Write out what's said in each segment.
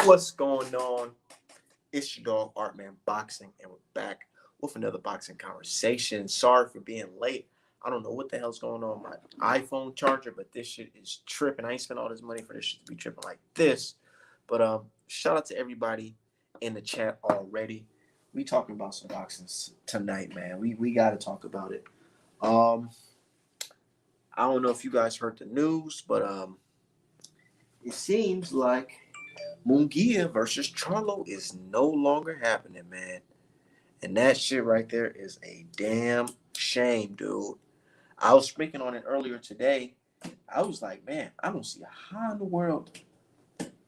What's going on? It's your dog Artman Boxing, and we're back with another boxing conversation. Sorry for being late. I don't know what the hell's going on with my iPhone charger, but this shit is tripping. I ain't spent all this money for this shit to be tripping like this. But shout out to everybody in the chat already. We talking about some boxing tonight, man. We got to talk about it. I don't know if you guys heard the news, but it seems like Munguia versus Charlo is no longer happening, man. And that shit right there is a damn shame, dude. I was speaking on it earlier today. I was like, man, I don't see how in the world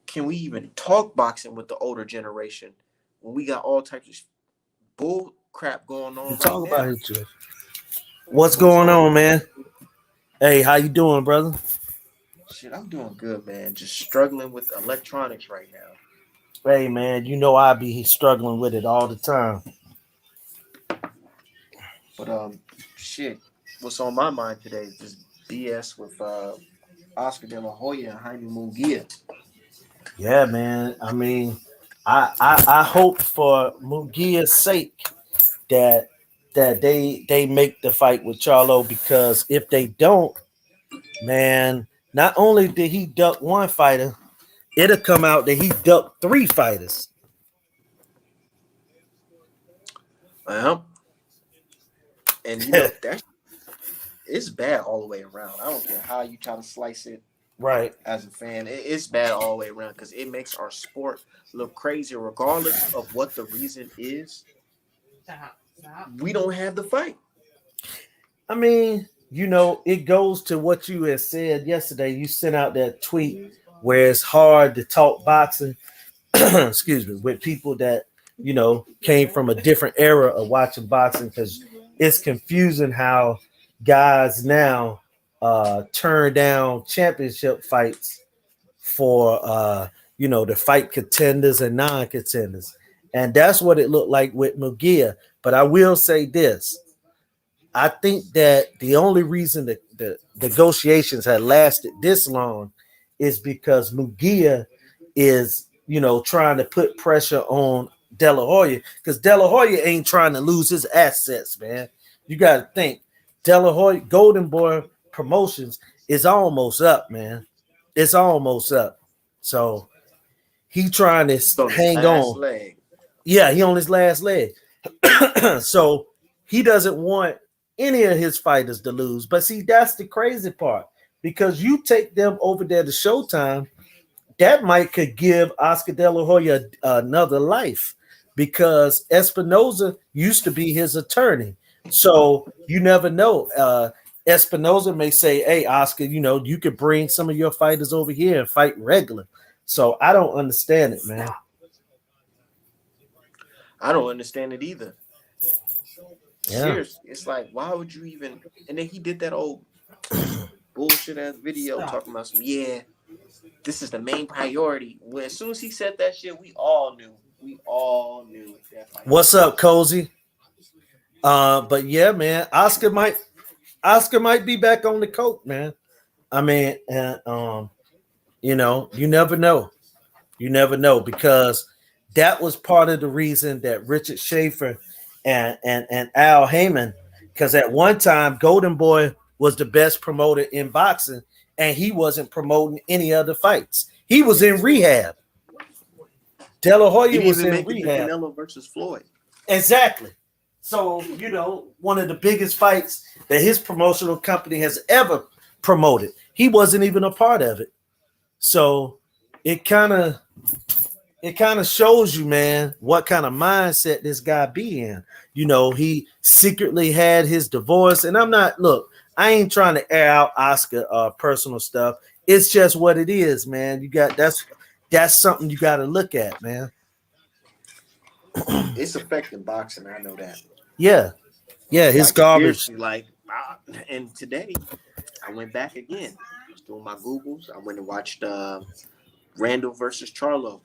can we even talk boxing with the older generation when we got all types of bull crap going on right Talk now. about it, Jeff. What's going on, man? Hey, how you doing, brother? Shit, I'm doing good, man. Just struggling with electronics right now. Hey, man, you know I be struggling with it all the time. But shit, what's on my mind today is just BS with Oscar De La Hoya and Jaime Munguia. Yeah, man. I mean, I hope for Mugia's sake that they make the fight with Charlo, because if they don't, man, not only did he duck one fighter, it'll come out that he ducked three fighters. Well, and you know that it's bad all the way around. I don't care how you try to slice it. Right. As a fan, it's bad all the way around because it makes our sport look crazy, regardless of what the reason is. We don't have the fight. I mean, you know, it goes to what you had said yesterday. You sent out that tweet where it's hard to talk boxing, excuse me, with people that, you know, came from a different era of watching boxing, because it's confusing how guys now turn down championship fights for you know, to fight contenders and non-contenders. And that's what it looked like with Mugia. But I will say this. I think that the only reason that the negotiations had lasted this long is because Mugia is, you know, trying to put pressure on De La Hoya, because De La Hoya ain't trying to lose his assets, man. You got to think De La Hoya, Golden Boy Promotions is almost up, man. It's almost up. So he trying to hang on. Leg. Yeah, he on his last leg. So he doesn't want any of his fighters to lose. But see, that's the crazy part, because you take them over there to Showtime, that might could give Oscar De La Hoya another life, because Espinoza used to be his attorney. So you never know. Espinoza may say, hey, Oscar, you know, you could bring some of your fighters over here and fight regular. So I don't understand it, man. I don't understand it either. Yeah. Seriously, it's like, why would you even? And then he did that old bullshit ass video talking about some, yeah, this is the main priority. When as soon as he said that shit, we all knew. We all knew that fight. What's up, Cozy? But yeah, man, Oscar might be back on the coke, man. I mean, and you know, you never know. You never know, because that was part of the reason that Richard Schaefer and Al Heyman, because at one time Golden Boy was the best promoter in boxing, and he wasn't promoting any other fights. He was in rehab. De La Hoya was in rehab. Canelo versus Floyd. Exactly. So, you know, one of the biggest fights that his promotional company has ever promoted, he wasn't even a part of it. So it kind of shows you, man, what kind of mindset this guy be in. You know, he secretly had his divorce, and I ain't trying to air out Oscar personal stuff. It's just what it is, man. You got that's something you got to look at, man. It's affecting boxing. I know that. Yeah, his like, garbage. And today I went back again, just doing my Googles. I went and watched Randall versus Charlo.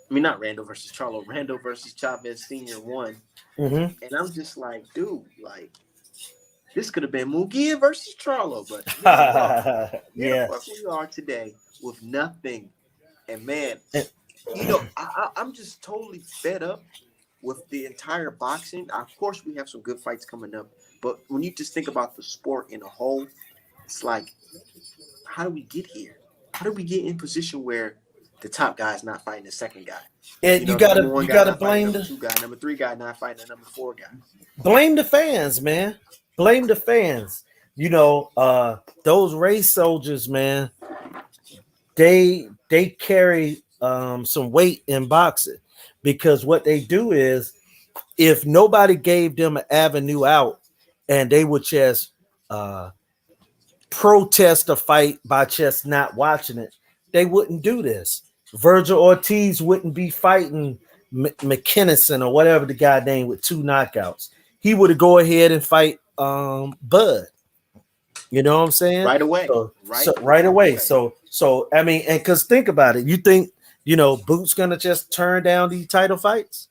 I mean, not Randall versus Charlo. Randall versus Chavez Sr. 1. Mm-hmm. And I'm just like, dude, like, this could have been Munguia versus Charlo, but yeah, we are today with nothing. And man, You know, I'm just totally fed up with the entire boxing. Of course, we have some good fights coming up, but when you just think about the sport in a whole, it's like, how do we get here? How do we get in position where the top guy is not fighting the second guy? And You you know, the number gotta one you guy gotta not fighting blame number the two guy, number three guy not fighting the number four guy. blame the fans, man. Blame the fans. You know, those race soldiers, man, they carry some weight in boxing because what they do is if nobody gave them an avenue out and they would just uh protest a fight by just not watching it, they wouldn't do this. Virgil Ortiz wouldn't be fighting McKinnison or whatever the guy named with 2 knockouts. He would go ahead and fight Bud. You know what I'm saying? Right away. So right away. So I mean, and because think about it, you think Boot's gonna just turn down these title fights?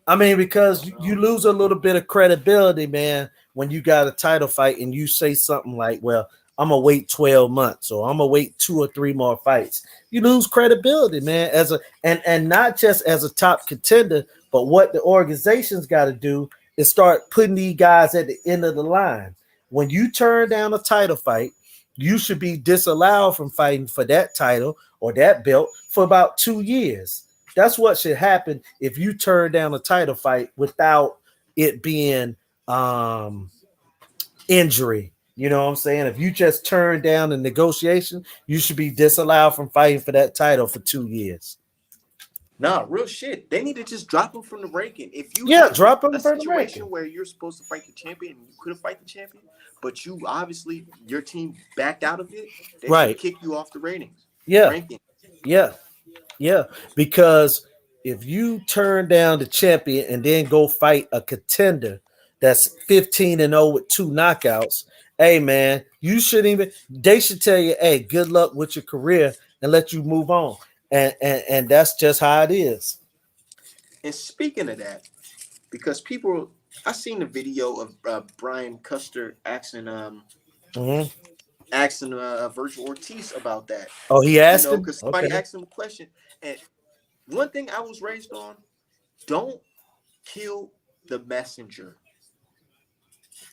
I mean, because you lose a little bit of credibility, man, when you got a title fight and you say something like, well, I'm gonna wait 12 months or I'm gonna wait 2 or 3 more fights. You lose credibility, man, as a and not just as a top contender, but what the organization's got to do is start putting these guys at the end of the line. When you turn down a title fight, you should be disallowed from fighting for that title or that belt for about 2 years. That's what should happen if you turn down a title fight without it being injury. You know what I'm saying? If you just turn down the negotiation, you should be disallowed from fighting for that title for 2 years. Nah, real shit. They need to just drop him from the ranking. If you Yeah, have drop him a from the situation ranking. where you're supposed to fight the champion and you couldn't fight the champion, but you obviously your team backed out of it, they Right. should kick you off the ratings. Yeah. Ranking. Yeah. Yeah. Because if you turn down the champion and then go fight a contender that's 15-0 with 2 knockouts, hey man, you shouldn't even they should tell you, hey, good luck with your career and let you move on. And that's just how it is. And speaking of that, because I seen the video of Brian Custer asking Mhm. Virgil Ortiz about that. Oh, he asked him? Because somebody Okay. asked him a question. And one thing I was raised on: don't kill the messenger.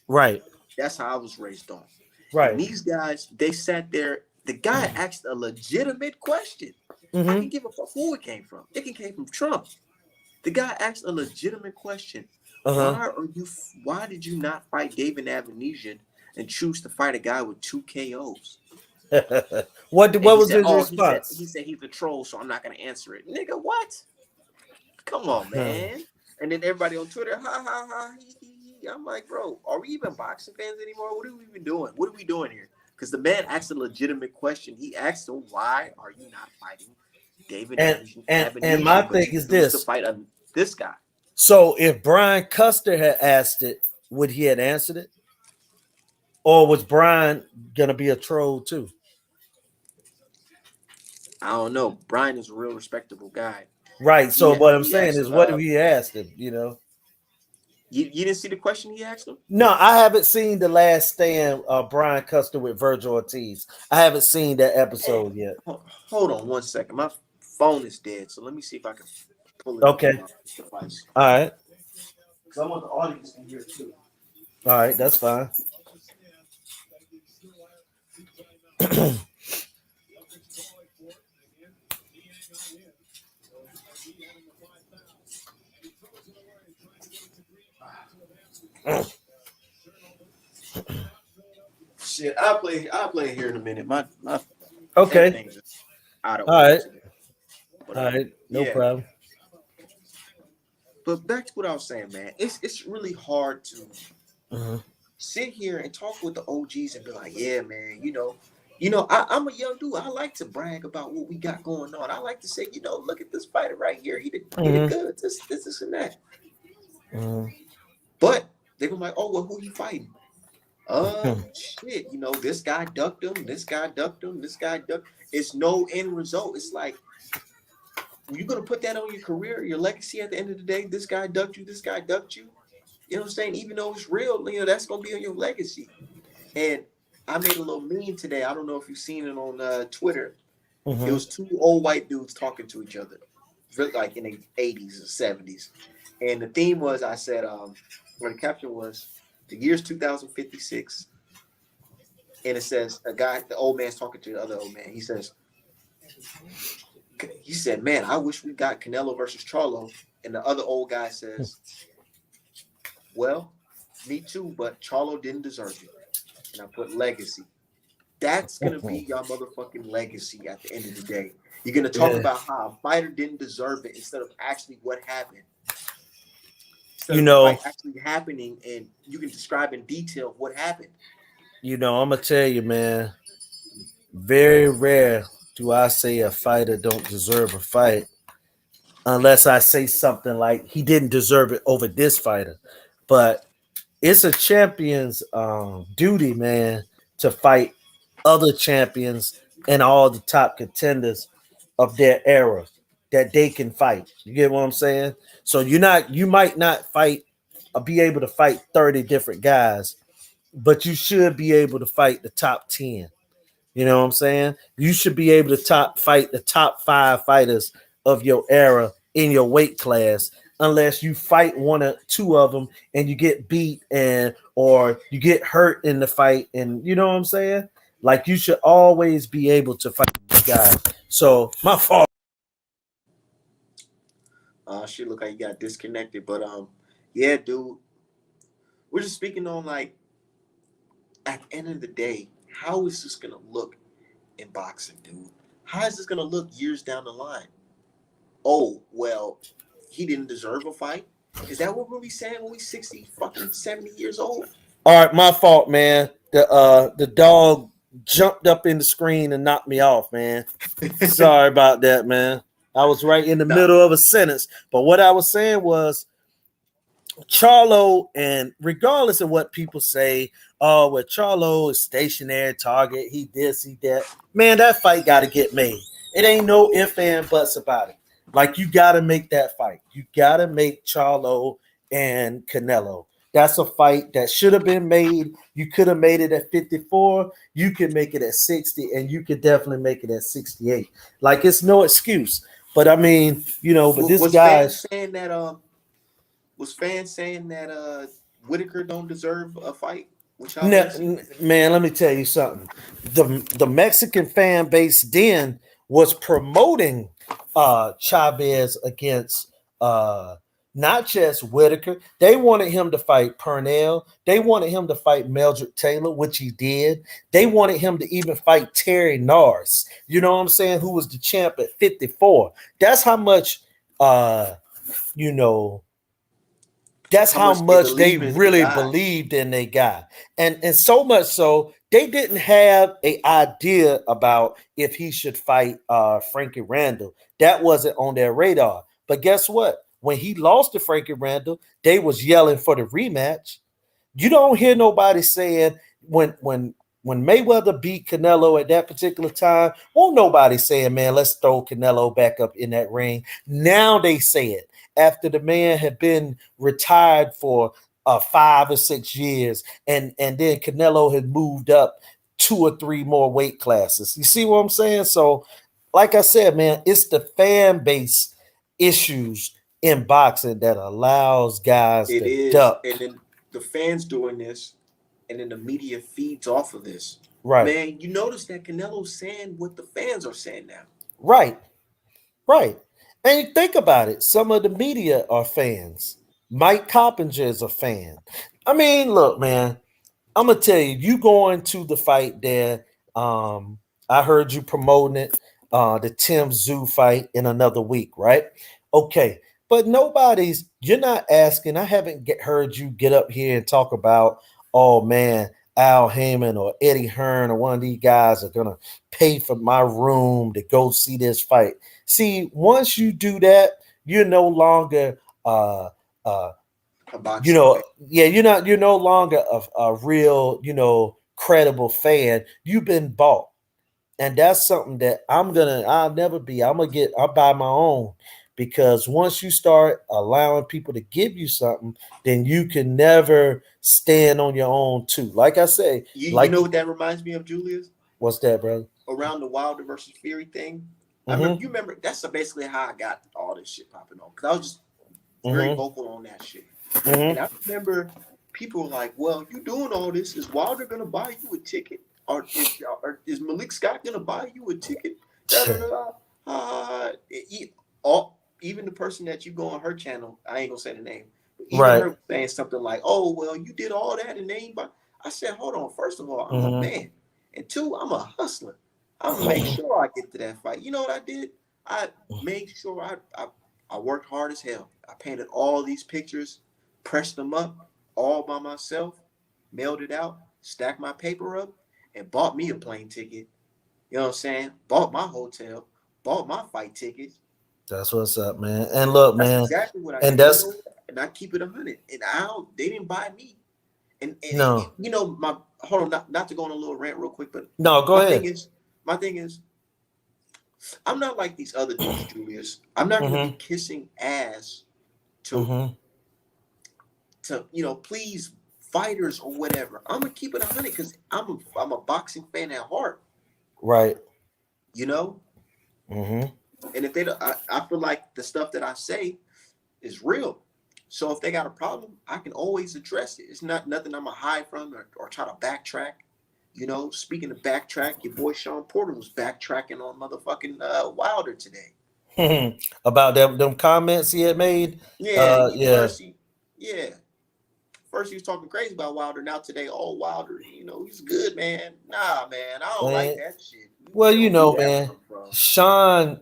Right. That's how I was raised on. Right. And these guys, they sat there. The guy asked a legitimate question. I Mhm. can give a fuck who it came from. It can came from Trump. The guy asked a legitimate question. Uh-huh. Why did you not fight David Avanesian and choose to fight a guy with 2 KOs? What And was said, his response? He said he's a troll, so I'm not gonna answer it. Nigga, what? Come on, man. And then everybody on Twitter, ha ha ha, he. I'm like, bro, are we even boxing fans anymore? What are we even doing? What are we doing here? Because the man asked a legitimate question. He asked him, why are you not fighting David Avanesian? And my thing is this. To fight this guy. So if Brian Custer had asked it, would he have answered it? Or was Brian gonna be a troll too? I don't know. Brian is a real respectable guy. Right. So what I'm saying is, what if he asked him? You didn't see the question he asked him? No, I haven't seen the Last Stand Brian Custer with Virgil Ortiz. I haven't seen that episode yet. Hold on 1 second. My phone is dead, so let me see if I can pull it okay. up. Device. All right. Because I want the audience to hear too. All right, that's fine. Shit, I'll play here in a minute. My okay. Out of all right. But, all right, no problem. But back to what I was saying, man. It's really hard to sit here and talk with the OGs and be like, yeah, man, I'm a young dude. I like to brag about what we got going on. I like to say, look at this fighter right here. He did good. This and that. But they're like, oh, well, who he fighting? Shit, this guy ducked him. This guy ducked him. This guy ducked. It's no end result. It's like, you're going to put that on your career, your legacy at the end of the day. This guy ducked you. This guy ducked you. You know what I'm saying? Even though it's real, that's going to be on your legacy. And I made a little meme today. I don't know if you've seen it on Twitter. It was 2 old white dudes talking to each other. like in the 80s or 70s. And the theme was, I said, or the caption was, the year's 2056. And it says, the old man's talking to the other old man. He said, man, I wish we got Canelo versus Charlo. And the other old guy says, well, me too, but Charlo didn't deserve it. And I put legacy. That's going to be your motherfucking legacy at the end of the day. You're going to talk about how a fighter didn't deserve it instead of actually what happened. Instead of the fight actually happening, and you can describe in detail what happened. I'm going to tell you, man, very rare do I say a fighter don't deserve a fight unless I say something like he didn't deserve it over this fighter. But it's a champion's duty, man, to fight other champions and all the top contenders of their era that they can fight. You get what I'm saying? So you might not fight or be able to fight 30 different guys, but you should be able to fight the top 10. You know what I'm saying? You should be able to fight the top 5 fighters of your era in your weight class, unless you fight one or two of them and you get beat or you get hurt in the fight. And you know what I'm saying? Like, you should always be able to fight these guys. So my fault. Shit, look like you got disconnected. But yeah, dude. We're just speaking on, like, at the end of the day, how is this gonna look in boxing, dude? How is this gonna look years down the line? Oh, well, he didn't deserve a fight. Is that what we'll be saying when we 60 fucking 70 years old? All right, my fault, man. The dog jumped up in the screen and knocked me off, man. Sorry about that, man. I was right in the middle of a sentence. But what I was saying was, Charlo, and regardless of what people say, well, Charlo is stationary target, he this, he that. Man, that fight got to get made. It ain't no ifs and buts about it. Like, you got to make that fight. You got to make Charlo and Canelo. That's a fight that should have been made. You could have made it at 54. You could make it at 60, and you could definitely make it at 68. Like, it's no excuse. But I mean, but this guy's saying that was fans saying that Whitaker don't deserve a fight? Man, let me tell you something. The Mexican fan base then was promoting Chavez against not just Whitaker. They wanted him to fight Pernell. They wanted him to fight Meldrick Taylor, which he did. They wanted him to even fight Terry Norris, you know what I'm saying, who was the champ at 54. That's how much, that's how much they really believed in their guy. And so much so, they didn't have an idea about if he should fight Frankie Randall. That wasn't on their radar. But guess what? When he lost to Frankie Randall, they was yelling for the rematch. You don't hear nobody saying when Mayweather beat Canelo at that particular time, won't nobody saying, man, let's throw Canelo back up in that ring. Now they say it after the man had been retired for 5 or 6 years, and then Canelo had moved up 2 or 3 more weight classes. You see what I'm saying? So, like I said, man, it's the fan base issues in boxing that allows guys to duck. And then the fans doing this, and then the media feeds off of this. Right. Man, you notice that Canelo's saying what the fans are saying now. Right. And you think about it. Some of the media are fans. Mike Coppinger is a fan. I mean, look, man, I'm going to tell you, you going to the fight there. I heard you promoting it, the Tim Tszyu fight in another week, right? Okay. But you're not asking, I haven't heard you get up here and talk about, oh, man, Al Heyman or Eddie Hearn or one of these guys are going to pay for my room to go see this fight. See, once you do that, you're no longer, you're no longer a real, credible fan. You've been bought. And that's something that I'll never be. I'll buy my own. Because once you start allowing people to give you something, then you can never stand on your own too. Like I say, you know what that reminds me of, Julius? What's that, brother? Around the Wilder versus Fury thing. Mm-hmm. You remember that's basically how I got all this shit popping on, because I was just very vocal on that shit. And I remember people were like, "Well, you doing all this? Is Wilder gonna buy you a ticket, or is Malik Scott gonna buy you a ticket?" Even the person that you go on her channel, I ain't gonna say the name, but even her saying something like, "Oh, well, you did all that and they ain't buy." I said, "Hold on. First of all, I'm a man, and two, I'm a hustler. I'm gonna make sure I get to that fight." You know what I did? I made sure I worked hard as hell. I painted all these pictures, pressed them up all by myself, mailed it out, stacked my paper up, and bought me a plane ticket. You know what I'm saying? Bought my hotel, bought my fight tickets. That's what's up, man. And look, man, exactly what I and did. that's And I keep it 100. And they didn't buy me. And no, you know, hold on, not to go on a little rant real quick, but no, go ahead. My thing is, I'm not like these other dudes, Julius. I'm not gonna be kissing ass to please fighters or whatever. I'm gonna keep it 100 because I'm a boxing fan at heart. Right. You know. And if they don't, I feel like the stuff that I say is real. So if they got a problem, I can always address it. It's not nothing I'm gonna hide from or try to backtrack. You know, speaking of backtrack, your boy Sean Porter was backtracking on motherfucking Wilder today. About them comments he had made. First he was talking crazy about Wilder. Now today, Wilder, he's good, man. Nah, man, I don't like that shit. Well, man, Sean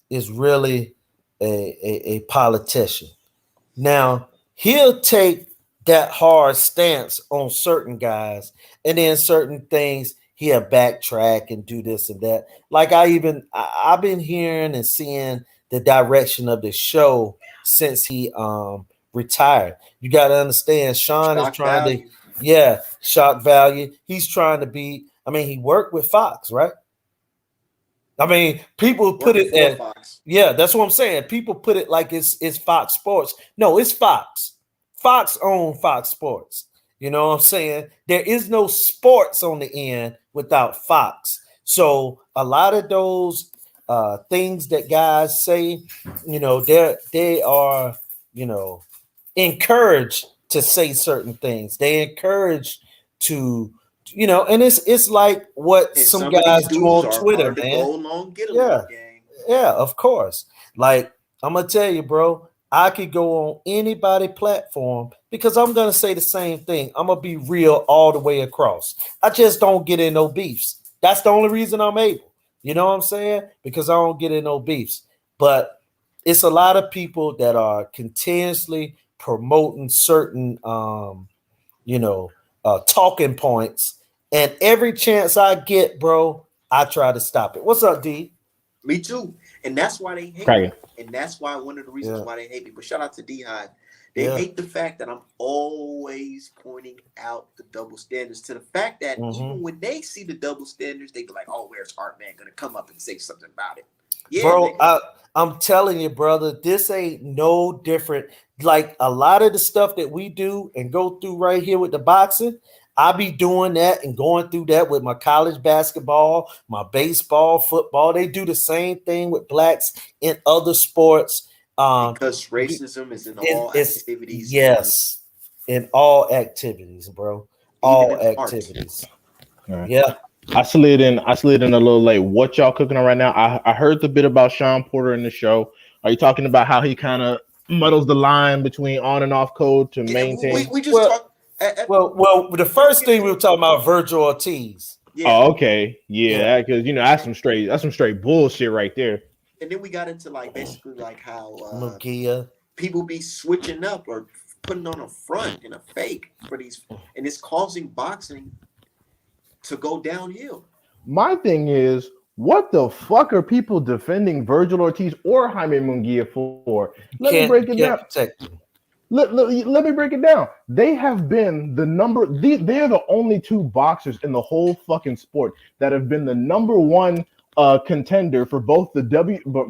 is really a politician. Now, he'll take that hard stance on certain guys, and then certain things he'll backtrack and do this and that. Like I've been hearing and seeing the direction of the show since he retired. You got to understand, Sean is trying to, shock value. He's trying to be. I mean, he worked with Fox, right? I mean, people put it as Fox. Yeah, that's what I'm saying. People put it like it's Fox Sports. No, it's Fox. Fox owns Fox Sports. You know what I'm saying? There is no sports on the end without Fox. So a lot of those things that guys say, they are, encouraged to say certain things. They encourage to, and it's like what some guys do on Twitter, man. Yeah, of course. Like I'm gonna tell you, bro, I could go on anybody platform because I'm gonna say the same thing. I'm gonna be real all the way across. I just don't get in no beefs. That's the only reason I'm able. You know what I'm saying? Because I don't get in no beefs. But it's a lot of people that are continuously promoting certain talking points, and every chance I get, bro, I try to stop it. What's up, D? Me too. And that's why they hate me. And that's why one of the reasons why they hate me. But shout out to D-Hive. They hate the fact that I'm always pointing out the double standards, to the fact that even when they see the double standards, they be like, "Oh, where's Artman gonna come up and say something about it?" Yeah, bro, I'm telling you, brother, this ain't no different. Like a lot of the stuff that we do and go through right here with the boxing, I be doing that and going through that with my college basketball, my baseball, football. They do the same thing with blacks in other sports. Because racism is in all activities. Yes, in all activities, bro. All activities. Right. Yeah. I slid in a little late. What y'all cooking on right now? I heard the bit about Sean Porter in the show. Are you talking about how he kind of muddles the line between on and off code to maintain? We just talked. Well, the first thing we were talking about Virgil Ortiz. Yeah. Oh, okay. Yeah, because that's some straight bullshit right there. And then we got into basically how Munguia. People be switching up or putting on a front and a fake for these, and it's causing boxing to go downhill. My thing is, what the fuck are people defending Virgil Ortiz or Jaime Munguia for? Let me break it down. Let me break it down. They have been they are the only two boxers in the whole fucking sport that have been the number one contender for both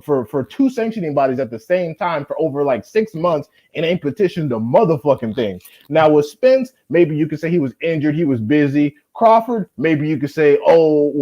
for two sanctioning bodies at the same time for over 6 months and ain't petitioned a motherfucking thing. Now with Spence, maybe you could say he was injured, he was busy. Crawford, maybe you could say,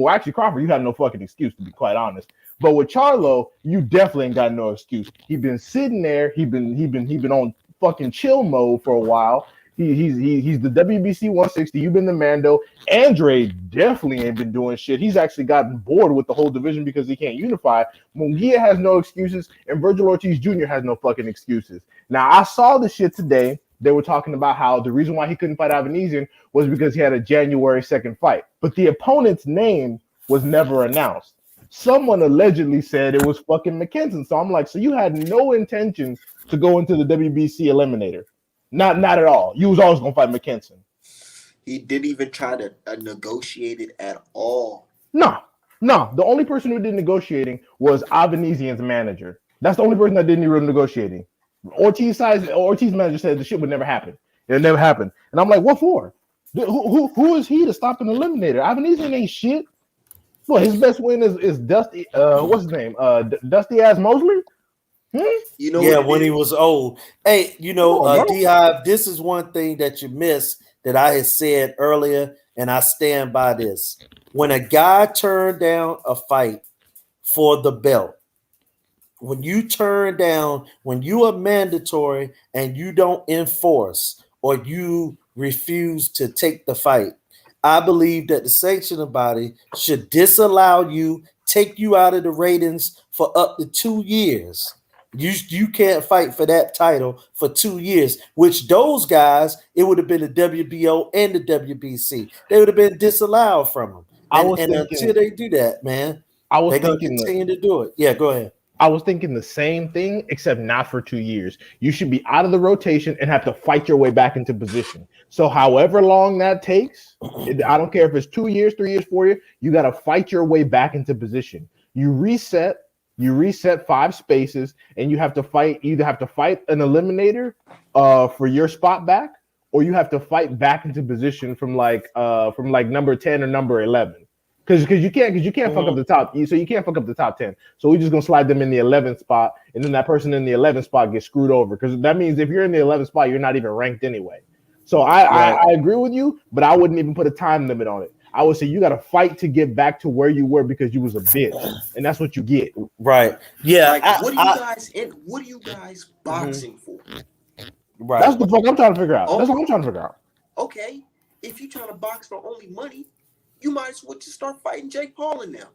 actually Crawford, you had no fucking excuse, to be quite honest. But with Charlo, you definitely ain't got no excuse. He been sitting there. He been on fucking chill mode for a while. He's the WBC 160. You've been the Mando. Andre definitely ain't been doing shit. He's actually gotten bored with the whole division because he can't unify. Munguia has no excuses, and Virgil Ortiz Jr. has no fucking excuses. Now, I saw the shit today. They were talking about how the reason why he couldn't fight Avanesian was because he had a January 2nd fight. But the opponent's name was never announced. Someone allegedly said it was fucking McKinson. So I'm like, so you had no intention to go into the WBC eliminator. Not at all. You was always gonna fight McKinson. He didn't even try to negotiate it at all. No. The only person who did negotiating was Avanesian's manager. That's the only person that didn't even negotiating. Ortiz manager said the shit would never happen. It never happened. And I'm like, what for? Who is he to stop an eliminator? Avanesian ain't shit. Well, his best win is Dusty. What's his name? Dusty Ass Mosley. You know, when he was old. Hey, D-Hive, this is one thing that you missed that I had said earlier, and I stand by this. When a guy turned down a fight for the belt, when you are mandatory and you don't enforce or you refuse to take the fight, I believe that the sanctioning body should disallow you, take you out of the ratings for up to 2 years. You can't fight for that title for 2 years, which those guys, it would have been the WBO and the WBC. They would have been disallowed from them. And until they do that, man, they're going to continue to do it. Yeah, go ahead. I was thinking the same thing, except not for 2 years. You should be out of the rotation and have to fight your way back into position. So however long that takes, I don't care if it's 2 years, 3 years, 4 years, you got to fight your way back into position. You reset 5 spaces, and you have to fight. Either have to fight an eliminator for your spot back, or you have to fight back into position from like number 10 or number 11. Because you can't fuck up the top. So you can't fuck up the top 10. So we're just gonna slide them in the 11th spot, and then that person in the 11th spot gets screwed over. Because that means if you're in the 11th spot, you're not even ranked anyway. So I agree with you, but I wouldn't even put a time limit on it. I would say you got to fight to get back to where you were because you was a bitch, and that's what you get. Right? Yeah. Like, what are you guys boxing for? Right. That's the fuck I'm trying to figure out. That's what I'm trying to figure out. Okay, if you're trying to box for only money, you might as well just start fighting Jake Paul in now.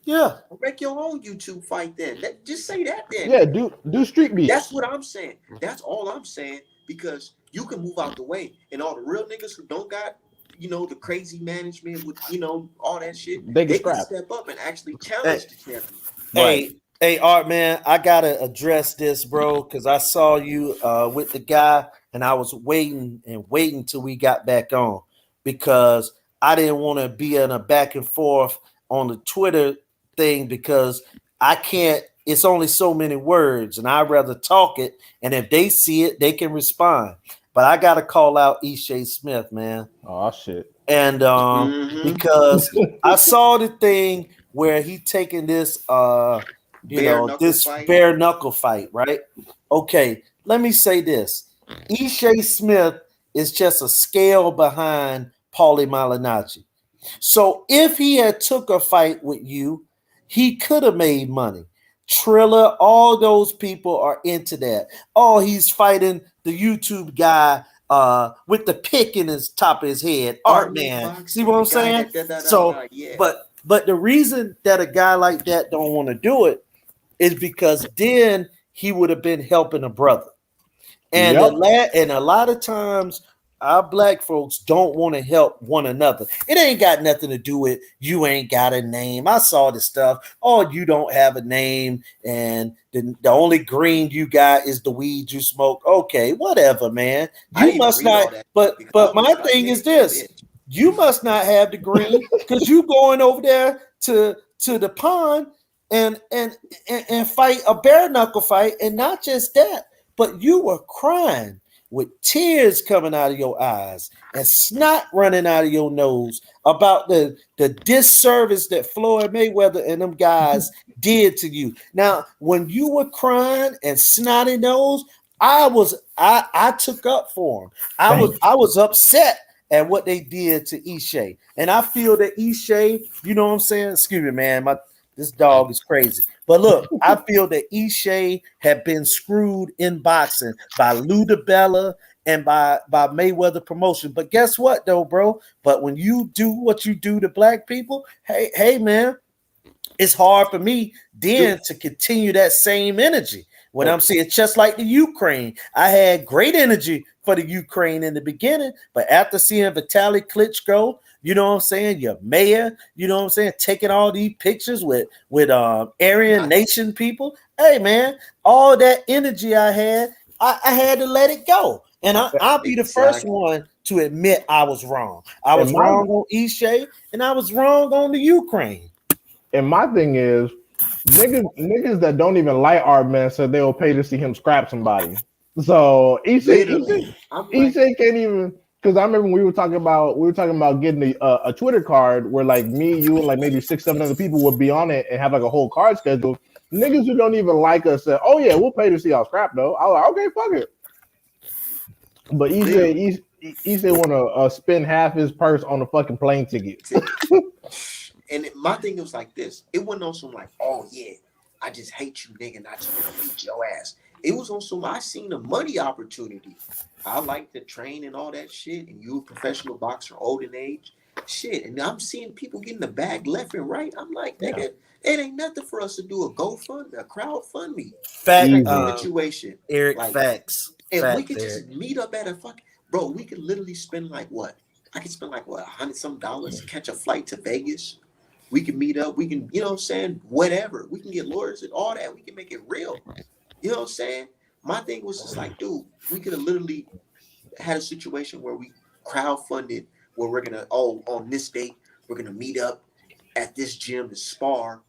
Yeah. Or make your own YouTube fight then. Just say that then. Yeah, do street beef. That's what I'm saying. That's all I'm saying, because you can move out the way, and all the real niggas who don't got, the crazy management with, all that shit, they can step up and actually challenge the champion. Hey, Art, man, I got to address this, bro, because I saw you with the guy, and I was waiting till we got back on, because I didn't want to be in a back and forth on the Twitter thing, because I can't, it's only so many words, and I'd rather talk it, and if they see it, they can respond. But I got to call out Ishe Smith, man. Oh, shit. And because I saw the thing where he taking this, bare knuckle fight, right? Okay, let me say this. Ishe Smith is just a scale behind Paulie Malignaggi. So if he had took a fight with you, he could have made money. Triller, all those people are into that. Oh, he's fighting the YouTube guy with the pick in his top of his head. Art man. See what I'm saying? But the reason that a guy like that don't want to do it is because then he would have been helping a brother. And a lot of times our black folks don't want to help one another. It ain't got nothing to do with you ain't got a name. I saw the stuff. Oh, you don't have a name, and the only green you got is the weed you smoke. Okay, whatever, man. You must not. But my thing is this: you must not have the green because you going over there to the pond and fight a bare knuckle fight, and not just that, but you were crying with tears coming out of your eyes and snot running out of your nose about the disservice that Floyd Mayweather and them guys did to you. Now, when you were crying and snotty nose, I took up for him. I was upset at what they did to Ishe. And I feel that Ishe, you know what I'm saying? Excuse me, man. This dog is crazy. But look, I feel that Ishe had been screwed in boxing by Lou DiBella and by Mayweather promotion. But guess what, though, bro? But when you do what you do to black people, hey, man, it's hard for me then to continue that same energy. When I'm saying just like the Ukraine, I had great energy for the Ukraine in the beginning, but after seeing Vitaly Klitschko, you know what I'm saying, your mayor, you know what I'm saying, taking all these pictures with Aryan Nation people, hey man, all that energy I had to let it go. And I'll be the first one to admit I was wrong. I was wrong on Ishe, and I was wrong on the Ukraine. And my thing is, niggas that don't even like Art Man said they'll pay to see him scrap somebody. So Ishe can't even, because I remember we were talking about getting a Twitter card where like me, you, and like maybe 6-7 other people would be on it and have like a whole card schedule. Niggas who don't even like us said, "Oh yeah, we'll pay to see y'all scrap though." I was like, "Okay, fuck it." But Ishe want to spend half his purse on a fucking plane ticket. And my thing was like this. It wasn't on some like, oh yeah, I just hate you, nigga, and I just want to beat your ass. It was on some, I seen a money opportunity. I like to train and all that shit, and you a professional boxer, old in age. Shit, and I'm seeing people getting the bag left and right. I'm like, nigga, it ain't nothing for us to do a GoFundMe, a crowdfundme. Situation. Eric, like, facts. And we could just meet up at a fucking, bro, we could literally spend like what? I could spend like what, $100 to catch a flight to Vegas. We can meet up. We can, you know what I'm saying? Whatever. We can get lawyers and all that. We can make it real. You know what I'm saying? My thing was just like, dude, we could have literally had a situation where we crowdfunded where we're going to, on this date, we're going to meet up at this gym to spar,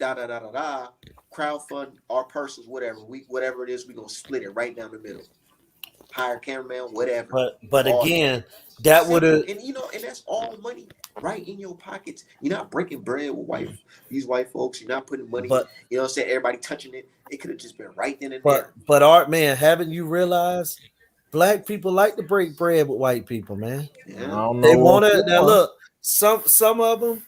crowdfund our purses, whatever. Whatever it is, we're going to split it right down the middle. Hire a cameraman, whatever. But again, that would have, and you know, and that's all money right in your pockets. You're not breaking bread with these white folks. You're not putting money. You know what I'm saying? Everybody touching it. It could have just been right then and there. But Art, man, haven't you realized black people like to break bread with white people, man? Yeah. They want to. Now look, some of them.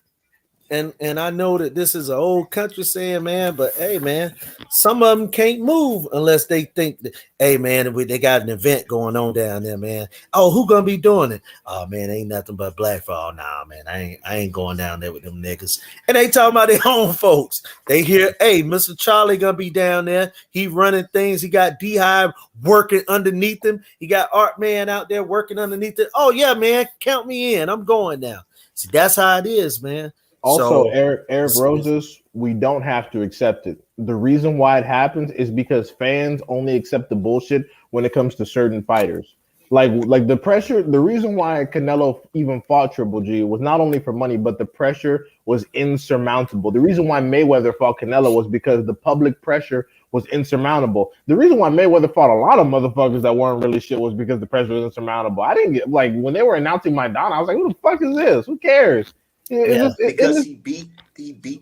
And I know that this is an old country saying, man, but hey, man, some of them can't move unless they think that, hey, man, they got an event going on down there, man. Oh, who gonna be doing it? Oh, man, ain't nothing but black folk. Oh, nah, man, I ain't going down there with them niggas. And they talking about their own folks. They hear, hey, Mr. Charlie gonna be down there. He running things. He got D-Hive working underneath him. He got Art Man out there working underneath it. Oh, yeah, man, count me in. I'm going now. See, that's how it is, man. Also, Eric Roses, we don't have to accept it. The reason why it happens is because fans only accept the bullshit when it comes to certain fighters. Like the pressure, the reason why Canelo even fought Triple G was not only for money, but the pressure was insurmountable. The reason why Mayweather fought Canelo was because the public pressure was insurmountable. The reason why Mayweather fought a lot of motherfuckers that weren't really shit was because the pressure was insurmountable. I didn't get, like, when they were announcing Maidana, I was like, who the fuck is this? Who cares? Because he beat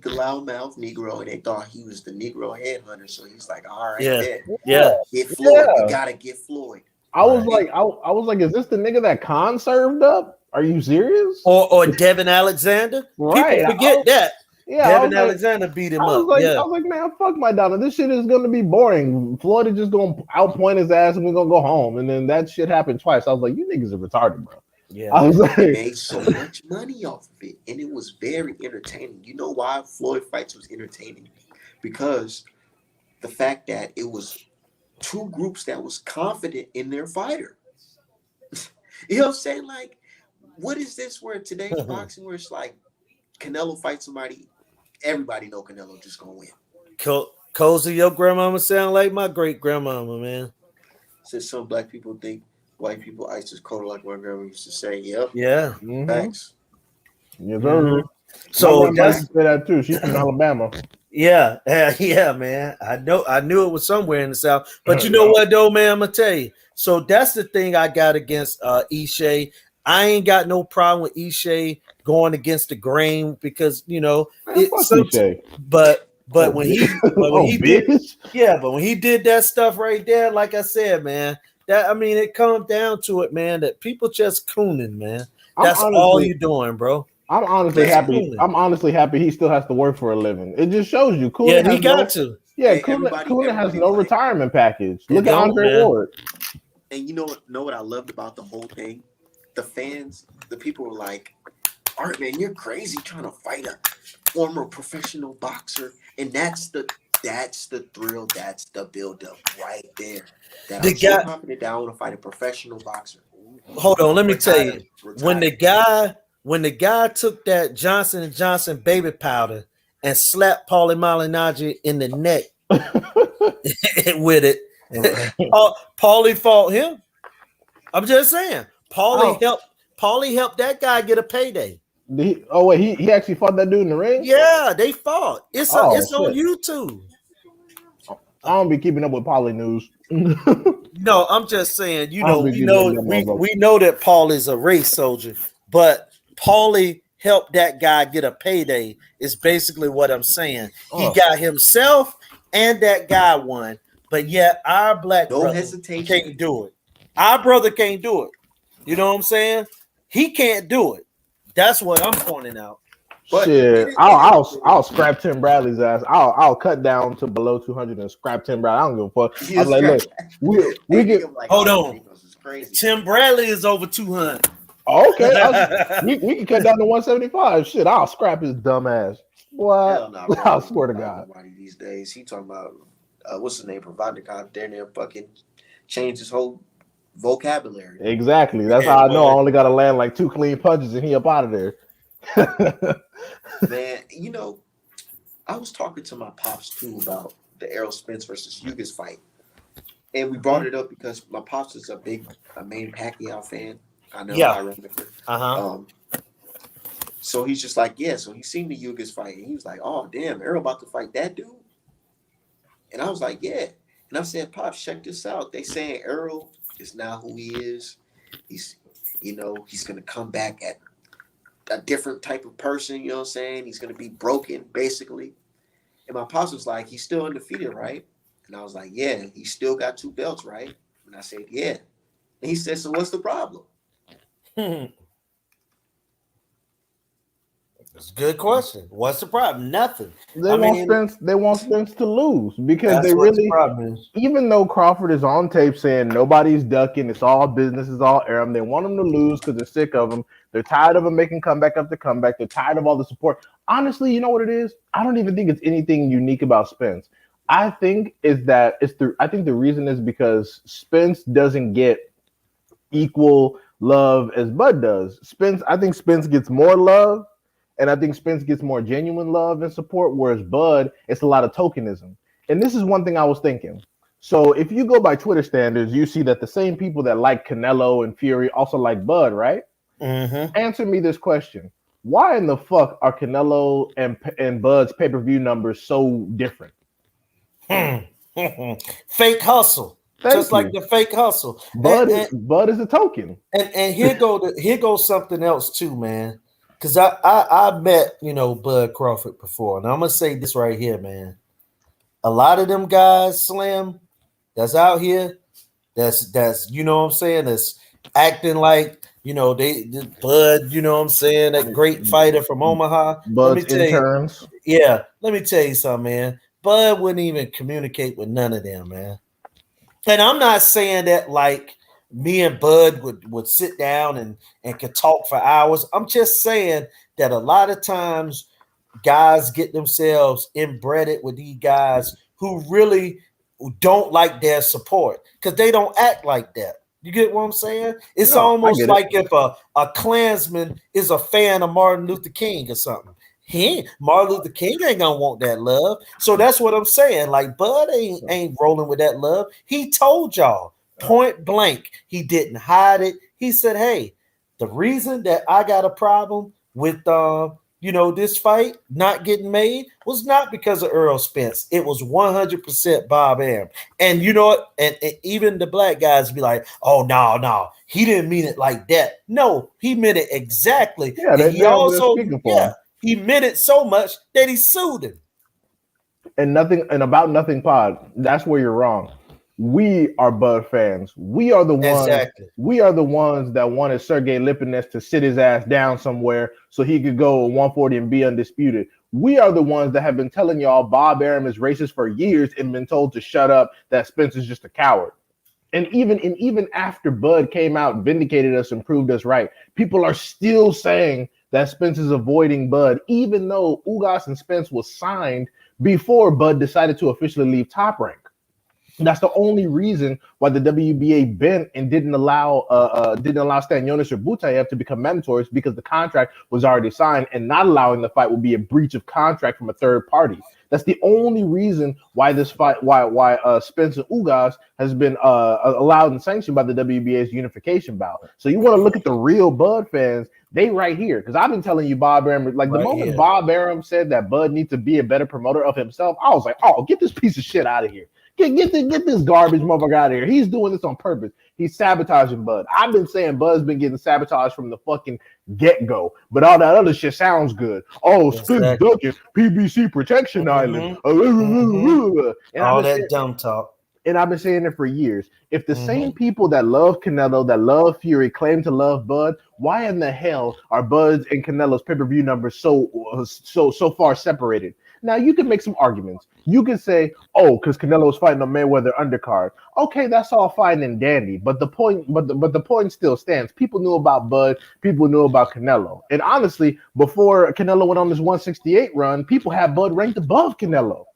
the loudmouth Negro, and they thought he was the Negro headhunter. So he's like, all right, get Floyd. You gotta get Floyd. I was like, is this the nigga that Khan served up? Are you serious? Or Devin Alexander? Right. People forget that. Yeah, Devin Alexander beat him up. I was like, man, fuck Maidana. This shit is gonna be boring. Floyd is just gonna outpoint his ass, and we're gonna go home. And then that shit happened twice. I was like, you niggas are retarded, bro. Yeah, I was like, they made so much money off of it, and it was very entertaining. You know why Floyd fights was entertaining? Because the fact that it was two groups that was confident in their fighter. You know what I'm saying? Like, what is this where today's boxing where it's like Canelo fights somebody, everybody know Canelo just gonna win. Cozy, your grandmama sound like my great grandmama, man. Since some black people think white people ice is cold, like my grandma used to say. Yep. Yeah. Thanks. Yes, sir. So that's say that too. She's from Alabama. Yeah, man. I knew it was somewhere in the South. But you know what, though, man? I'm gonna tell you. So that's the thing I got against Ishe. I ain't got no problem with Ishe going against the grain because but when he did that stuff right there, like I said, man. It comes down to it, man, that people just cooning, man. That's all you're doing, bro. I'm honestly That's happy. Cooley. I'm honestly happy he still has to work for a living. It just shows you. Cooley Yeah, he has got to. Yeah, Hey, Cooley has everybody no like, retirement package. They Look at don't, Andre man. Ward. and you know what I loved about the whole thing? The fans, the people were like, "Art, man, you're crazy trying to fight a former professional boxer," and that's the thrill, that's the build up right there. That I'm so confident that I want to fight a professional boxer. Hold on, let me tell you. Retired. When the guy took that Johnson and Johnson baby powder and slapped Paulie Malignaggi in the neck with it, Paulie fought him. I'm just saying, Paulie helped that guy get a payday. He actually fought that dude in the ring? Yeah, they fought. It's on YouTube. I don't be keeping up with Paulie news. No, I'm just saying, we know that Paul is a race soldier, but Paulie helped that guy get a payday is basically what I'm saying. He got himself and that guy won, but yet our black brother can't do it. Our brother can't do it. You know what I'm saying? He can't do it. That's what I'm pointing out. But shit, I'll scrap Tim Bradley's ass. I'll cut down to below 200 and scrap Tim Bradley. I don't give a fuck. I was like, look, we get hold on. Tim Bradley is over 200. Okay, we can cut down to 175. Shit, I'll scrap his dumb ass. What? I swear to God. These days, he talking about what's his name? Provodnikov. They're there fucking change his whole vocabulary. Exactly. That's how I know I only got to land like 2 clean punches and he up out of there. Man, I was talking to my pops too about the Errol Spence versus Hugas fight, and we brought it up because my pops is a main Pacquiao fan. I know. Yeah. I remember. So he's just like, yeah. So he seen the Hugas fight, and he was like, oh damn, Errol about to fight that dude. And I was like, yeah. And I said, pops, check this out. They saying Errol is not who he is. He's gonna come back at a different type of person, you know what I'm saying? He's going to be broken, basically. And my pops was like, he's still undefeated, right? And I was like, yeah, he still got 2 belts, right? And I said, yeah. And he said, so what's the problem? That's a good question. What's the problem? Nothing. They want Spence to lose because they really, even though Crawford is on tape saying nobody's ducking, it's all business, it's all Aram, they want him to lose because they're sick of him. They're tired of him making comeback after comeback. They're tired of all the support. Honestly, you know what it is? I don't even think it's anything unique about Spence. I think the reason is because Spence doesn't get equal love as Bud does. I think Spence gets more love. And I think Spence gets more genuine love and support, whereas Bud, it's a lot of tokenism. And this is one thing I was thinking. So if you go by Twitter standards, you see that the same people that like Canelo and Fury also like Bud, right? Mm-hmm. Answer me this question. Why in the fuck are Canelo and Bud's pay-per-view numbers so different? Fake hustle. Just like the fake hustle. Bud is a token. And here goes something else too, man. Because I met, Bud Crawford before. And I'm going to say this right here, man. A lot of them guys, Slim, that's out here, that's you know what I'm saying, that's acting like, they Bud, you know what I'm saying, that great fighter from Omaha. Bud's interns. Let me tell you something, man. Bud wouldn't even communicate with none of them, man. And I'm not saying that like me and Bud would sit down and could talk for hours. I'm just saying that a lot of times guys get themselves inbred with these guys who really don't like their support because they don't act like that. You get what I'm saying? It's almost like if a Klansman is a fan of Martin Luther King or something. Martin Luther King ain't gonna want that love. So that's what I'm saying. Like Bud ain't rolling with that love. He told y'all point blank, he didn't hide it. He said, hey, the reason that I got a problem with this fight not getting made was not because of Errol Spence. It was 100% Bob Arum. And you know what? And even the black guys be like, oh, no, he didn't mean it like that. No, he meant it exactly. Yeah, he meant it so much that he sued him. And About Nothing pod, that's where you're wrong. we are Bud fans. We are the ones. Exactly. We are the ones that wanted Sergey Lipinets to sit his ass down somewhere so he could go 140 and be undisputed. We are the ones that have been telling y'all Bob Arum is racist for years and been told to shut up, that Spencer's just a coward. And even after Bud came out and vindicated us and proved us right, people are still saying that Spence is avoiding Bud, even though Ugas and Spence was signed before Bud decided to officially leave Top Rank. That's the only reason why the WBA bent and didn't allow Stanionis or Butayev to become mandatories, because the contract was already signed, and not allowing the fight would be a breach of contract from a third party. That's the only reason why this fight, why Spence and Ugas has been allowed and sanctioned by the WBA's unification bout. So you want to look at the real Bud fans, they right here, because I've been telling you Bob Arum, like the moment Bob Arum said that Bud needs to be a better promoter of himself, I was like, oh, get this piece of shit out of here. Get this garbage motherfucker out of here. He's doing this on purpose. He's sabotaging Bud. I've been saying Bud's been getting sabotaged from the fucking get-go, but all that other shit sounds good. Oh, Spence Duckett, PBC Protection Island. And all that dumb talk. And I've been saying it for years. If the same people that love Canelo, that love Fury, claim to love Bud, why in the hell are Bud's and Canelo's pay-per-view numbers so far separated? Now, you can make some arguments. You can say, oh, because Canelo's fighting a Mayweather undercard. Okay, that's all fine and dandy. But the point still stands. People knew about Bud. People knew about Canelo. And honestly, before Canelo went on this 168 run, people had Bud ranked above Canelo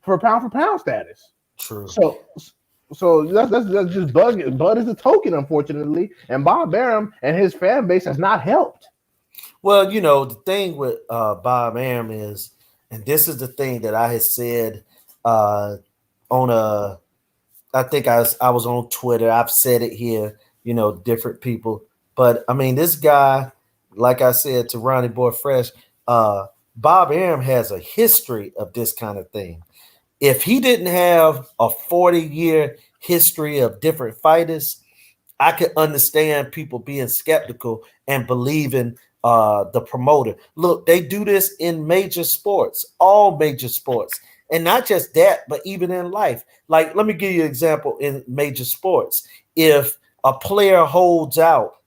for pound status. True. So that's just Bud. Bud is a token, unfortunately. And Bob Arum and his fan base has not helped. Well, you know, the thing with Bob Arum is, and this is the thing that I had said I think I was on Twitter. I've said it here, you know, different people. But, I mean, this guy, like I said to Ronnie Boy Fresh, Bob Arum has a history of this kind of thing. If he didn't have a 40-year history of different fighters, I could understand people being skeptical and believing the promoter. Look, they do this in major sports, all major sports, and not just that, but even in life. Like, let me give you an example in major sports. If a player holds out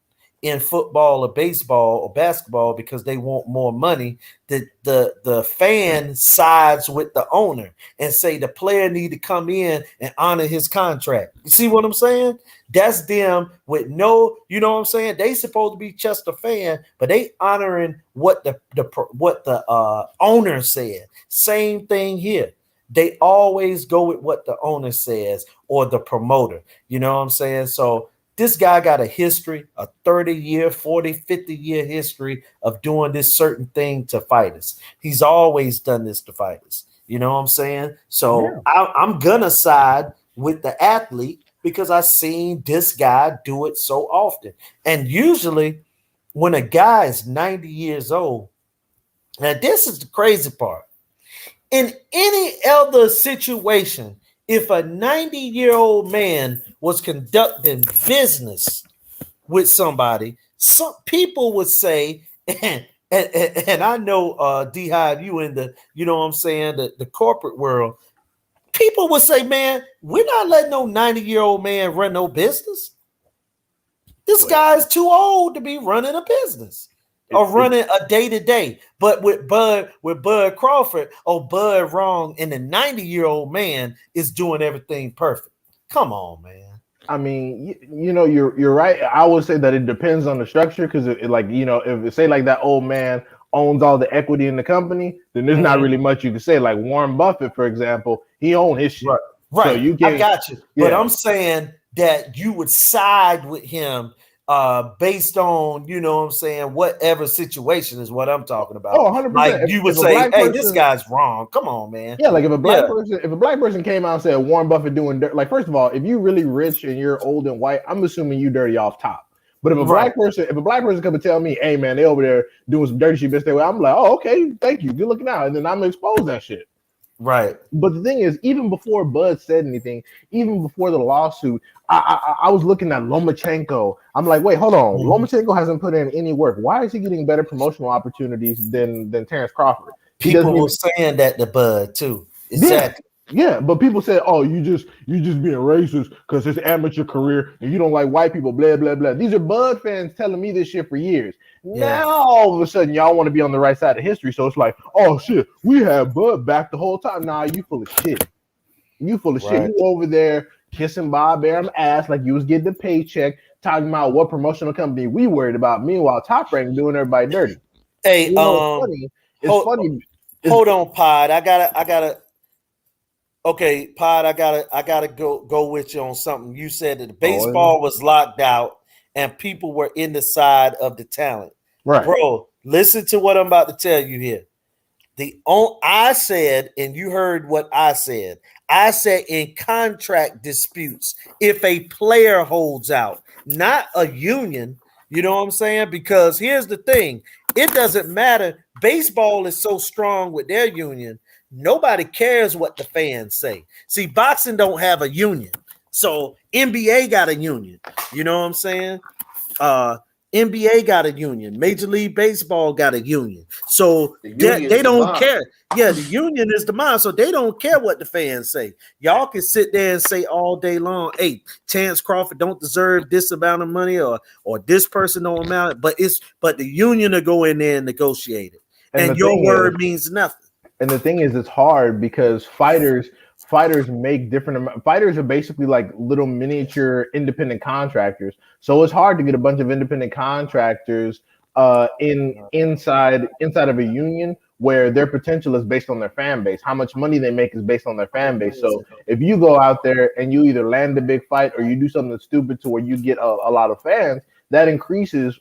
in football or baseball or basketball because they want more money, the fan sides with the owner and say the player need to come in and honor his contract. You see what I'm saying? That's them with no, you know what I'm saying? They supposed to be just a fan, but they honoring what the owner said. Same thing here. They always go with what the owner says or the promoter. You know what I'm saying? So this guy got a history, a 30-year, 40, 50-year history of doing this certain thing to fighters. He's always done this to fighters. You know what I'm saying? So yeah. I'm going to side with the athlete because I've seen this guy do it so often. And usually when a guy is 90 years old, now this is the crazy part. In any other situation, if a 90-year-old man was conducting business with somebody, some people would say, and I know D-Hive, you in the, you know what I'm saying, the corporate world, people would say, man, we're not letting no 90-year-old man run no business. This guy's too old to be running a business. Or running a day-to-day. But with Bud Crawford, Bud wrong, and the 90-year-old man is doing everything perfect. Come on, man. I mean, you know, you're right. I would say that it depends on the structure, because like, you know, if say like that old man owns all the equity in the company, then there's not really much you can say. Like Warren Buffett, for example, he owned his shit. Right. So you can, I got you. Yeah. But I'm saying that you would side with him based on, you know what I'm saying, whatever situation is what I'm talking about. Oh, 100%. Like you would say, hey, this guy's wrong. Come on, man. Yeah, like if a black person came out and said Warren Buffett doing dirt, like first of all, if you really rich and you're old and white, I'm assuming you dirty off top. But if a black person come and tell me, hey man, they over there doing some dirty shit, best way, I'm like, oh, okay, thank you, good looking out, and then I'm gonna expose that shit. Right. But the thing is, even before Bud said anything, even before the lawsuit, I was looking at Lomachenko. I'm like, wait, hold on. Lomachenko hasn't put in any work. Why is he getting better promotional opportunities than Terrence Crawford? People were saying that to Bud too. Exactly. Yeah, but people said, "Oh, you just being racist because it's amateur career and you don't like white people." Blah blah blah. These are Bud fans telling me this shit for years. Yeah. Now all of a sudden, y'all want to be on the right side of history. So it's like, "Oh shit, we had Bud back the whole time." Nah, you full of shit. You full of shit. Right. You over there kissing Bob Arum ass like you was getting a paycheck, talking about what promotional company we worried about. Meanwhile, Top Rank doing everybody dirty. Hey, You know, it's funny. It's funny. Hold on, Pod. I gotta. Okay, Pod. I gotta go with you on something. You said that the baseball was locked out and people were in the side of the talent. Right, bro. Listen to what I'm about to tell you here. I said, and you heard what I said. I said in contract disputes, if a player holds out, not a union. You know what I'm saying? Because here's the thing: it doesn't matter. Baseball is so strong with their union. Nobody cares what the fans say. See, boxing don't have a union. So NBA got a union. You know what I'm saying? NBA got a union. Major League Baseball got a union. So they don't care. Yeah, the union is the mind. So they don't care what the fans say. Y'all can sit there and say all day long, hey, Chance Crawford don't deserve this amount of money or this person don't amount, but the union will go in there and negotiate it. And your word means nothing. And the thing is, it's hard because fighters make different fighters are basically like little miniature independent contractors. So it's hard to get a bunch of independent contractors inside of a union where their potential is based on their fan base. How much money they make is based on their fan base. So if you go out there and you either land a big fight or you do something stupid to where you get a lot of fans, that increases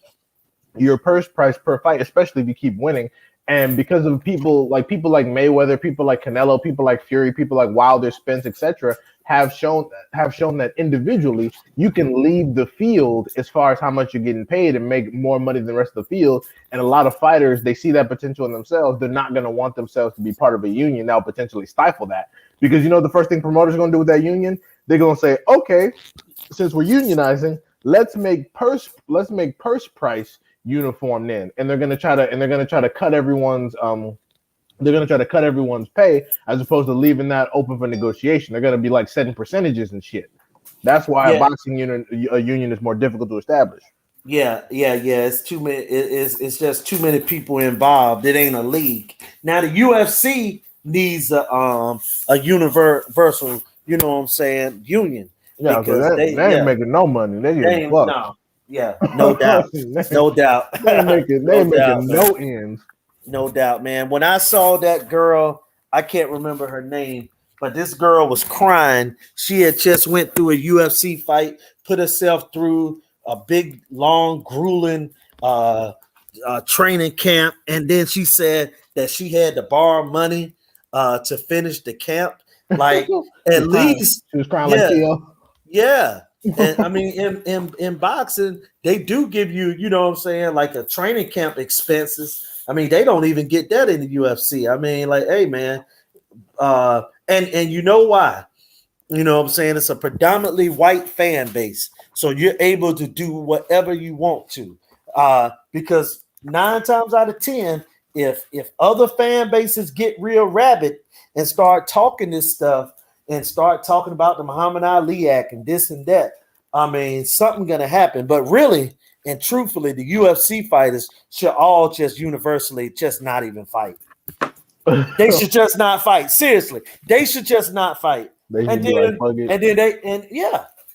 your purse price per fight, especially if you keep winning. And because of people like Mayweather, people like Canelo, people like Fury, people like Wilder, Spence, etc., have shown that individually you can leave the field as far as how much you're getting paid and make more money than the rest of the field. And a lot of fighters, they see that potential in themselves. They're not going to want themselves to be part of a union that will potentially stifle that. Because you know the first thing promoters are going to do with that union, they're going to say, okay, since we're unionizing, let's make purse price uniform then, and they're gonna try to cut everyone's pay as opposed to leaving that open for negotiation. They're gonna be like setting percentages and shit. That's why a boxing union is more difficult to establish. Yeah. It's too many. It's just too many people involved. It ain't a league. Now the UFC needs a universal, you know what I'm saying, union. Yeah, because they ain't making no money. They getting fucked. No. Yeah, no doubt. No doubt. They ain't making no ends. No doubt, man. When I saw that girl, I can't remember her name, but this girl was crying. She had just went through a UFC fight, put herself through a big, long, grueling training camp, and then she said that she had to borrow money to finish the camp. Like at least she was crying like Theo. Yeah. And I mean, in boxing, they do give you, you know what I'm saying, like a training camp expenses. I mean, they don't even get that in the UFC. I mean, like, hey, man, and you know why? You know what I'm saying? It's a predominantly white fan base, so you're able to do whatever you want to, because 9 times out of 10, if other fan bases get real rabid and start talking this stuff, and start talking about the Muhammad Ali Act and this and that, I mean, something gonna happen. But really and truthfully, the UFC fighters should all just universally just not even fight. They should just not fight. Seriously, they should just not fight. And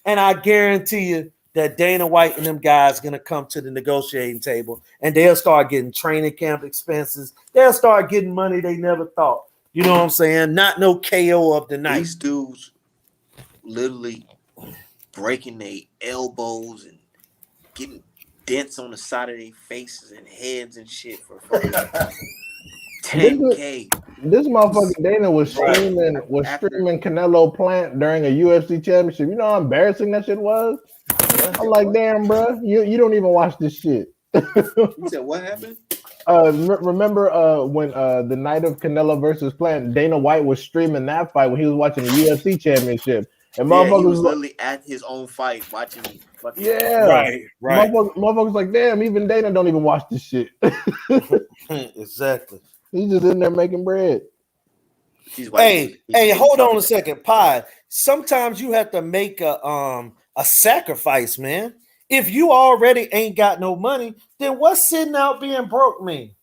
I guarantee you that Dana White and them guys gonna come to the negotiating table and they'll start getting training camp expenses. They'll start getting money they never thought. You know what I'm saying? Not no KO of the night. These dudes literally breaking their elbows and getting dents on the side of their faces and heads and shit for $10K. This motherfucking Dana was streaming Canelo Plant during a UFC championship. You know how embarrassing that shit was? I'm like, damn, bro, you don't even watch this shit. You said what happened? Remember when the night of Canelo versus Plant, Dana White was streaming that fight when he was watching the UFC championship, and motherfuckers he was literally at his own fight watching. Right. Motherfuckers like, damn, even Dana don't even watch this shit. Exactly. He's just in there making bread. These white Hey, hold on a second, Pie. Sometimes you have to make a sacrifice, man. If you already ain't got no money, then what's sitting out being broke mean?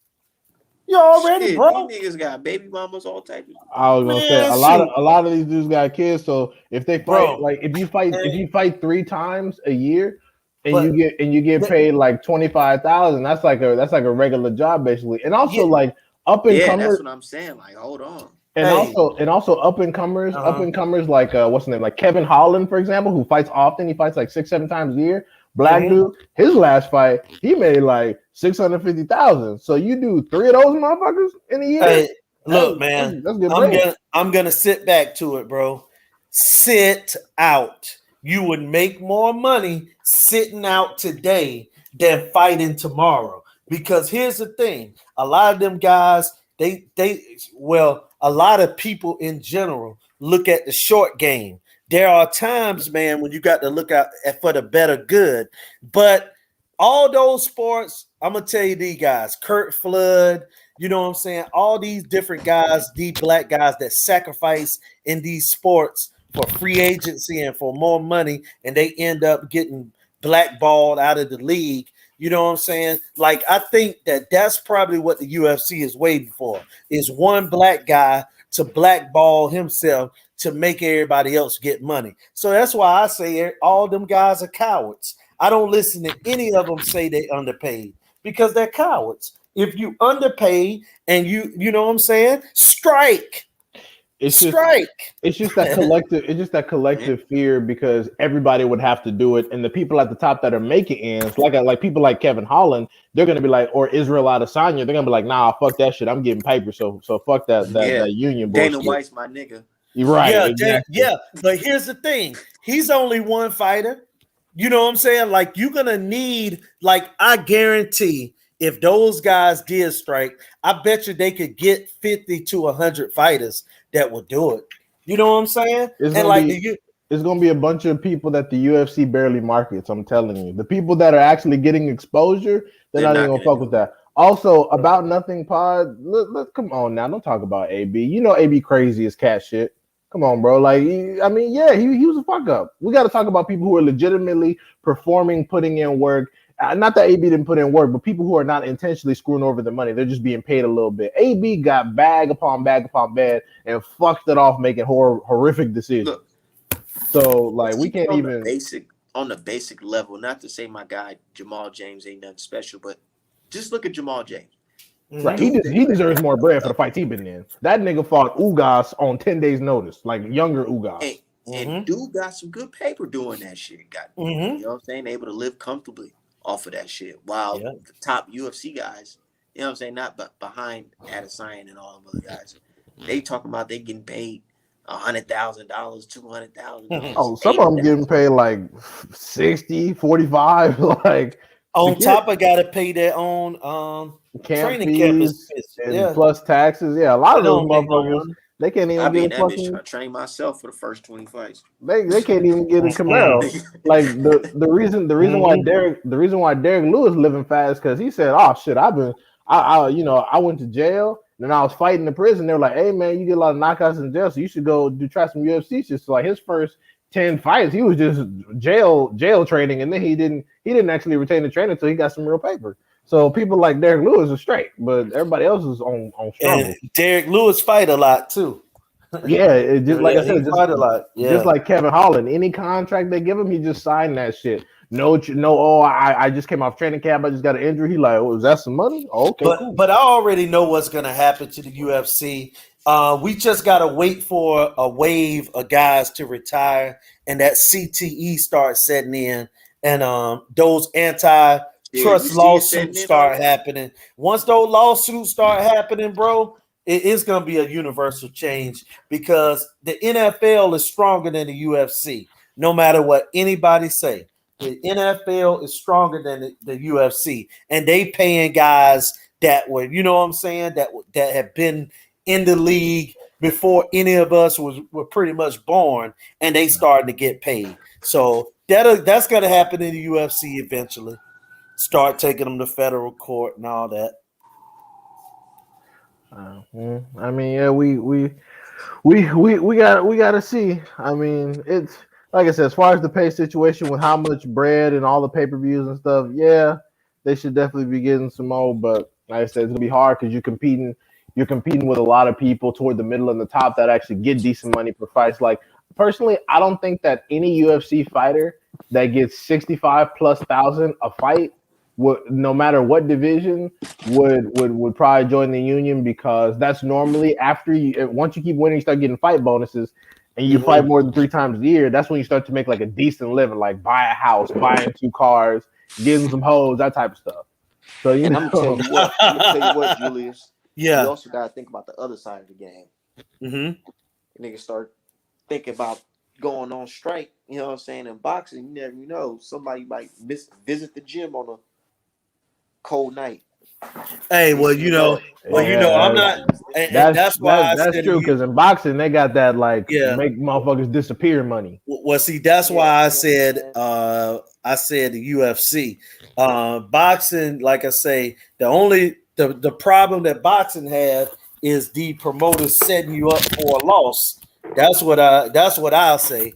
You already Shit, broke. these niggas got baby mamas, all types of. I was gonna say Man, a lot of these dudes got kids. So if they fight, Bro, like if you fight 3 times a year, and But you get the- paid like 25,000, that's like a regular job basically. And also Yeah. like up and Yeah, comers, that's what I'm saying. Like, hold on. and Hey. also up and comers, Uh-huh. like what's the name, like Kevin Holland, for example, who fights often. He fights like 6-7 times a year. Black dude, his last fight, he made like 650,000. So you do 3 of those motherfuckers in a year. Hey, look, man, that's good bread. I'm gonna sit back to it, bro. Sit out. You would make more money sitting out today than fighting tomorrow. Because here's the thing: a lot of them guys, a lot of people in general look at the short game. There are times, man, when you got to look out for the better good. But all those sports, I'm gonna tell you these guys, Kurt Flood, you know what I'm saying? All these different guys, these black guys that sacrifice in these sports for free agency and for more money, and they end up getting blackballed out of the league. You know what I'm saying? Like, I think that's probably what the UFC is waiting for, is one black guy to blackball himself to make everybody else get money. So that's why I say all them guys are cowards. I don't listen to any of them say they underpaid because they're cowards. If you underpaid and you know what I'm saying, strike. It's strike. Just that collective fear, because everybody would have to do it, and the people at the top that are making ends, like people like Kevin Holland, they're gonna be like, or Israel Adesanya, they're gonna be like, nah, fuck that shit, I'm getting paper, so fuck that union bullshit. Dana White's my nigga. You're right. Yeah, exactly. yeah. But here's the thing: he's only one fighter. You know what I'm saying? Like, you're gonna need, like, I guarantee if those guys did strike, I bet you they could get 50 to 100 fighters that will do it. You know what I'm saying? It's gonna be a bunch of people that the UFC barely markets. I'm telling you, the people that are actually getting exposure, they're not even gonna fuck with that. Also, About Nothing Pod. Come on now, don't talk about AB. You know AB crazy as cat shit. Come on, bro. Like, I mean, yeah, he was a fuck up. We got to talk about people who are legitimately performing, putting in work. Not that AB didn't put in work, but people who are not intentionally screwing over the money. They're just being paid a little bit. AB got bag upon bag upon bag and fucked it off, making horrific decisions. Look, so, like, we can't even on the basic level. Not to say my guy Jamal James ain't nothing special, but just look at Jamal James. Right, he deserves more bread for the fights he been in. That nigga fought Ugas on 10 days notice, like younger Ugas. And dude got some good paper doing that shit. You know what I'm saying? Able to live comfortably off of that shit. While the top UFC guys, you know what I'm saying, not but behind Adesanya and all them other guys, they talking about they getting paid $100,000, $200,000. Oh, some of them getting paid like 60, 45, like on top of got to pay their own training campus and plus taxes. Yeah, a lot of those motherfuckers, they can't even get a fucking. I train myself for the first 20 fights. They can't even get a Camaro. Like the reason why Derek Lewis living fast, because he said, "Oh shit, I went to jail and I was fighting in prison." They were like, "Hey man, you get a lot of knockouts in jail, so you should go try some UFC shit." So like his first 10 fights, he was just jail training, and then he didn't actually retain the training until he got some real paper. So people like Derek Lewis are straight, but everybody else is on struggle. And Derek Lewis fight a lot too. Yeah, just like I said, fight a lot. Yeah. Just like Kevin Holland, any contract they give him, he just signed that shit. No. Oh, I just came off training camp. I just got an injury. He like, oh, is that some money? Oh, okay, but cool. But I already know what's gonna happen to the UFC. We just gotta wait for a wave of guys to retire and that CTE starts setting in, and those anti-trust lawsuits start happening. Once those lawsuits start happening, bro, it is gonna be a universal change because the NFL is stronger than the UFC. No matter what anybody say, the NFL is stronger than the UFC, and they paying guys that were, you know what I'm saying, that have been in the league before any of us were pretty much born, and they starting to get paid. So that's going to happen in the UFC eventually. Start taking them to federal court and all that. I mean, yeah, we gotta see. I mean, it's like I said, as far as the pay situation with how much bread and all the pay-per-views and stuff, yeah, they should definitely be getting some more. But like I said, it's gonna be hard because you're competing with a lot of people toward the middle and the top that actually get decent money for fights. Like personally, I don't think that any UFC fighter that gets 65 plus thousand a fight would, no matter what division, would probably join the union, because that's normally after you, once you keep winning, you start getting fight bonuses, and you fight more than 3 times a year. That's when you start to make like a decent living, like buy a house, buying 2 cars, getting some hoes, that type of stuff. So you know, I'm gonna tell you what, Julius. Yeah. You also gotta think about the other side of the game. Mm-hmm. Niggas start thinking about going on strike. You know what I'm saying? In boxing, you never know. Somebody might visit the gym on a cold night. Hey, well, you know, I'm not. And that's why that's true, because in boxing they got that like make motherfuckers disappear money. Well, see, that's why I said the UFC. Boxing, like I say, the problem that boxing had is the promoters setting you up for a loss. That's what I'll say.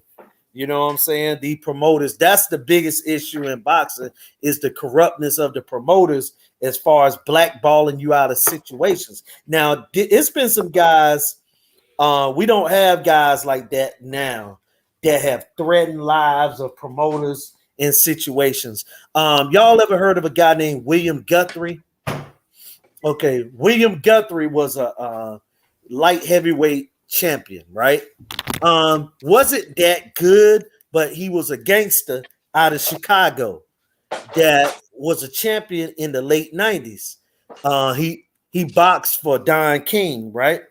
You know what I'm saying? The promoters, that's the biggest issue in boxing, is the corruptness of the promoters as far as blackballing you out of situations. Now, it's been some guys, we don't have guys like that now that have threatened lives of promoters in situations. Y'all ever heard of a guy named William Guthrie? Okay, William Guthrie was a light heavyweight champion, right? Wasn't that good, but he was a gangster out of Chicago that was a champion in the late 90s. He boxed for Don King, right?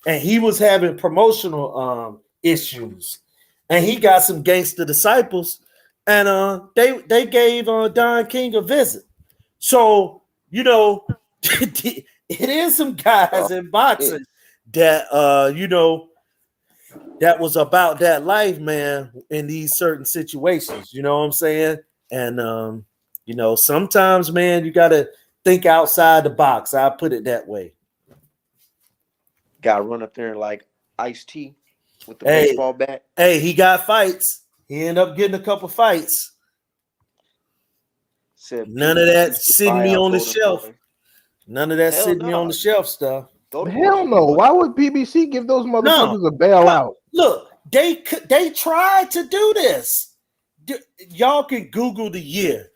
And he was having promotional issues, and he got some gangster disciples, and they gave Don King a visit. So you know, it is some guys in boxing that you know, that was about that life, man, in these certain situations. You know what I'm saying? And you know, sometimes, man, you gotta think outside the box. I'll put it that way. Got to run up there like Ice-T with the baseball bat. Hey, he got fights. He ended up getting a couple fights. None of that sitting me on the shelf. None of that sitting me on the shelf stuff. Hell no. Why would PBC give those motherfuckers a bailout? Look, they tried to do this. Y'all can Google the year.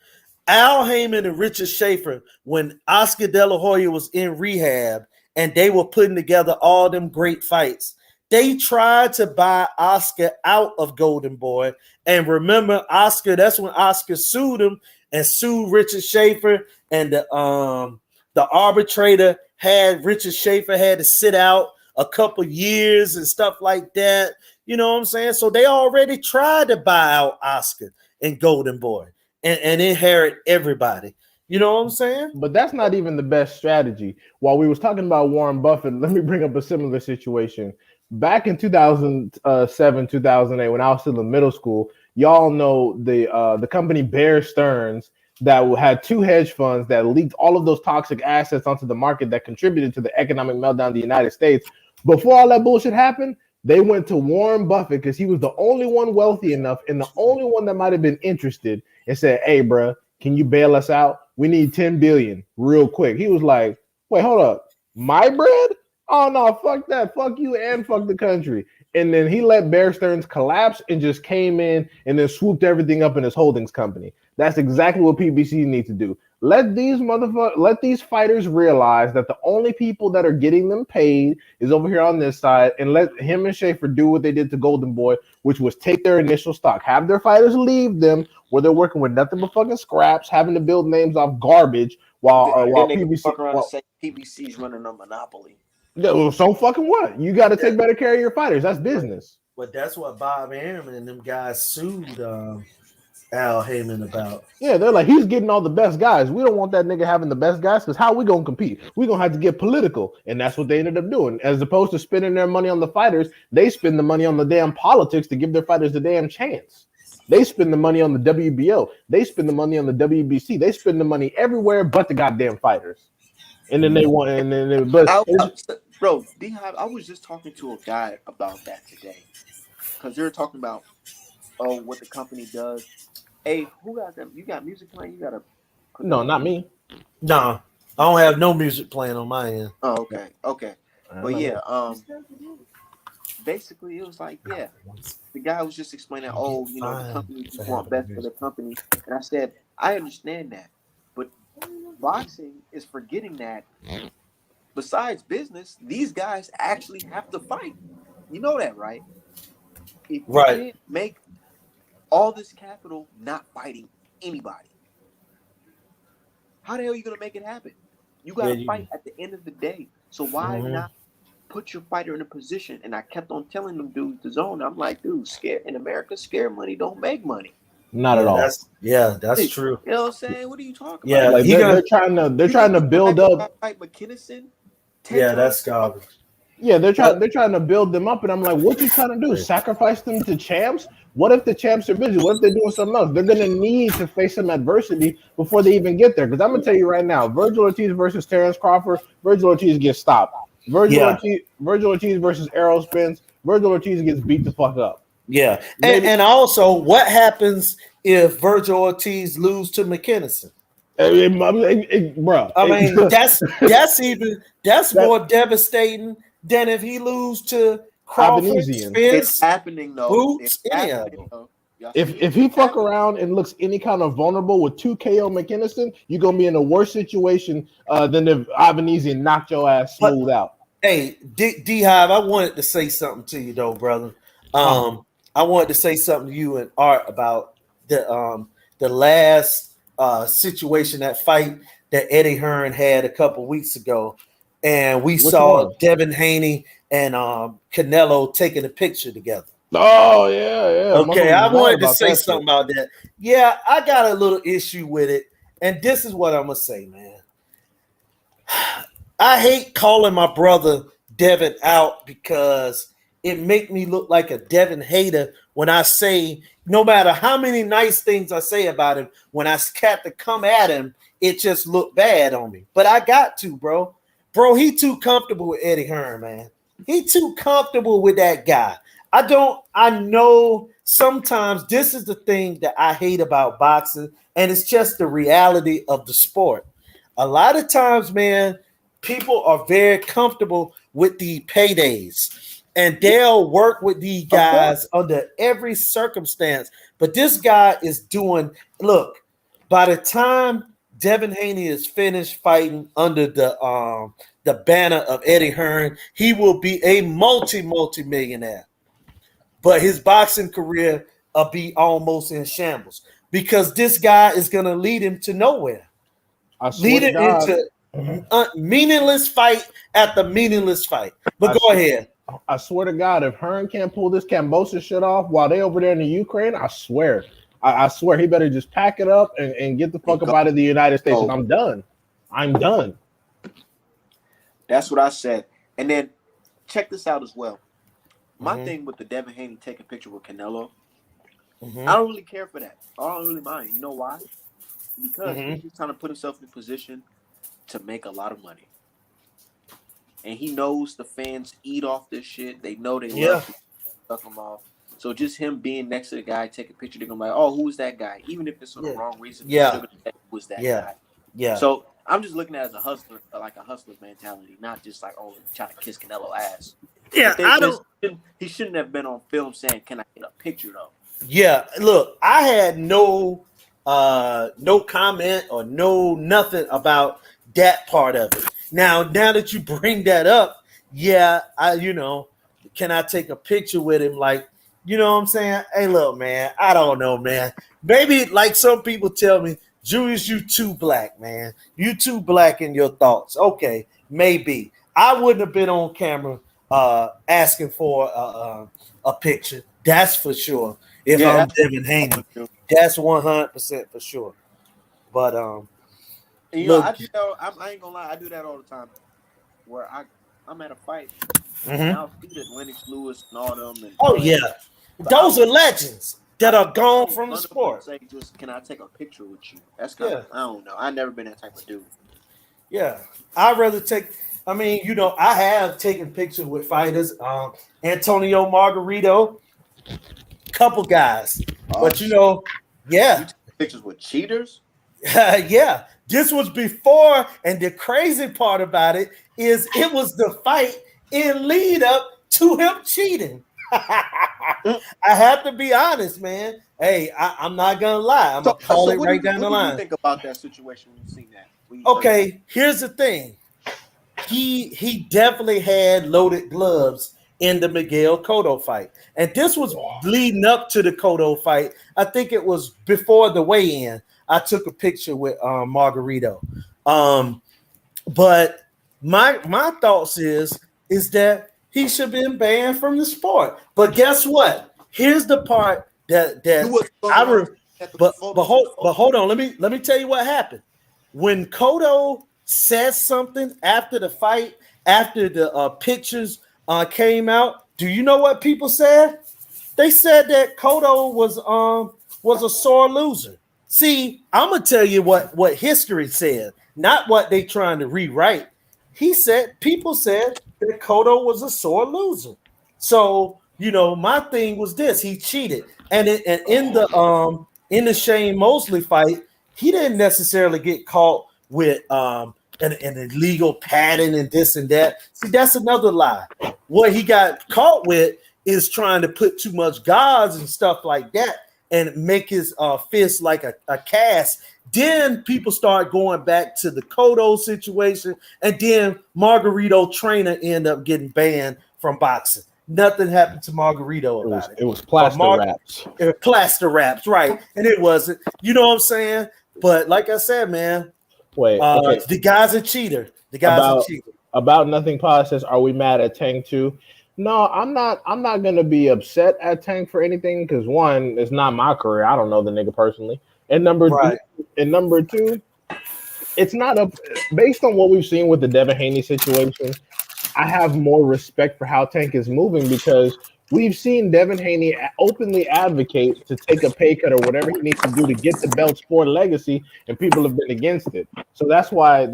Al Heyman and Richard Schaefer, when Oscar De La Hoya was in rehab and they were putting together all them great fights, they tried to buy Oscar out of Golden Boy. And remember, Oscar, that's when Oscar sued him and sued Richard Schaefer, and the arbitrator had Richard Schaefer had to sit out a couple years and stuff like that. You know what I'm saying? So they already tried to buy out Oscar and Golden Boy and inherit everybody. You know what I'm saying? But that's not even the best strategy. While we was talking about Warren Buffett, let me bring up a similar situation. Back in 2007, 2008, when I was still in middle school, y'all know the company Bear Stearns that had 2 hedge funds that leaked all of those toxic assets onto the market that contributed to the economic meltdown of the United States. Before all that bullshit happened, they went to Warren Buffett because he was the only one wealthy enough and the only one that might have been interested, and said, "Hey, bro, can you bail us out? We need 10 billion real quick." He was like, "Wait, hold up. My bread? Oh, no, fuck that. Fuck you and fuck the country." And then he let Bear Stearns collapse and just came in and then swooped everything up in his holdings company. That's exactly what PBC needs to do. Let these fighters realize that the only people that are getting them paid is over here on this side, and let him and Schaefer do what they did to Golden Boy, which was take their initial stock, have their fighters leave them where they're working with nothing but fucking scraps, having to build names off garbage while PBC fuck around and say PBC's running a monopoly. Yeah, so fucking what? You got to take better care of your fighters. That's business. But that's what Bob Arum and them guys sued Al Heyman about. Yeah, they're like, he's getting all the best guys. We don't want that nigga having the best guys, because how we gonna compete? We're gonna have to get political. And that's what they ended up doing. As opposed to spending their money on the fighters, they spend the money on the damn politics to give their fighters the damn chance. They spend the money on the WBO. They spend the money on the WBC. They spend the money everywhere but the goddamn fighters. And then they want, but Bro, D-Hop, I was just talking to a guy about that today. Because they were talking about, oh, what the company does. Hey, who got them? You got music playing? You got to put that No, on not mute. me. Nah, I don't have no music playing on my end. Oh, okay. Okay. But No. yeah, basically it was like, yeah, the guy was just explaining, oh, you know, the company just want best for the company. And I said, I understand that. But boxing is forgetting that besides business, these guys actually have to fight. You know that, right? If you Right. can't make all this capital not fighting anybody, how the hell are you gonna make it happen? You gotta fight at the end of the day. So why not put your fighter in a position? And I kept on telling them dudes the zone. I'm like, dude, scare in America, scare money don't make money. Not at all. That's true. You know what I'm saying? What are you talking Yeah, about? Like they're trying to build up. Fight McKinnison. Yeah, that's garbage. Yeah, they're trying to build them up, and I'm like, what you trying to do? Sacrifice them to champs? What if the champs are busy? What if they're doing something else? They're gonna need to face some adversity before they even get there. Because I'm gonna tell you right now, Virgil Ortiz versus Terrence Crawford, Virgil Ortiz gets stopped. Virgil Ortiz versus Errol Spence, Virgil Ortiz gets beat the fuck up. Yeah, and also, what happens if Virgil Ortiz lose to McKinnison? Bro, I mean, that's more devastating than if he lose to Crawford, Spence, it's happening though. Boots, If he fuck around and looks any kind of vulnerable with 2 KO McKinnison, you're gonna be in a worse situation than if Ivanese knocked your ass smooth out. Hey, D-Hive, I wanted to say something to you though, brother. I wanted to say something to you and Art about the last situation, that fight that Eddie Hearn had a couple weeks ago, and we saw Devin Haney and Canelo taking a picture together. Oh yeah. Okay, I wanted to say something about that. Yeah, I got a little issue with it, and this is what I'm gonna say, man. I hate calling my brother Devin out because it make me look like a Devin hater when I say, no matter how many nice things I say about him, when I have to come at him, it just look bad on me. But I got to, bro. Bro, he too comfortable with Eddie Hearn, man. He too comfortable with that guy. I know sometimes this is the thing that I hate about boxing, and it's just the reality of the sport. A lot of times, man, people are very comfortable with the paydays, and they'll work with these guys under every circumstance. But this guy is doing, look, by the time Devin Haney is finished fighting under the banner of Eddie Hearn, he will be a multi-millionaire. But his boxing career will be almost in shambles because this guy is going to lead him to nowhere. Lead him into meaningless fight after meaningless fight. But go ahead. I swear to God, if Hearn can't pull this Cambosa shit off while they over there in the Ukraine, I swear he better just pack it up and get the fuck up out of the United States. And I'm done. That's what I said. And then check this out as well. My thing with the Devin Haney taking a picture with Canelo, I don't really care for that. I don't really mind. You know why? Because he's trying to put himself in a position to make a lot of money. And he knows the fans eat off this shit. They know they love to suck him off. So just him being next to the guy, take a picture, they're going to be like, oh, who's that guy? Even if it's for the wrong reason, who was that guy? Yeah. So I'm just looking at it as a hustler, like a hustler mentality, not just like, oh, trying to kiss Canelo ass. Yeah, he shouldn't have been on film saying, "Can I get a picture though?" Yeah, look, I had no comment or nothing about that part of it. Now that you bring that up, can I take a picture with him? Like, you know what I'm saying? Hey, look, man, I don't know, man. Maybe like some people tell me, Julius, you too black, man. You too black in your thoughts. Okay, maybe. I wouldn't have been on camera asking for a picture. That's for sure. If I'm Devin Haney, that's 100% for sure. But I ain't gonna lie, I do that all the time. Where I'm at a fight, and I'll see that Lennox Lewis and all them. Those are legends that are gone from the sport. Say, just can I take a picture with you? That's kind of I don't know. I've never been that type of dude. Yeah, I'd rather take. I mean, you know, I have taken pictures with fighters, Antonio Margarito, couple guys, but you know, yeah, you take pictures with cheaters. yeah. This was before, and the crazy part about it is it was the fight in lead up to him cheating. I have to be honest, man. Hey, I'm not gonna lie. I'm gonna call it right down the line. What do you think about that situation when you seen that? Okay, here's the thing. He definitely had loaded gloves in the Miguel Cotto fight, and this was leading up to the Cotto fight. I think it was before the weigh-in. I took a picture with Margarito, but my thoughts is that he should have been banned from the sport. But guess what? Here's the part that hold on. Let me tell you what happened. When Cotto said something after the fight, after the pictures came out, do you know what people said? They said that Cotto was a sore loser. See, I'm gonna tell you what history said, not what they trying to rewrite. People said that Cotto was a sore loser. So you know, my thing was this: he cheated, and in the Shane Mosley fight, he didn't necessarily get caught with an illegal padding and this and that. See, that's another lie. What he got caught with is trying to put too much guards and stuff like that and make his fist like a cast. Then people start going back to the Cotto situation, and then Margarito trainer ended up getting banned from boxing. Nothing happened to Margarito about it. It was plaster wraps. Plaster wraps, right? And it wasn't. You know what I'm saying? But like I said, man, okay. The guy's a cheater. About Nothing Pod says, are we mad at Tank too? No, I'm not gonna be upset at Tank for anything because one, it's not my career. I don't know the nigga personally. And number two, it's not based on what we've seen with the Devin Haney situation. I have more respect for how Tank is moving because we've seen Devin Haney openly advocate to take a pay cut or whatever he needs to do to get the belts for legacy, and people have been against it. So that's why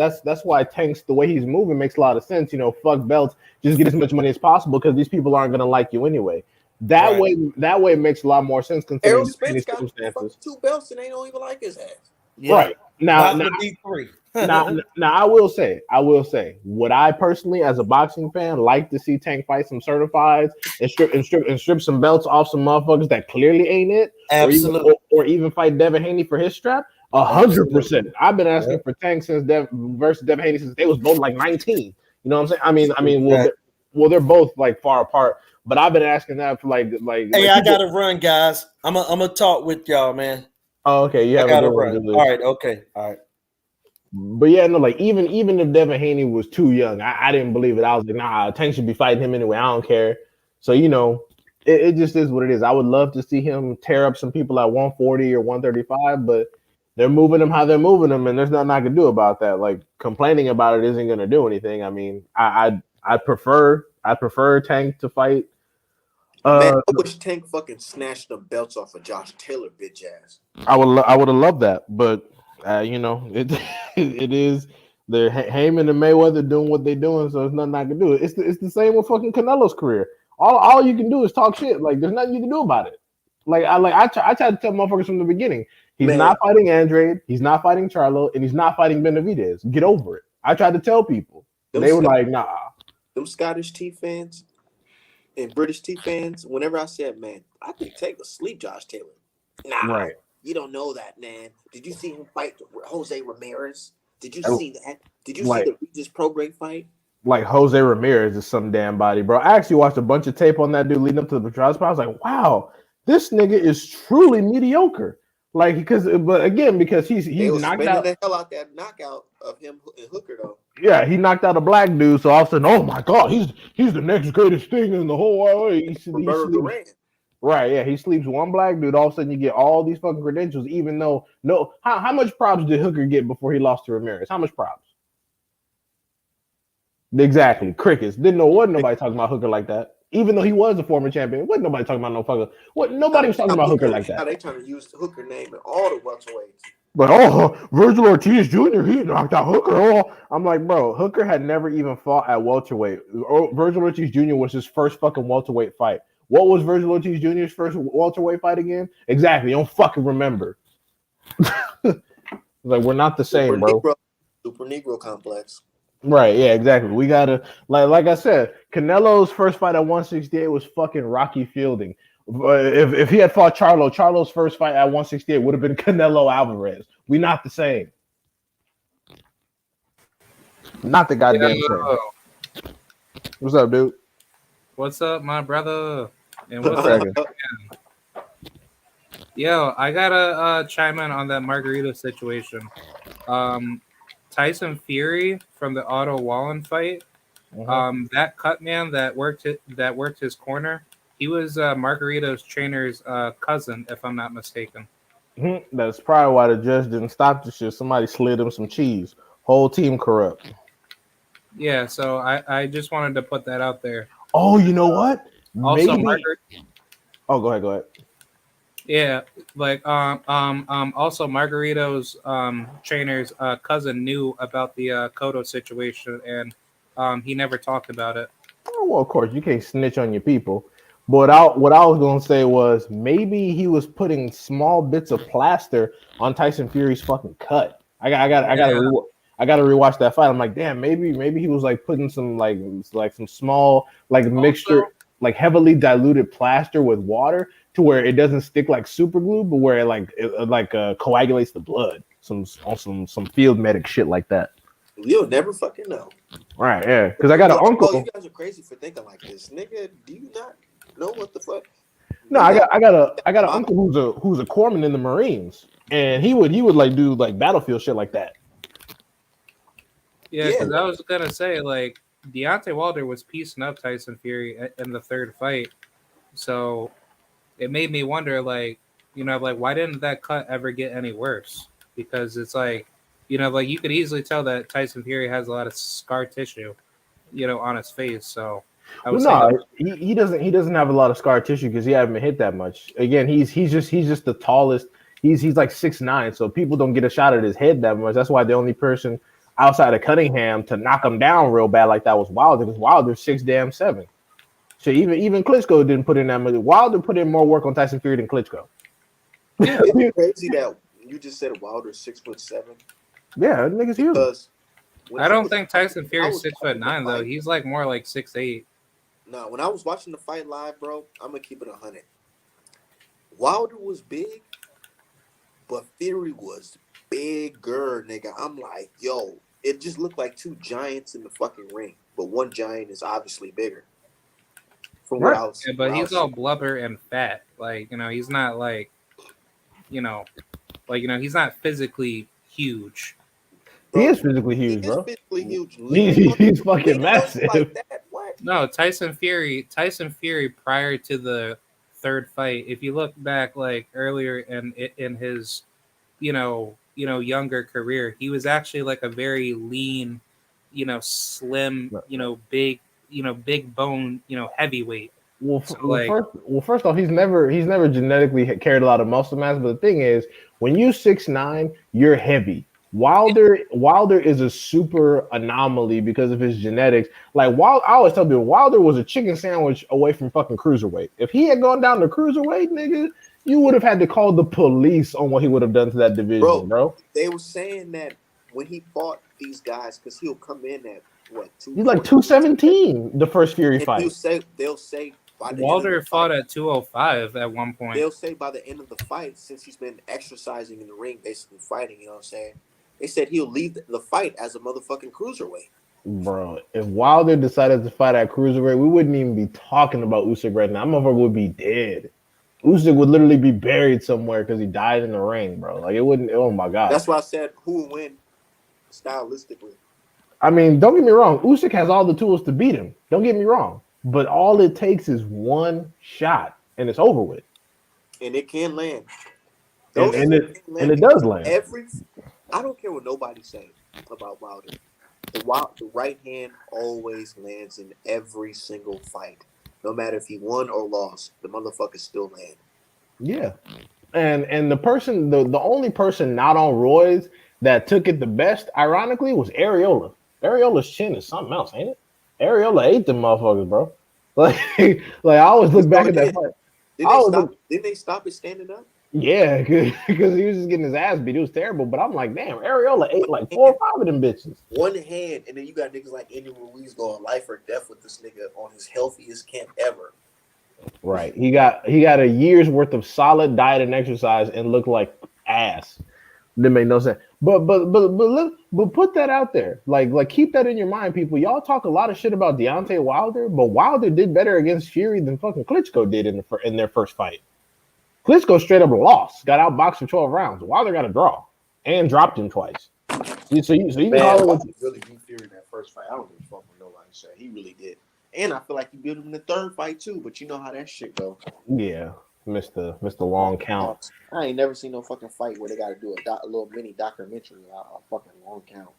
Tank's the way he's moving makes a lot of sense. You know, fuck belts, just get as much money as possible because these people aren't gonna like you anyway. That way it makes a lot more sense considering Errol Spence got 2 belts and they don't even like his ass. Yeah. Right now, D3. now I will say, would I personally, as a boxing fan, like to see Tank fight some certifieds and strip some belts off some motherfuckers that clearly ain't it? Absolutely. Or even fight Devin Haney for his strap? 100%. I've been asking for Tank versus Devin Haney since they was both like 19. You know what I'm saying? I mean, well, they're both like far apart, but I've been asking that for like. Hey, I gotta run, guys. I'm gonna talk with y'all, man. Oh, okay. You have a good run. All right. Okay. All right. But yeah, no, like even if Devin Haney was too young, I didn't believe it. I was like, nah, Tank should be fighting him anyway. I don't care. So you know, it just is what it is. I would love to see him tear up some people at 140 or 135, but they're moving them how they're moving them, and there's nothing I can do about that. Like complaining about it isn't going to do anything. I mean, I prefer Tank to fight. Man, I wish Tank fucking snatched the belts off of Josh Taylor, bitch ass. I would have loved that, but you know, it is they're Heyman and Mayweather doing what they're doing, so there's nothing I can do. It's the same with fucking Canelo's career. All you can do is talk shit. Like there's nothing you can do about it. I tried to tell motherfuckers from the beginning. He's not fighting Andrade, he's not fighting Charlo, and he's not fighting Benavidez. Get over it. I tried to tell people. They were like, nah. Them Scottish T fans and British T fans, whenever I said, man, I think Tank will sleep Josh Taylor. Nah, right. You don't know that, man. Did you see him fight Jose Ramirez? Did you see that? Did you see the Regis Prograis fight? Like Jose Ramirez is some damn body, bro. I actually watched a bunch of tape on that dude leading up to the Petrus fight. I was like, wow, this nigga is truly mediocre. Like, because he's knocked out the hell out that knockout of him and Hooker though. Yeah, he knocked out a black dude. So all of a sudden, oh my god, he's the next greatest thing in the whole world. Right, yeah, he sleeps one black dude. All of a sudden, you get all these fucking credentials. Even though how much props did Hooker get before he lost to Ramirez? How much props? Exactly, crickets. Wasn't nobody talking about Hooker like that. Even though he was a former champion, wasn't nobody talking about no fucker. Nobody was talking about Hooker like that. Now they trying to use the Hooker name in all the welterweights. But Virgil Ortiz Jr. he knocked out Hooker. Oh, I'm like, bro, Hooker had never even fought at welterweight. Virgil Ortiz Jr. was his first fucking welterweight fight. What was Virgil Ortiz Jr.'s first welterweight fight again? Exactly. You don't fucking remember. Like, we're not the same, bro. Super Negro complex. Right, yeah, exactly. We gotta like I said, Canelo's first fight at 168 was fucking Rocky Fielding. If he had fought Charlo's first fight at 168 would have been Canelo Alvarez. We not the same. Not the goddamn same. What's up, dude? What's up, my brother? And what's up? Yo, I gotta chime in on that Margarito situation. Tyson Fury from the Otto Wallen fight. That cut man that worked his corner. He was Margarito's trainer's cousin, if I'm not mistaken. That's probably why the judge didn't stop the shit. Somebody slid him some cheese. Whole team corrupt. Yeah, so I just wanted to put that out there. Oh, you know what? Also, Maybe. Oh, go ahead. Yeah, like also Margarito's trainer's cousin knew about the Cotto situation, and he never talked about it. Oh, well, of course you can't snitch on your people. But what I was gonna say was maybe he was putting small bits of plaster on Tyson Fury's fucking cut. I gotta rewatch that fight. I'm like, damn, maybe he was like putting some like some small like mixture, like heavily diluted plaster with water to where it doesn't stick like super glue, but where it coagulates the blood. Some field medic shit like that. You'll never fucking know. Right, yeah. Because I got an uncle. Oh, you guys are crazy for thinking like this, nigga. Do you not know what the fuck? No, I got an uncle who's a corpsman in the Marines, and he would like do like battlefield shit like that. Yeah, because I was gonna say like Deontay Wilder was piecing up Tyson Fury in the third fight, so it made me wonder, like, you know, like why didn't that cut ever get any worse? Because it's like, you know, like you could easily tell that Tyson Fury has a lot of scar tissue, you know, on his face. So I was he doesn't have a lot of scar tissue because he hasn't been hit that much. Again, he's just the tallest. He's like 6'9", so people don't get a shot at his head that much. That's why the only person outside of Cunningham to knock him down real bad like that was Wilder, because Wilder's 6'7". So even Klitschko didn't put in that much. Wilder put in more work on Tyson Fury than Klitschko. It's crazy that you just said Wilder's 6'7". Yeah, that nigga's huge. I don't think Tyson Fury's 6'9" though. He's like more like 6'8". No, when I was watching the fight live, bro, I'm gonna keep it 100. Wilder was big, but Fury was bigger, nigga. I'm like, yo, it just looked like two giants in the fucking ring, but one giant is obviously bigger. Yeah, but he's all blubber and fat. Like, you know, he's not like, you know, he's not physically huge. Bro, he is physically huge, bro. Physically huge. He's fucking massive. Like that. What? No, Tyson Fury prior to the third fight, if you look back like earlier in his, you know, younger career, he was actually like a very lean, you know, slim, you know, big bone, you know, heavyweight. First off, he's never genetically carried a lot of muscle mass. But the thing is, when you're 6'9", you're heavy. Wilder is a super anomaly because of his genetics. Like I always tell people, Wilder was a chicken sandwich away from fucking cruiserweight. If he had gone down to cruiserweight, nigga, you would have had to call the police on what he would have done to that division, bro. They were saying that when he fought these guys, because he'll come in at what? He's like 217 the first Fury fight. They'll say Walder fought at 205 at one point. They'll say by the end of the fight, since he's been exercising in the ring, basically fighting, you know what I'm saying? They said he'll leave the fight as a motherfucking cruiserweight. Bro, if Wilder decided to fight at cruiserweight, we wouldn't even be talking about Usyk right now. That motherfucker would be dead. Usyk would literally be buried somewhere because he died in the ring, bro. Like, it wouldn't. Oh my god. That's why I said who would win stylistically. I mean, don't get me wrong. Usyk has all the tools to beat him. Don't get me wrong. But all it takes is one shot, and it's over with. And it can land. And it does land. I don't care what nobody says about Wilder. The right hand always lands in every single fight. No matter if he won or lost, the motherfucker still land. Yeah. And the person, the only person not on roids that took it the best, ironically, was Areola. Areola's chin is something else, ain't it? Areola ate them motherfuckers, bro. Like, like I always look back at that fight. Didn't they stop it standing up? Yeah, because he was just getting his ass beat. It was terrible. But I'm like, damn, Areola ate like 4 or 5 of them bitches. One hand, and then you got niggas like Andy Ruiz going life or death with this nigga on his healthiest camp ever. Right. He got a year's worth of solid diet and exercise and looked like ass. That made no sense. But put that out there. Like keep that in your mind, people. Y'all talk a lot of shit about Deontay Wilder, but Wilder did better against Fury than fucking Klitschko did in their first fight. Klitschko straight up lost, got outboxed for 12 rounds. Wilder got a draw and dropped him twice. So you can call it really beat Fury in that first fight. I don't give a fuck what nobody said. He really did. And I feel like he beat him in the third fight too, but you know how that shit go. Yeah, missed the long count. I ain't never seen no fucking fight where they got to do a little mini documentary about a fucking long count.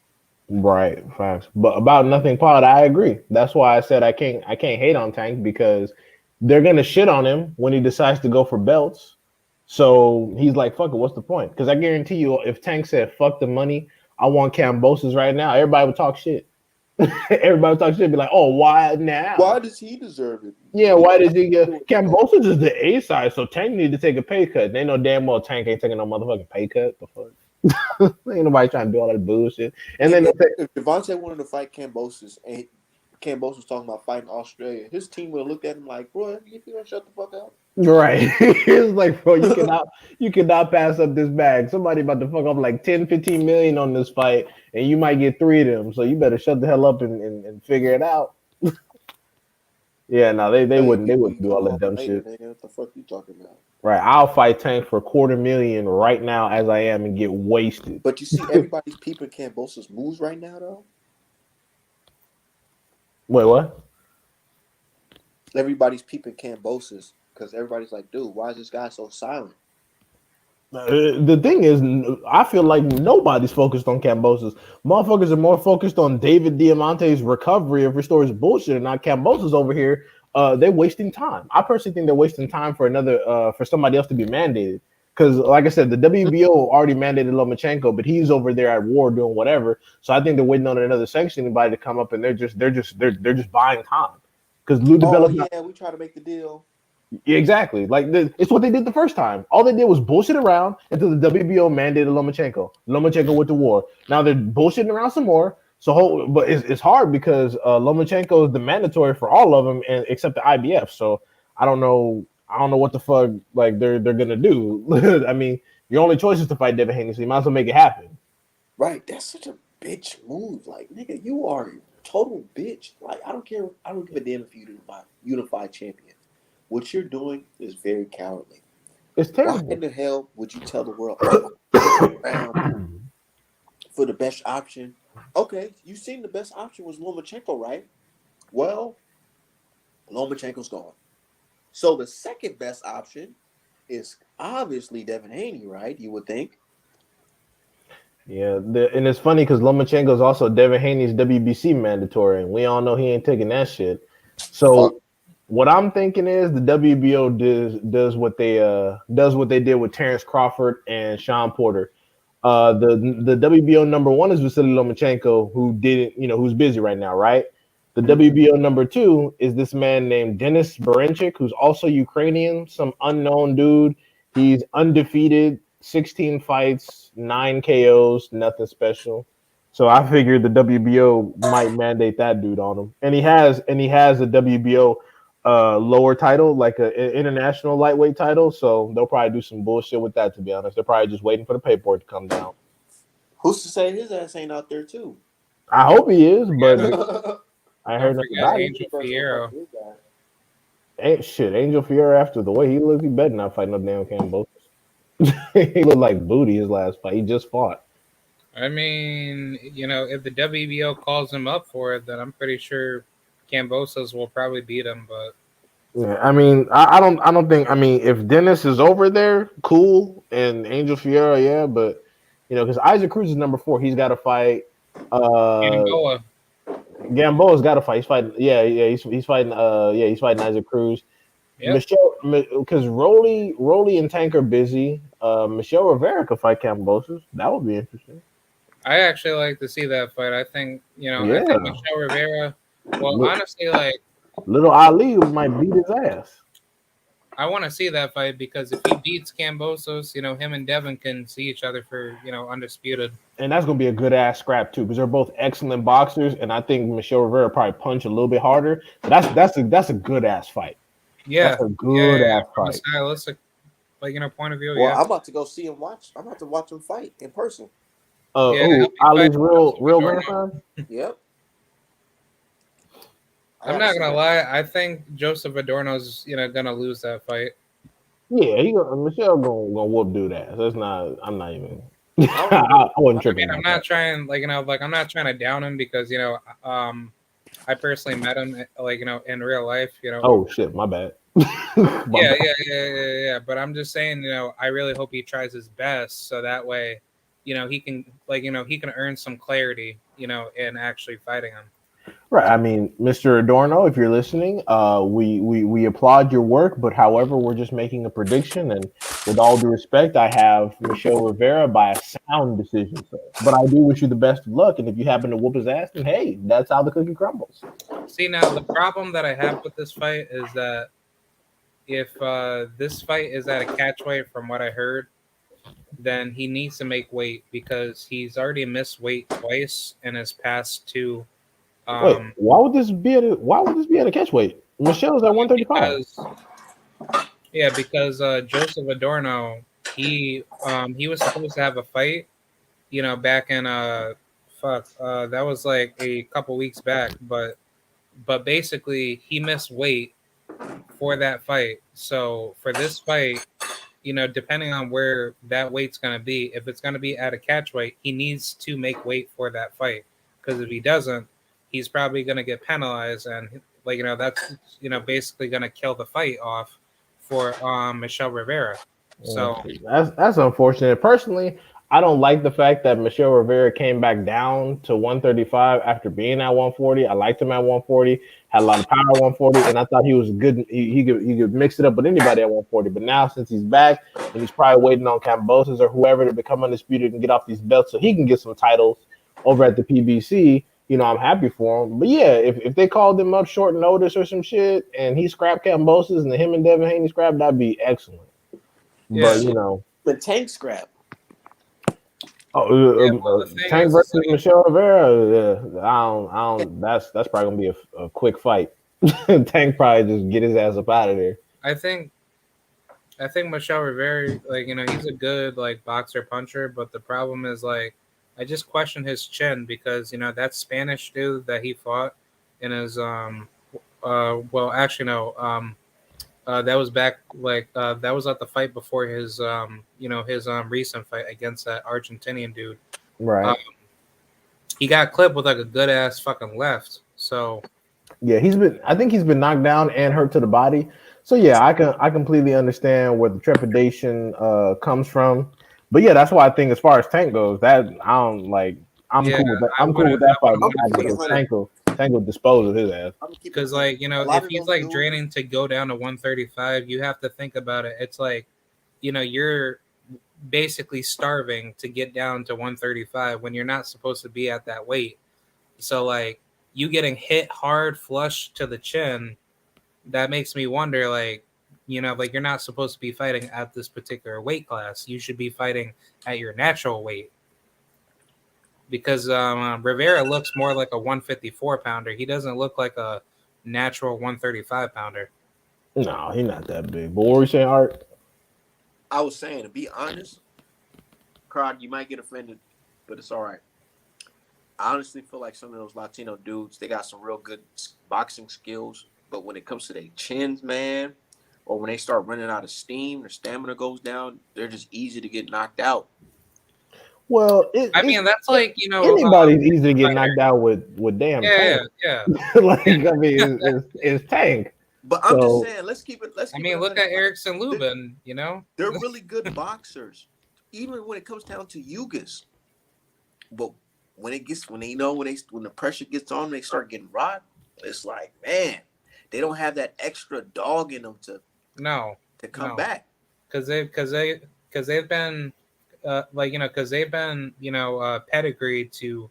Right, facts. But about Nothing Pod, I agree. That's why I said I can't hate on Tank, because they're gonna shit on him when he decides to go for belts. So he's like, fuck it, what's the point? Because I guarantee you, if Tank said, fuck the money, I want Kambosos right now, everybody would talk shit. Everybody would talk shit, be like, oh, why now? Why does he deserve it? Yeah, why does he get Kambosos is the A side, so Tank need to take a pay cut. They know damn well Tank ain't taking no motherfucking pay cut. The fuck? Ain't nobody trying to do all that bullshit. And then if Devontae wanted to fight Kambosos and Kambosos was talking about fighting Australia, his team would have looked at him like, bro, you gonna shut the fuck up? Right. It's like, bro, you cannot pass up this bag. Somebody about to fuck up like 10, 15 million on this fight, and you might get 3 of them. So you better shut the hell up and figure it out. Yeah, no, they wouldn't do all that dumb shit. Nigga, what the fuck you talking about? Right. I'll fight Tank for $250,000 right now as I am and get wasted. But you see everybody's peeping Kambosos' moves right now though? Wait, what? Everybody's peeping Kambosos because everybody's like, dude, why is this guy so silent? The thing is, I feel like nobody's focused on Kambosos. Motherfuckers are more focused on David Diamante's recovery of Restore's bullshit, and not Kambosos over here. They're wasting time. I personally think they're wasting time for for somebody else to be mandated. Because, like I said, the WBO already mandated Lomachenko, but he's over there at war doing whatever. So I think they're waiting on another sanctioning body to come up, and they're just buying time. Because Lou DiBella, we try to make the deal. Yeah, exactly. Like it's what they did the first time. All they did was bullshit around until the WBO mandated Lomachenko. Lomachenko went to war. Now they're bullshitting around some more. But it's hard because Lomachenko is the mandatory for all of them, and except the IBF. So I don't know what the fuck like they're gonna do. I mean, your only choice is to fight Devin Haney, so you might as well make it happen. Right. That's such a bitch move. Like, nigga, you are a total bitch. Like, I don't care. I don't give a damn if you're unified champion. What you're doing is very cowardly. It's terrible. Why in the hell would you tell the world for the best option? Okay, you seen the best option was Lomachenko, right? Well, Lomachenko's gone. So the second best option is obviously Devin Haney, right? You would think. Yeah, and it's funny because Lomachenko is also Devin Haney's WBC mandatory, and we all know he ain't taking that shit. So what I'm thinking is the WBO does what they did with Terrence Crawford and Sean Porter. The WBO number 1 is Vasily Lomachenko, who's busy right now, right? The WBO number 2 is this man named Denis Berinchik, who's also Ukrainian, some unknown dude. He's undefeated, 16 fights, 9 KOs, nothing special. So I figured the WBO might mandate that dude on him, and he has a WBO lower title, like an international lightweight title. So they'll probably do some bullshit with that. To be honest, they're probably just waiting for the paperwork to come down. Who's to say his ass ain't out there too? I hope he is, but I heard nothing about it. Angel Fierro. Angel Fierro, after the way he looks, he better not fight no damn Kambosos. He looked like booty his last fight. He just fought. I mean, if the WBO calls him up for it, then I'm pretty sure Kambosos will probably beat him. But yeah, I mean, I don't think. I mean, if Dennis is over there, cool, and Angel Fierro, yeah, but because Isaac Cruz is number 4, he's got to fight. Gamboa's got to fight. He's fighting. He's fighting. He's fighting Isaac Cruz. Yep. Michelle, because Rolly and Tank are busy. Michelle Rivera could fight Kambosos. That would be interesting. I actually like to see that fight. I think I Yeah. think Michelle Rivera. Well, honestly, like Little Ali might beat his ass. I want to see that fight because if he beats Kambosos, him and Devin can see each other for undisputed. And that's gonna be a good ass scrap too, because they're both excellent boxers, and I think Michelle Rivera probably punch a little bit harder. But that's a good ass fight. Yeah, That's a good ass from a fight. stylistic, point of view. Well, yeah. I'm about to go see him watch. I'm about to watch him fight in person. Ali's real grandson? Yep. I'm not gonna lie. I think Joseph Adorno's gonna lose that fight. Yeah, Michelle gonna whoop dude ass. That's not. I'm not even. I wasn't tripping. I'm not trying I'm not trying to down him because I personally met him in real life. Oh shit, my bad. Yeah. But I'm just saying, I really hope he tries his best so that way, he can he can earn some clarity, in actually fighting him. Right. I mean, Mr. Adorno, if you're listening, we applaud your work, but however, we're just making a prediction, and with all due respect, I have Michelle Rivera by a sound decision. So, but I do wish you the best of luck, and if you happen to whoop his ass, then hey, that's how the cookie crumbles. See, now the problem that I have with this fight is that if this fight is at a catchweight, from what I heard, then he needs to make weight because he's already missed weight twice in his past two. Wait, why would this be at a catchweight? Michelle's at 135. Because Joseph Adorno, he was supposed to have a fight, back in that was like a couple weeks back, but basically he missed weight for that fight. So for this fight, depending on where that weight's gonna be, if it's gonna be at a catchweight, he needs to make weight for that fight because if he doesn't, he's probably going to get penalized, and that's basically going to kill the fight off for Michelle Rivera. So that's unfortunate. Personally, I don't like the fact that Michelle Rivera came back down to 135 after being at 140. I liked him at 140, had a lot of power at 140, and I thought he was good. He could mix it up with anybody at 140. But now since he's back, and he's probably waiting on Kambosos or whoever to become undisputed and get off these belts so he can get some titles over at the PBC. I'm happy for him. But yeah, if they called him up short notice or some shit and he scrapped Kambosos and him and Devin Haney scrapped, that'd be excellent. Yeah. But the Tank scrap. Tank versus Michelle Rivera. I don't. That's probably gonna be a quick fight. Tank probably just get his ass up out of there. I think Michelle Rivera, he's a good boxer puncher, but the problem is I just question his chin because that Spanish dude that he fought in his that was back that was at the fight before his his recent fight against that Argentinian dude. Right. He got clipped with a good ass fucking left. So yeah, I think he's been knocked down and hurt to the body. So yeah, I completely understand where the trepidation comes from. But yeah, that's why I think as far as Tank goes, that I don't like. I'm cool with that. I'm cool with that fight. Tank will dispose of his ass. Because if he's draining to go down to 135, you have to think about it. It's you're basically starving to get down to 135 when you're not supposed to be at that weight. So you getting hit hard flush to the chin, that makes me wonder you're not supposed to be fighting at this particular weight class. You should be fighting at your natural weight. Because Rivera looks more like a 154 pounder. He doesn't look like a natural 135 pounder. No, he's not that big. But what were you saying, Art? I was saying, to be honest, Crowd, you might get offended, but it's all right. I honestly feel like some of those Latino dudes, they got some real good boxing skills. But when it comes to their chins, man, or when they start running out of steam, their stamina goes down, they're just easy to get knocked out. Well, that's anybody's easy to get knocked out with damn Tank. Yeah. It's Tank. But I'm just saying, let's keep it. Look at Erickson Lubin. They're really good boxers, even when it comes down to Yugas. But when the pressure gets on, they start getting rocked. It's like, man, they don't have that extra dog in them to No, to come no. back. Because they've been because they've been pedigreed to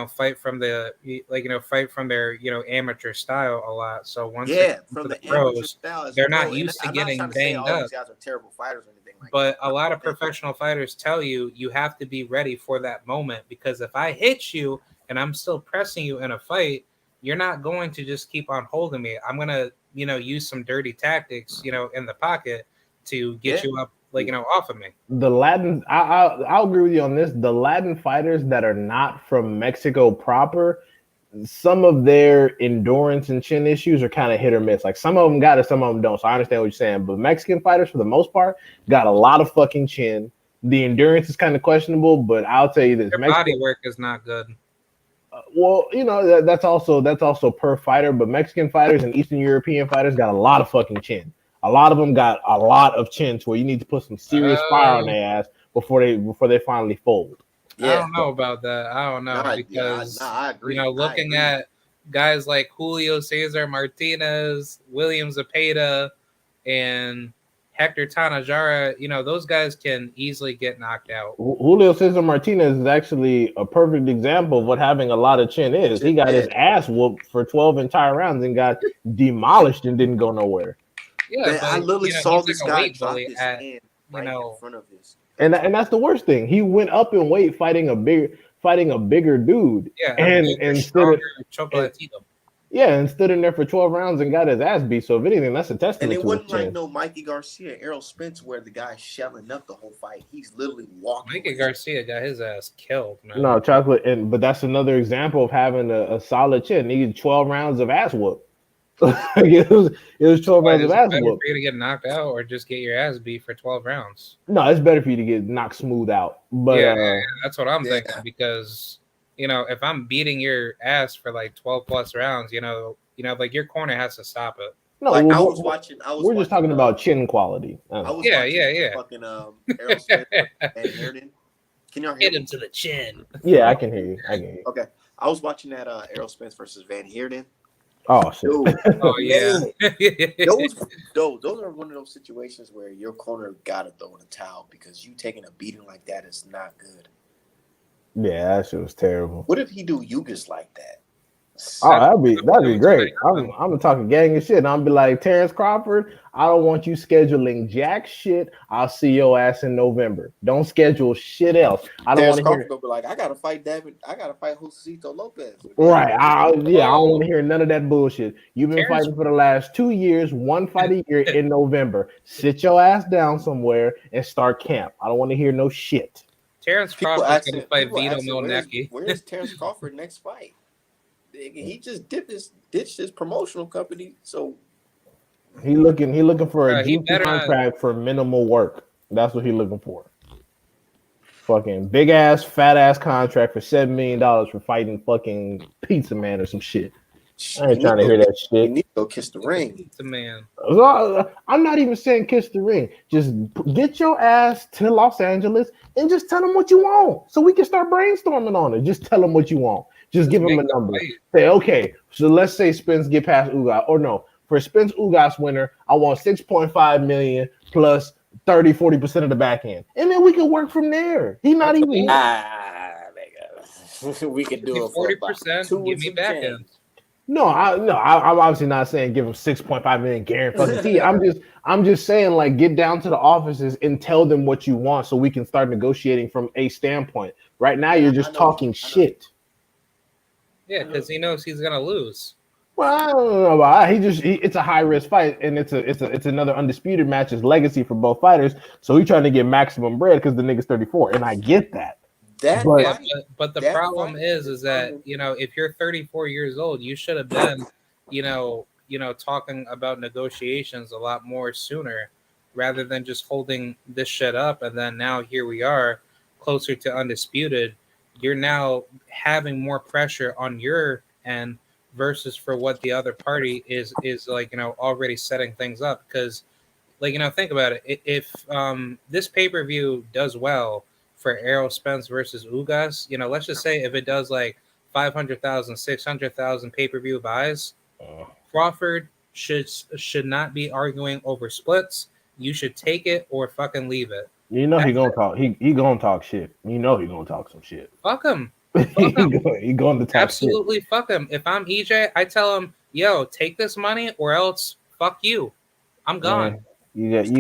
fight from fight from their amateur style a lot. So once they Yeah, come from to the the amateur pros, styles, they're bro. not And used to I'm not trying getting to say banged all up. these guys are terrible fighters or anything like But that. a lot of professional fighters tell you have to be ready for that moment, because if I hit you and I'm still pressing you in a fight, you're not going to just keep on holding me. I'm gonna use some dirty tactics in the pocket to get you up off of me. The Latin, I'll agree with you on this. The Latin fighters that are not from Mexico proper, some of their endurance and chin issues are kind of hit or miss. Like some of them got it, some of them don't. So I understand what you're saying. But Mexican fighters, for the most part, got a lot of fucking chin. The endurance is kind of questionable, but I'll tell you this: Their body work is not good. Well, that's also per fighter. But Mexican fighters and Eastern European fighters got a lot of fucking chin. A lot of them got a lot of chin to where you need to put some serious fire on their ass before they finally fold. Yeah. I don't know about that. I don't know because I agree. Looking at guys like Julio Cesar Martinez, William Zepeda, and Hector Tanajara, those guys can easily get knocked out. Julio Cesar Martinez is actually a perfect example of what having a lot of chin is. He got his ass whooped for 12 entire rounds and got demolished and didn't go nowhere. Yeah, man, but, I literally saw this guy drop his at, hand right in front of his. And that's the worst thing. He went up in weight fighting a bigger dude. Yeah, and stood in there for 12 rounds and got his ass beat. So if anything, that's a testament. And it to wasn't his like chin. no Mikey Garcia, Errol Spence, where the guy's shelling up the whole fight. He's literally walking. Mikey Garcia got his ass killed, man. No, chocolate, but that's another example of having a solid chin. He needed 12 rounds of ass whoop. it was 12 rounds of ass whoop. For you to get knocked out or just get your ass beat for 12 rounds? No, it's better for you to get knocked smooth out. But yeah, that's what I'm thinking, because if I'm beating your ass for like 12 plus rounds, like your corner has to stop it. No, like we're just talking about chin quality. Fucking Errol Spence and Herndon. Can y'all hear him to the chin? Yeah, I can hear you. Okay, I was watching that Errol Spence versus Van Heerden. Oh shit! Dude, oh yeah. those are one of those situations where your corner gotta throw in a towel, because you taking a beating like that is not good. Yeah, that shit was terrible. What if he do Ugas like that? Oh, that'd be great. I'm talking gang and shit. And I'll be like, Terrence Crawford, I don't want you scheduling jack shit. I'll see your ass in November. Don't schedule shit else. I don't want to hear. Be like, I gotta fight David. I gotta fight Josecito Lopez. Right? I don't want to hear none of that bullshit. You've been fighting for the last 2 years, one fight a year in November. Sit your ass down somewhere and start camp. I don't want to hear no shit. Terrence Crawford's gonna fight Vito Milnecki. Where's Terrence Crawford next fight? He just ditched his promotional company, so he looking for a contract for minimal work. That's what he looking for. Fucking big ass, fat ass contract for $7 million for fighting fucking Pizza Man or some shit. I ain't trying to hear that shit. You need to go kiss the ring. Pizza Man. I'm not even saying kiss the ring. Just get your ass to Los Angeles and just tell them what you want, so we can start brainstorming on it. Just tell them what you want. Just give him a number. Say, okay, so let's say Spence get past Ugas. Or no, for Spence Ugas winner, I want 6.5 million plus 30-40% of the back end. And then we can work from there. He not even we could do it 40%. Give me back end. No, I'm obviously not saying give him 6.5 million guaranteed. I'm just saying, like, get down to the offices and tell them what you want so we can start negotiating from a standpoint. Right now, you're just talking shit. Yeah, because he knows he's gonna lose. Well, I don't know about that. It's a high risk fight, and it's another undisputed match. It's legacy for both fighters. So he's trying to get maximum bread because the nigga's 34, and I get that. But the problem is that if you're 34 years old, you should have been talking about negotiations a lot more sooner, rather than just holding this shit up. And then now here we are, closer to undisputed. You're now having more pressure on your end versus for what the other party is already setting things up. Because think about it. If this pay-per-view does well for Errol Spence versus Ugas, let's just say if it does like 500,000, 600,000 pay-per-view buys, Crawford should not be arguing over splits. You should take it or fucking leave it. You know he gonna talk. He gonna talk shit. You know he gonna talk some shit. Fuck him. he going to talk Absolutely shit. fuck him. If I'm EJ, I tell him, yo, take this money or else fuck you. I'm gone. Man,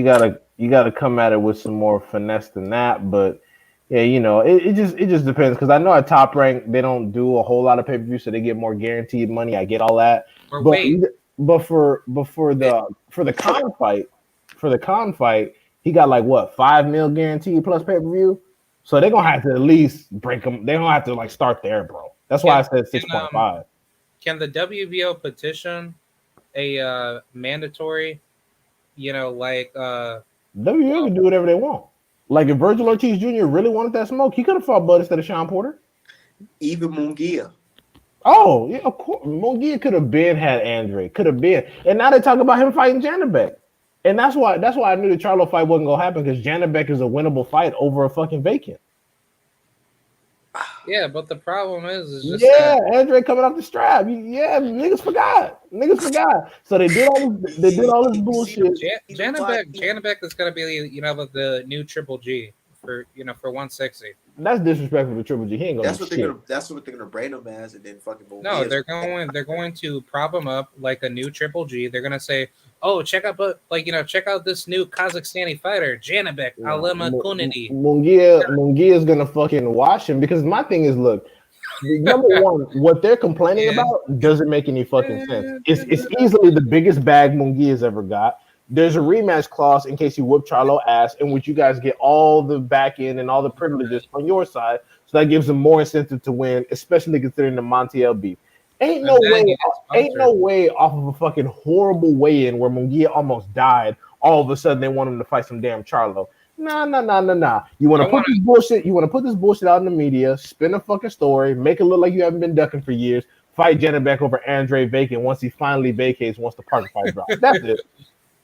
you gotta come at it with some more finesse than that. But yeah, you know, it just depends, because I know at Top Rank they don't do a whole lot of pay-per-view, so they get more guaranteed money. I get all that. Or But wait, for the con fight, he got like what, 5 mil guaranteed plus pay-per-view. So they're gonna have to at least break them. They're gonna have to like start there, bro. That's why I said 6.5. Can the WBO petition a mandatory, WWE can do whatever they want. Like if Virgil Ortiz Jr. really wanted that smoke, he could have fought Bud instead of Sean Porter. Even Munguia. Oh, yeah, of course. Munguia could have been had Andre. Could have been. And now they talk about him fighting Janabek. And that's why I knew the Charlo fight wasn't gonna happen, because Janabek is a winnable fight over a fucking vacant. Yeah, but the problem is just that Andre coming off the strap. Yeah, niggas forgot. So they did all this bullshit. Janabek is gonna be the new Triple G for 160. That's disrespectful to Triple G. He ain't gonna. That's what they're gonna brand him as, and then fucking. No, they're going to prop him up like a new Triple G. They're gonna say, "Oh, check out this new Kazakhstani fighter, Janabek Alema Kunidi." Munguia is gonna fucking watch him, because my thing is, look, number one, what they're complaining about doesn't make any fucking sense. It's easily the biggest bag Munguia's ever got. There's a rematch clause in case you whoop Charlo ass, in which you guys get all the back end and all the privileges on your side. So that gives them more incentive to win, especially considering the Montiel beef. Ain't no way off of a fucking horrible weigh-in where Munguia almost died, all of a sudden they want him to fight some damn Charlo. Nah. You want to put this bullshit? You want to put this bullshit out in the media, spin a fucking story, make it look like you haven't been ducking for years. Fight Janabek over Andre vacant once he finally vacates, once the party fight drops.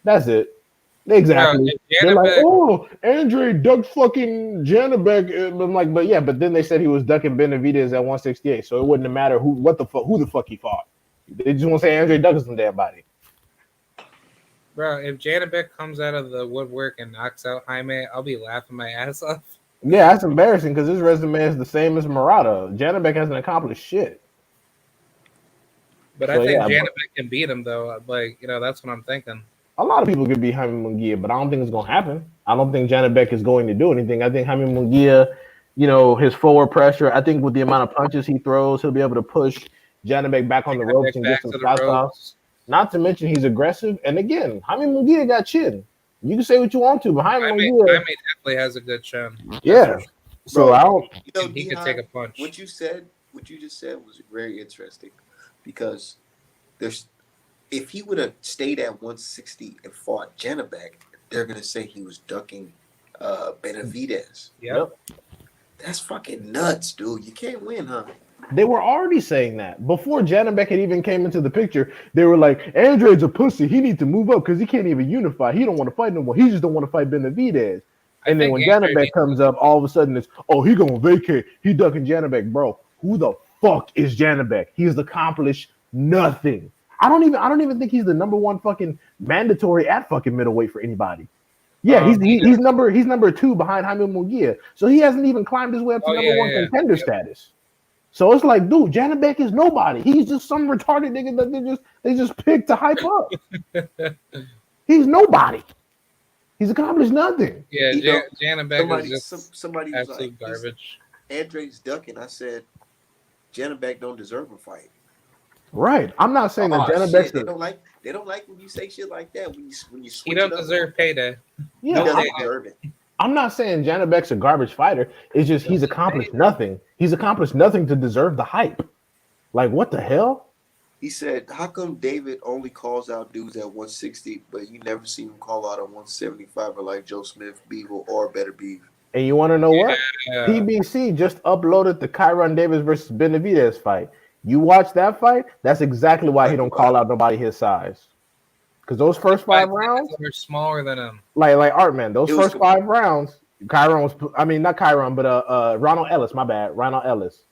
That's it. Exactly. They're like, oh, Andre ducked fucking Janabek. I'm like, but then they said he was ducking Benavidez at 168, so it wouldn't have mattered who the fuck he fought. They just want to say Andre ducked some damn body. Bro, if Janabek comes out of the woodwork and knocks out Jaime, I'll be laughing my ass off. Yeah, that's embarrassing, because his resume is the same as Murata. Janabek hasn't accomplished shit. But I think Janabek can beat him, though. That's what I'm thinking. A lot of people could beat Jaime Munguia, but I don't think it's going to happen. I don't think Janabek is going to do anything. I think Jaime Munguia, his forward pressure, I think with the amount of punches he throws, he'll be able to push Janabek back on the ropes and get some southpaws. Not to mention he's aggressive. And again, Jaime Munguia got chin. You can say what you want to, but Jaime definitely has a good chin. Yeah. So I don't. He can take a punch. What you just said was very interesting, because if he would have stayed at 160 and fought Janabek, they're gonna say he was ducking Benavidez. Yep. That's fucking nuts, dude. You can't win, huh? They were already saying that before Janabek had even came into the picture. They were like, Andre's a pussy. He needs to move up because he can't even unify. He don't want to fight no more. He just don't want to fight Benavidez. And then when Janabek comes up, all of a sudden it's, oh, he gonna vacate. He ducking Janabek, bro. Who the fuck is Janabek? He's accomplished nothing. I don't even think he's the number one fucking mandatory at fucking middleweight for anybody. Yeah, he's number 2 behind Jaime Munguia. So he hasn't even climbed his way up to number 1 contender status. So it's like, dude, Janabek is nobody. He's just some retarded nigga that they just picked to hype up. He's nobody. He's accomplished nothing. Yeah, Janabek is just somebody absolute garbage. Andre's ducking. I said, Janabek don't deserve a fight. Right. I'm not saying that Janabek. They don't like when you say shit like that. When you switch he don't deserve payday. Yeah, he doesn't deserve it. I'm not saying Janabek's a garbage fighter. It's just he's accomplished nothing. He's accomplished nothing to deserve the hype. Like, what the hell? He said, how come David only calls out dudes at 160, but you never see him call out a 175 or like Joe Smith, Beagle, or Better Beef? And you want to know what? PBC just uploaded the Kyron Davis versus Benavidez fight. You watch that fight, that's exactly why he don't call out nobody his size. Because those first 5 rounds are smaller than him. Like Artman, those first 5 rounds, Kyron was, not Kyron, but Ronald Ellis, my bad, Ronald Ellis.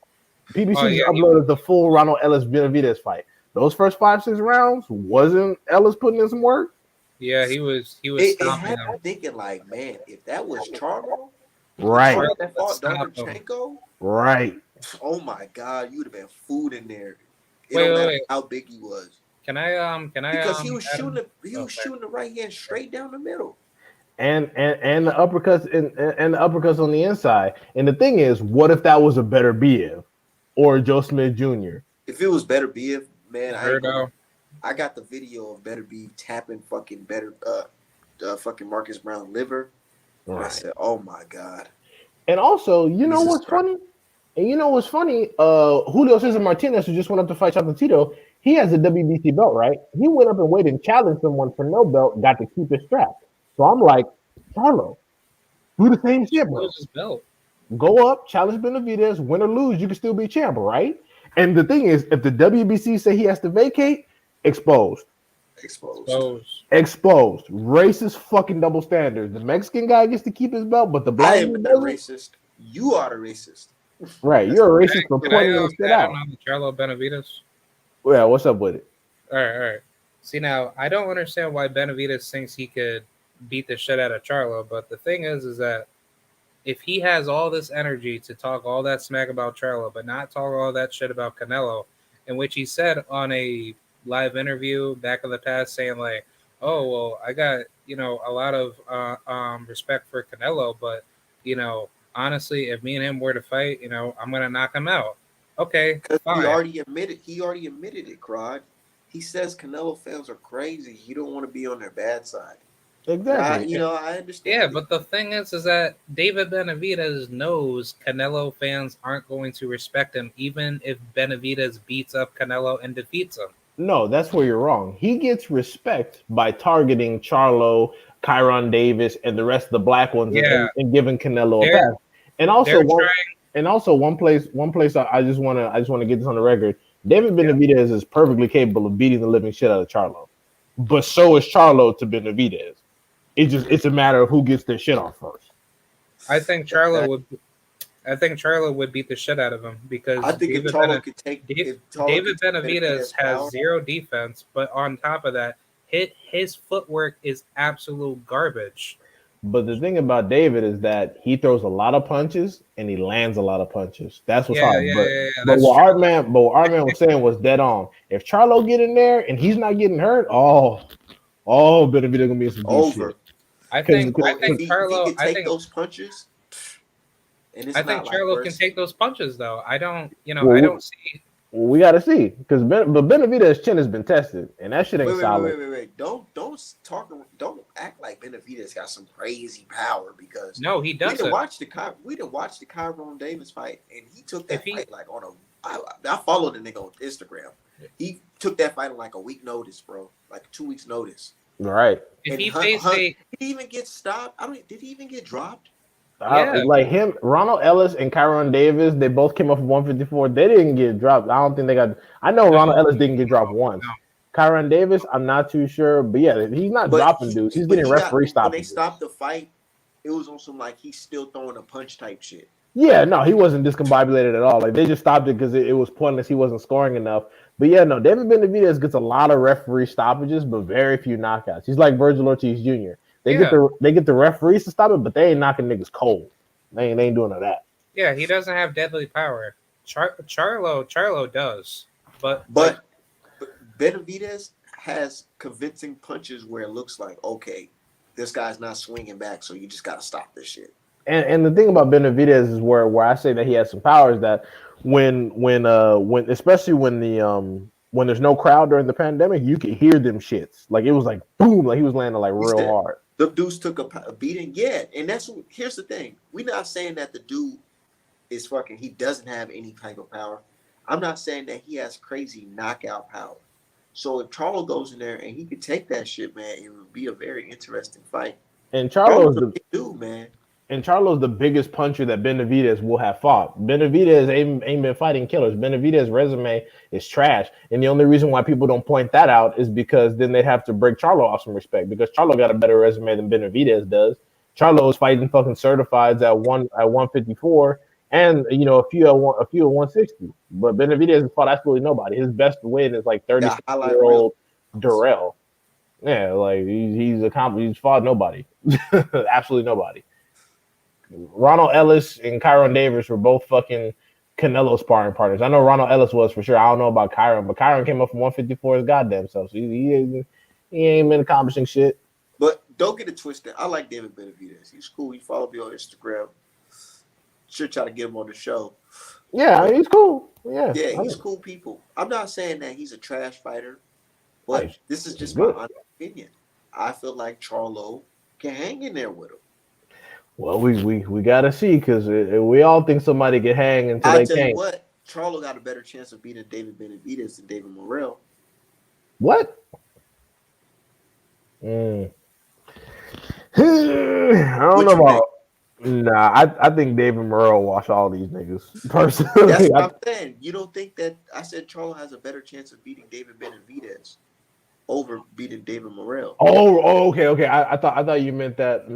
PBC uploaded the full Ronald Ellis Benavidez fight. those first 5-6 rounds, wasn't Ellis putting in some work? Yeah, he was It stomping had him. me thinking like, man, if that was Charlo, Right, Charlo that fought stopped him. Dombrachenko, right. oh my God, you'd have been food in there. It Wait, don't wait, matter wait. how big he was. Can I Because he was add him? shooting the right hand straight down the middle. And the uppercuts and the uppercuts on the inside. And the thing is, what if that was a better Biev or Joe Smith Jr.? If it was Better Beef, man, Verdo. I got the video of Better Beef tapping fucking fucking Marcus Brown liver. And I said, oh my God. And also, you know Jesus what's Christ. funny? And you know what's funny? Julio Cesar Martinez, who just went up to fight Chocolatito, he has a WBC belt, right? He went up and waited and challenged someone for no belt, got to keep his strap. So I'm like, Charlo, do the same shit, bro. Lose his belt. Go up, challenge Benavidez, win or lose, you can still be champ, right? And the thing is, if the WBC say he has to vacate, exposed. Exposed. Racist fucking double standards. The Mexican guy gets to keep his belt, but the black I am dude the doesn't? racist. You are the racist. Right, you're a racist for Can pointing this shit add out. him on the Charlo Benavidez? Yeah, what's up with it? All right. See, now I don't understand why Benavidez thinks he could beat the shit out of Charlo, but the thing is that if he has all this energy to talk all that smack about Charlo, but not talk all that shit about Canelo, in which he said on a live interview back in the past, saying like, "Oh well, I got a lot of respect for Canelo, but honestly, if me and him were to fight, I'm gonna knock him out." Okay, Because fine. he already admitted it, Crod. He says Canelo fans are crazy. You don't want to be on their bad side. Exactly. I understand. Yeah, it. but the thing is that David Benavidez knows Canelo fans aren't going to respect him, even if Benavidez beats up Canelo and defeats him. No, that's where you're wrong. He gets respect by targeting Charlo, Kyron Davis, and the rest of the black ones, and giving Canelo a pass. And also, one place I just want to get this on the record. David Benavidez is perfectly capable of beating the living shit out of Charlo, but so is Charlo to Benavidez. It's a matter of who gets their shit off first. I think Charlo would beat the shit out of him because I think David if Charlo could take David David Benavidez has zero defense, but on top of that, his footwork is absolute garbage. But the thing about David is that he throws a lot of punches and he lands a lot of punches. That's what's hard. But what our man was saying was dead on. If Charlo get in there and he's not getting hurt, Benavidez gonna be some over. shit. I think Charlo can take those punches. And I think Charlo can take those punches though. I don't see. Well, we got to see because Benavidez's chin has been tested and that shit ain't solid. Wait. Don't act like Benavidez got some crazy power because no, he doesn't. We didn't watch the Kyron Davis fight and he took that fight like on I followed the nigga on Instagram. He took that fight on like a week notice, bro, like 2 weeks notice. Right. If he did he even get stopped? Did he even get dropped? Like him, Ronald Ellis and Kyron Davis, they both came off of 154. They didn't get dropped. I don't think they got. I know Ronald Ellis didn't get dropped once. No. Kyron Davis, I'm not too sure, but yeah, he's not dropping dudes. He's getting referee stopped. When they stopped the fight, it was on some like he's still throwing a punch type shit. Yeah, no, he wasn't discombobulated at all. Like they just stopped it because it was pointless. He wasn't scoring enough. But yeah, no, David Benavidez gets a lot of referee stoppages, but very few knockouts. He's like Virgil Ortiz Jr. They get the referees to stop it, but they ain't knocking niggas cold. They ain't doing all that. Yeah, he doesn't have deadly power. Charlo does, but Benavidez has convincing punches where it looks like okay, this guy's not swinging back, so you just gotta stop this shit. And the thing about Benavidez is where I say that he has some power is that when especially when there's no crowd during the pandemic, you could hear them shits. Like it was like boom, like he was landing like real hard. The dudes took a beating, and here's the thing. We're not saying that the dude is fucking. He doesn't have any type of power. I'm not saying that he has crazy knockout power. So if Charlo goes in there and he could take that shit, man, it would be a very interesting fight. And Charlo's the big dude, man. And Charlo's the biggest puncher that Benavidez will have fought. Benavidez ain't been fighting killers. Benavidez's resume is trash. And the only reason why people don't point that out is because then they'd have to break Charlo off some respect because Charlo got a better resume than Benavidez does. Charlo is fighting fucking certifieds at 154, and you know a few at 160. But Benavidez has fought absolutely nobody. His best win is like 36-year-old Durrell. Yeah, like he's accomplished. He's fought nobody, absolutely nobody. Ronald Ellis and Kyron Davis were both fucking Canelo sparring partners. I know Ronald Ellis was for sure. I don't know about Kyron, but Kyron came up from 154 his goddamn self. So he ain't been accomplishing shit. But don't get it twisted. I like David Benavidez. He's cool. He follow me on Instagram. Should try to get him on the show. Yeah, he's cool. Yeah, he's cool people. I'm not saying that he's a trash fighter, but this is just my honest opinion. I feel like Charlo can hang in there with him. Well, we gotta see because we all think somebody can hang until they can't. I tell you what, Charlo got a better chance of beating David Benavidez than David Morrell. What? I don't know about. Nah, I think David Morrell wash all these niggas personally. That's what I'm saying. You don't think that? I said Charlo has a better chance of beating David Benavidez over beating David Morrell. Oh, okay. I thought you meant that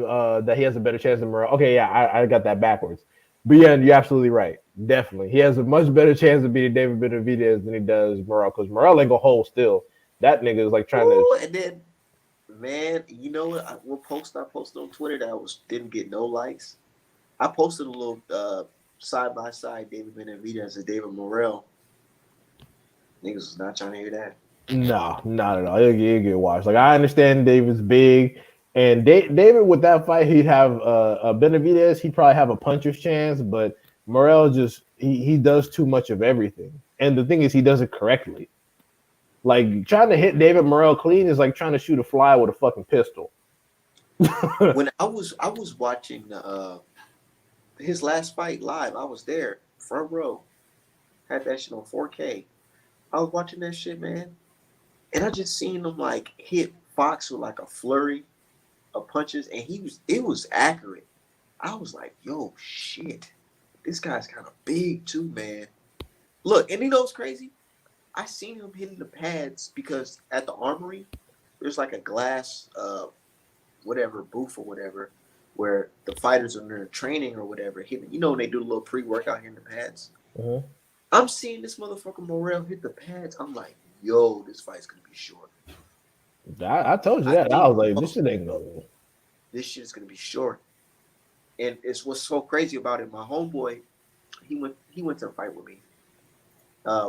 that he has a better chance than Morrell. Okay, yeah, I got that backwards. But yeah, you're absolutely right. Definitely, he has a much better chance of beating David Benavidez than he does Morrell because Morrell ain't gonna hold still. That nigga is like trying to. And then, man, you know what? What post I posted on Twitter that didn't get no likes. I posted a little side by side David Benavidez and David Morrell. Niggas was not trying to hear that. No, not at all. He'll get watched. Like I understand David's big, and David with that fight he'd have a Benavidez. He'd probably have a puncher's chance, but Morrell just he does too much of everything. And the thing is, he does it correctly. Like trying to hit David Morrell clean is like trying to shoot a fly with a fucking pistol. When I was watching his last fight live, I was there, front row, had that shit on 4K. I was watching that shit, man. And I just seen him like hit Fox with like a flurry of punches, and it was accurate. I was like, yo, shit. This guy's kind of big too, man. Look, and you know what's crazy? I seen him hitting the pads because at the Armory, there's like a glass whatever, booth or whatever, where the fighters are in their training or whatever, hitting, you know, when they do a little pre-workout hitting the pads. Mm-hmm. I'm seeing this motherfucker Morrell hit the pads. I'm like, yo, this fight's gonna be short. I told you that. I was like, this shit ain't going. This shit's gonna be short. And it's what's so crazy about it. My homeboy, he went to the fight with me.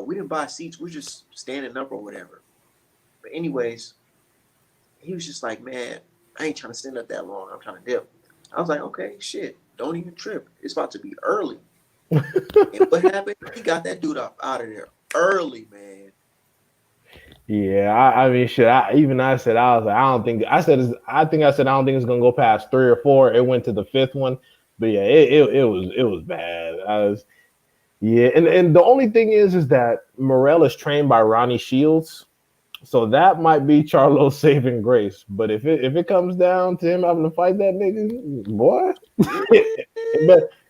We didn't buy seats. We were just standing up or whatever. But anyways, he was just like, man, I ain't trying to stand up that long. I'm trying to dip. I was like, okay, shit, don't even trip. It's about to be early. And what happened? He got that dude out of there early, man. Yeah, I mean, shit. I said I don't think it's gonna go past 3 or 4. It went to the 5th one, but yeah, it was bad. And the only thing is that Morrell is trained by Ronnie Shields, so that might be Charlo's saving grace. But if it comes down to him having to fight that nigga, boy,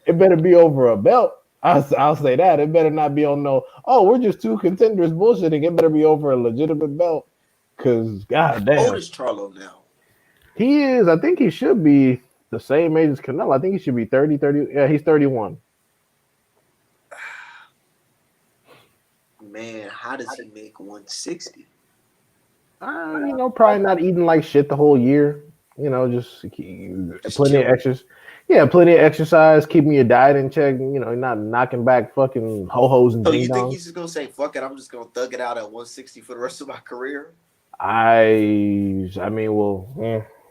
it better be over a belt. I'll say that. It better not be on no, oh, we're just two contenders bullshitting. It better be over a legitimate belt. Because, goddamn. How old is Charlo now? He is, I think he should be the same age as Canelo. I think he should be 30. Yeah, he's 31. Man, how does he make 160? Probably not eating like shit the whole year. Just plenty of exercise. Yeah, plenty of exercise, keeping your diet in check. Not knocking back fucking ho-hos and ding-dongs. You think he's just gonna say, "Fuck it, I'm just gonna thug it out at 160 for the rest of my career"? I mean, well,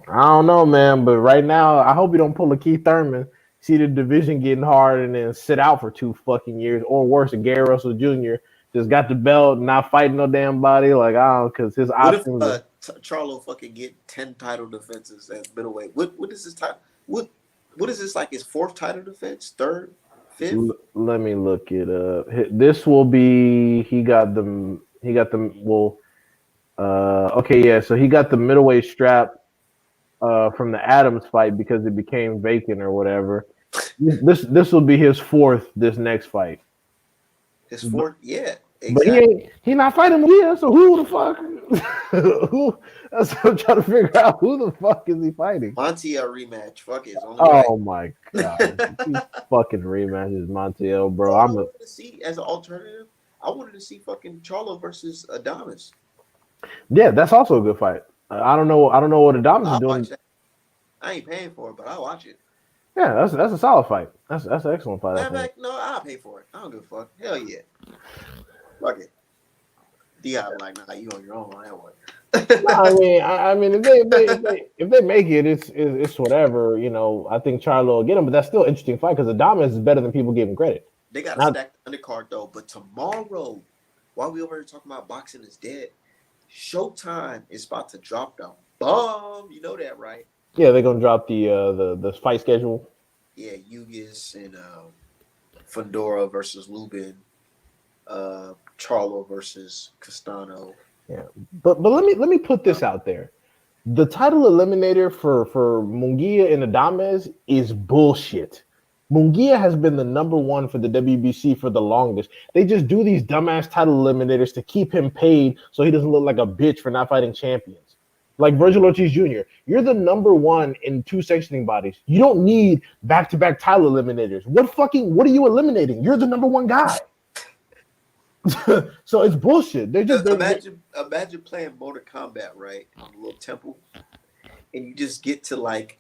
I don't know, man. But right now, I hope you don't pull a Keith Thurman, see the division getting hard, and then sit out for 2 fucking years, or worse, a Gary Russell Jr. just got the belt, not fighting no damn body. Like, I don't, because his options. What if Charlo fucking get 10 title defenses at middleweight? What is his title? What is this, like his 4th title defense? 3rd? 5th? Let me look it up. This will be he got the okay, yeah, so he got the middleweight strap from the Adams fight because it became vacant or whatever. This will be his 4th this next fight. His 4th? Yeah. Exactly. But he not fighting Munguia, so who the fuck? Who? That's what I'm trying to figure out. Who the fuck is he fighting? Montiel rematch. Fuck it, it's only Oh my god, right. these fucking rematches, Montiel, bro. Bro, I I'm a wanted to see as an alternative. I wanted to see fucking Charlo versus Adonis. yeah. That's also a good fight. I don't know. I don't know what Adamas is I'll doing. watch that. I ain't paying for it, but I'll watch it. Yeah, that's a solid fight. That's an excellent fight. I Matter of think. fact, no, I'll pay for it. I don't give a fuck. Hell yeah. Fuck it. D.I. like, nah, you on your own on that one. I mean, if they make it, it's whatever. You know, I think Charlo will get him, but that's still an interesting fight because Adamas is better than people give him credit. They got to Not, stack the undercard though. But tomorrow, while we over here talking about boxing is dead, Showtime is about to drop the bomb. You know that, right? yeah, they're gonna drop the fight schedule. Yeah, Ugis and Fedora versus Lubin, Charlo versus Castano. Yeah, but let me put this out there. The title eliminator for Munguia and Adames is bullshit. Munguia has been the number one for the WBC for the longest. They just do these dumbass title eliminators to keep him paid so he doesn't look like a bitch for not fighting champions. Like Virgil Ortiz Jr., you're the number one in two sanctioning bodies. You don't need back-to-back title eliminators. What are you eliminating? You're the number one guy. So it's bullshit. Imagine playing Mortal Kombat, right? On a little temple, and you just get to like,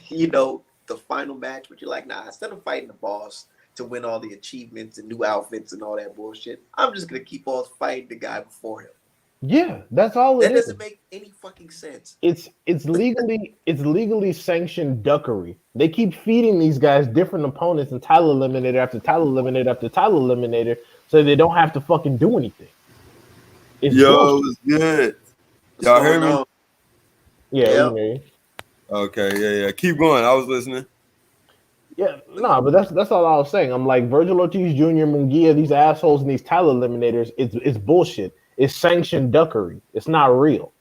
the final match, but you're like, nah, instead of fighting the boss to win all the achievements and new outfits and all that bullshit, I'm just gonna keep on fighting the guy before him. Yeah, that's all That it is. doesn't make any fucking sense. It's legally sanctioned duckery. They keep feeding these guys different opponents and title eliminator after title eliminator after title eliminator, so they don't have to fucking do anything. It was good. Y'all hear me? Yeah, we hear you. Okay, yeah. Keep going. I was listening. Yeah, no, but that's all I was saying. I'm like Virgil Ortiz Jr., Munguia, these assholes and these title eliminators. It's bullshit. It's sanctioned duckery. It's not real.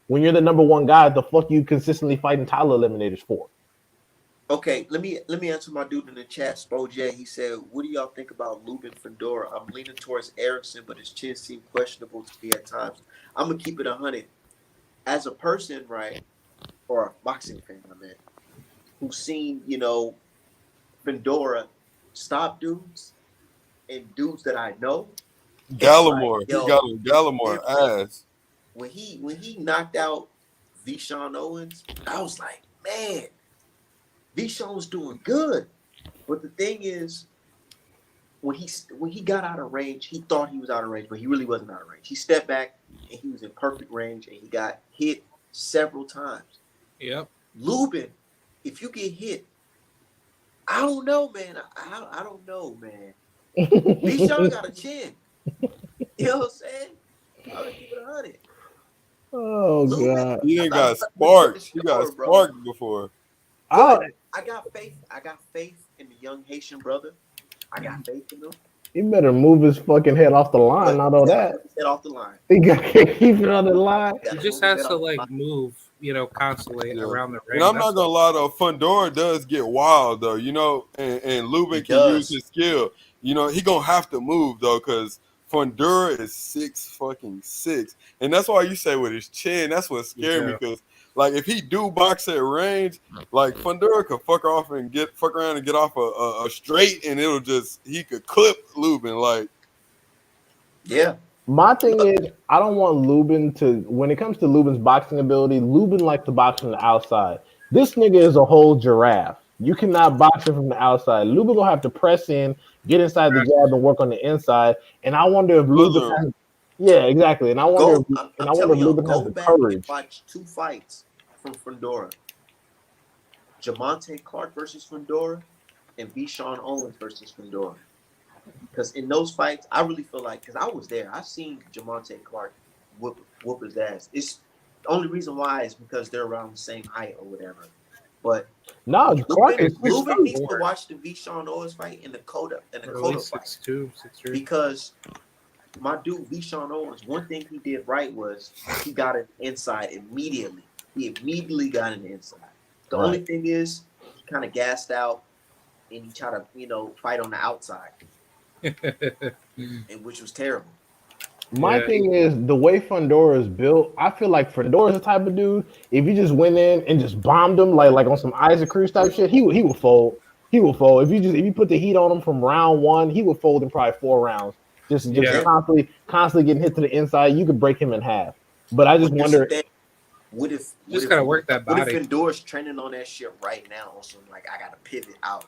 When you're the number one guy, the fuck you consistently fighting title eliminators for? Okay, let me answer my dude in the chat, Spo J. He said, "What do y'all think about Lubin Fedora? I'm leaning towards Erickson, but his chin seemed questionable to me at times. I'm gonna keep it 100. As a person, right, or a boxing fan, I mean, who's seen Fedora stop dudes and dudes that I know. Gallimore, like, he got him Gallimore ass. When he knocked out Vishon Owens, I was like, man, Vishon's doing good. But the thing is, when he got out of range, he thought he was out of range, but he really wasn't out of range. He stepped back and he was in perfect range, and he got hit several times. Yep. Lubin, if you get hit, I don't know, man. I don't know, man. Vishon got a chin. You know what I'm saying? I'm gonna keep it 100. Oh Lubin, god, he ain't got sparked. He got sparked before. I got faith. I got faith in the young Haitian brother. I got faith in him. He better move his fucking head off the line. Not all that. Head off the line. He got to keep it on the line. He just has to move, constantly around the ring. And I'm not gonna lie though, Fedora does get wild though, and Lubin can use his skill. He gonna have to move though, because Fedora is 6'6", and that's why you say with his chin, that's what scared me, because like if he do box at range, like Fedora could fuck around and get off a straight, and he could clip Lubin like. Yeah. My thing is, I don't want Lubin to. When it comes to Lubin's boxing ability, Lubin likes to box from the outside. This nigga is a whole giraffe. You cannot box him from the outside. Lubin will have to press in, get inside the jab, and work on the inside. And I wonder if Lubin has. Yeah, exactly. And I wonder if Lubin has the courage. And watch 2 fights from Fedora. Jamonte Clark versus Fedora, and Vishon Owens versus Fedora. Because in those fights, I really feel like, because I was there, I seen Jamonte Clark whoop his ass. It's the only reason why is because they're around the same height or whatever. But no, Lubin needs to watch the Vishon Owens fight and the Coda fight. 6'2", 6'3". Because my dude Vishon Owens, one thing he did right was he got an inside immediately. He immediately got an inside. The only thing is he kind of gassed out and he tried to, fight on the outside. And which was terrible. My thing is the way Fundora is built. I feel like Fundora's the type of dude. If you just went in and just bombed him like on some Isaac Cruz type shit, he will fold. He will fold. If you put the heat on him from round one, he would fold in probably 4 rounds. Just constantly getting hit to the inside. You could break him in half. But I just wonder. What if gotta work that body? What if Fedor's trending on that shit right now? Also, like I gotta pivot out.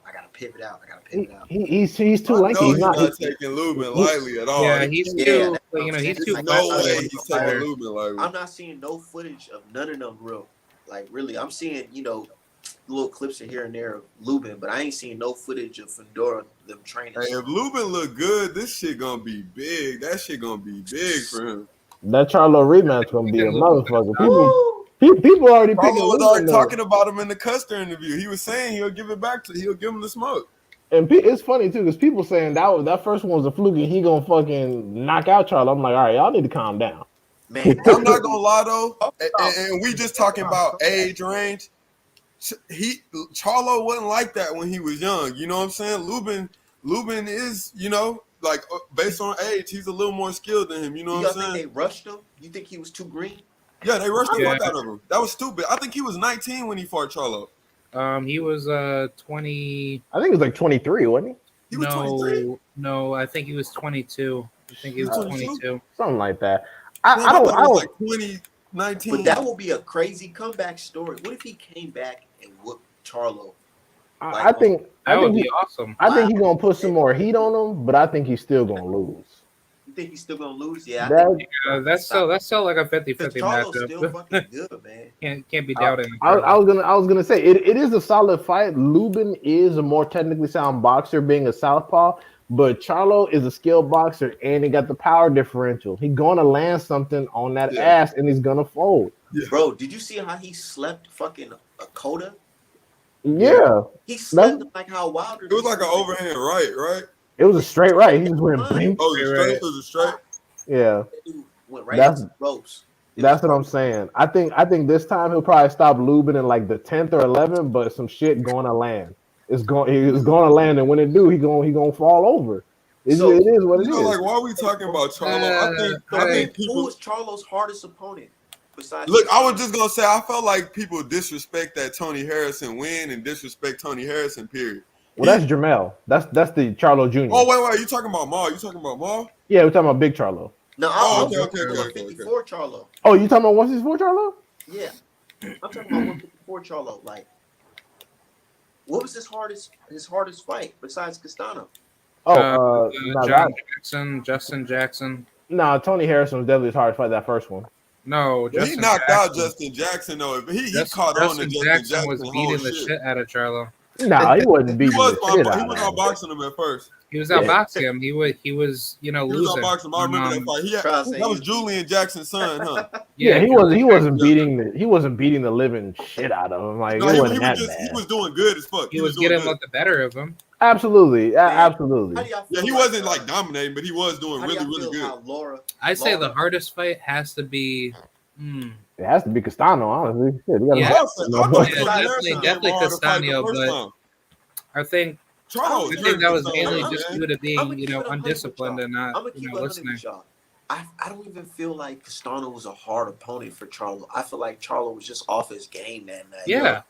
He's too lanky. He's not taking Lubin lightly at all. Yeah, he's too. He's too. No way he's taking Lubin lightly. I'm not seeing no footage of none of them real. Like really, I'm seeing little clips of here and there of Lubin, but I ain't seen no footage of Fedora them training. Hey, if Lubin look good, this shit gonna be big. That shit gonna be big for him. That Charlo rematch gonna be a motherfucker. People already talking about him in the Custer interview. He was saying he'll give him the smoke. And it's funny too because people saying that first one was a fluke and he gonna fucking knock out Charlo. I'm like, all right, y'all need to calm down. Man, I'm not gonna lie though, and we just talking about age range. Charlo wasn't like that when he was young. You know what I'm saying? Lubin is, like based on age, he's a little more skilled than him. You know what I'm saying? Think they rushed him? You think he was too green? Yeah, they rushed the fuck out of him. That was stupid. I think he was 19 when he fought Charlo. He was 20. I think he was like 23, wasn't he? He was 23. No, I think he was 22. I think he was 22. Something like that. I don't like 2019. But that would be a crazy comeback story. What if he came back and whooped Charlo? I think that would be awesome. I think he's gonna put some more heat on him, but I think he's still gonna lose. You think he's still gonna lose? Yeah, that's still like a 50-50 matchup. Still fucking good, man. Can't be doubted. I was gonna say it is a solid fight. Lubin is a more technically sound boxer, being a southpaw, but Charlo is a skilled boxer and he got the power differential. He's gonna land something on that ass and he's gonna fold. Yeah. Bro, did you see how he slept fucking Akota? Yeah. He slept like how Wilder. It was like an overhand right? It was a straight right. He just went bing. Oh, it was a straight. Yeah. Went right into the ropes. That's what I'm saying. I think this time he'll probably stop Lubin in like the 10th or 11th, but some shit going to land. It's going to land, and when it do, he gonna fall over. It is what it is. Like, why are we talking about Charlo? I think people. Who was Charlo's hardest opponent? Besides, look, I was just gonna say I felt like people disrespect that Tony Harrison win and disrespect Tony Harrison. Period. Well, that's Jermell. That's the Charlo Jr. Oh wait, you talking about Maul? Yeah, we're talking about Big Charlo. No, okay. 54 Charlo. Oh, you talking about 164 Charlo? Yeah, I'm talking about 154 Charlo. Like, what was his hardest fight besides Castano? Justin Jackson. No, Tony Harrison was definitely his hardest fight that first one. No, he knocked out Justin Jackson though. He caught on to Justin Jackson was beating the shit out of Charlo. No, he wasn't beating the shit out of him. He was outboxing him at first. He was outboxing him. He was He was losing. outboxing him. I remember that fight. That was Julian Jackson's son, huh? Yeah, he wasn't beating the living shit out of him. Like, he was doing good as fuck. He was getting the better of him. Absolutely, absolutely. Yeah, he wasn't like dominating, but he was doing really good. I say the hardest fight has to be. It has to be Castano, honestly. Definitely Castano, but I think that was mainly just due to being, undisciplined and not, listening. I don't even feel like Castano was a hard opponent for Charlo. I feel like Charlo was just off his game that night. Yeah.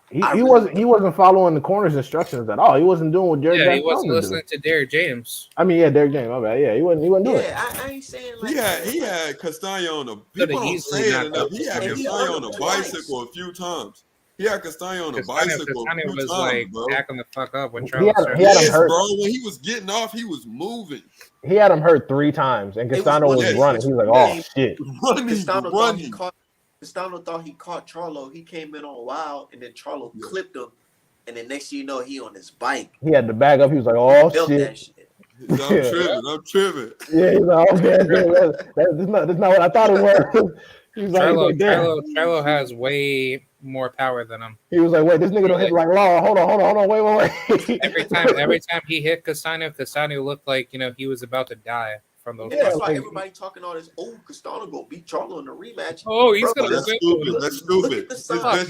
He wasn't following the corner's instructions at all. He wasn't doing what Derek James. Yeah, he wasn't listening to Derek James. I mean, Derek James. Okay, yeah, he wasn't doing it. Yeah, I ain't saying like he had Castano on people don't say it enough. He had Castano on a bicycle a few times. He had Castano on a bicycle. Castano was like backing the fuck up when Charlo started. He had him hurt. Bro, when he was getting off, he was moving. He had him hurt 3 times, and Castano was running. He was like, "Oh shit!" Castano thought he caught Charlo. He came in on wild, and then Charlo clipped him. And then next thing you know, he on his bike. He had to back up. He was like, "Oh shit!" I'm tripping. Yeah, he's like, "Okay, that's not what I thought it was." He's Charlo has way more power than him. He was like, "Wait, this nigga don't hit like law. Hold on, wait." Every time he hit Castano looked like he was about to die. From those that's why everybody talking all this. Oh, Castano go beat Charlo in the rematch. Oh, he's gonna. That's stupid.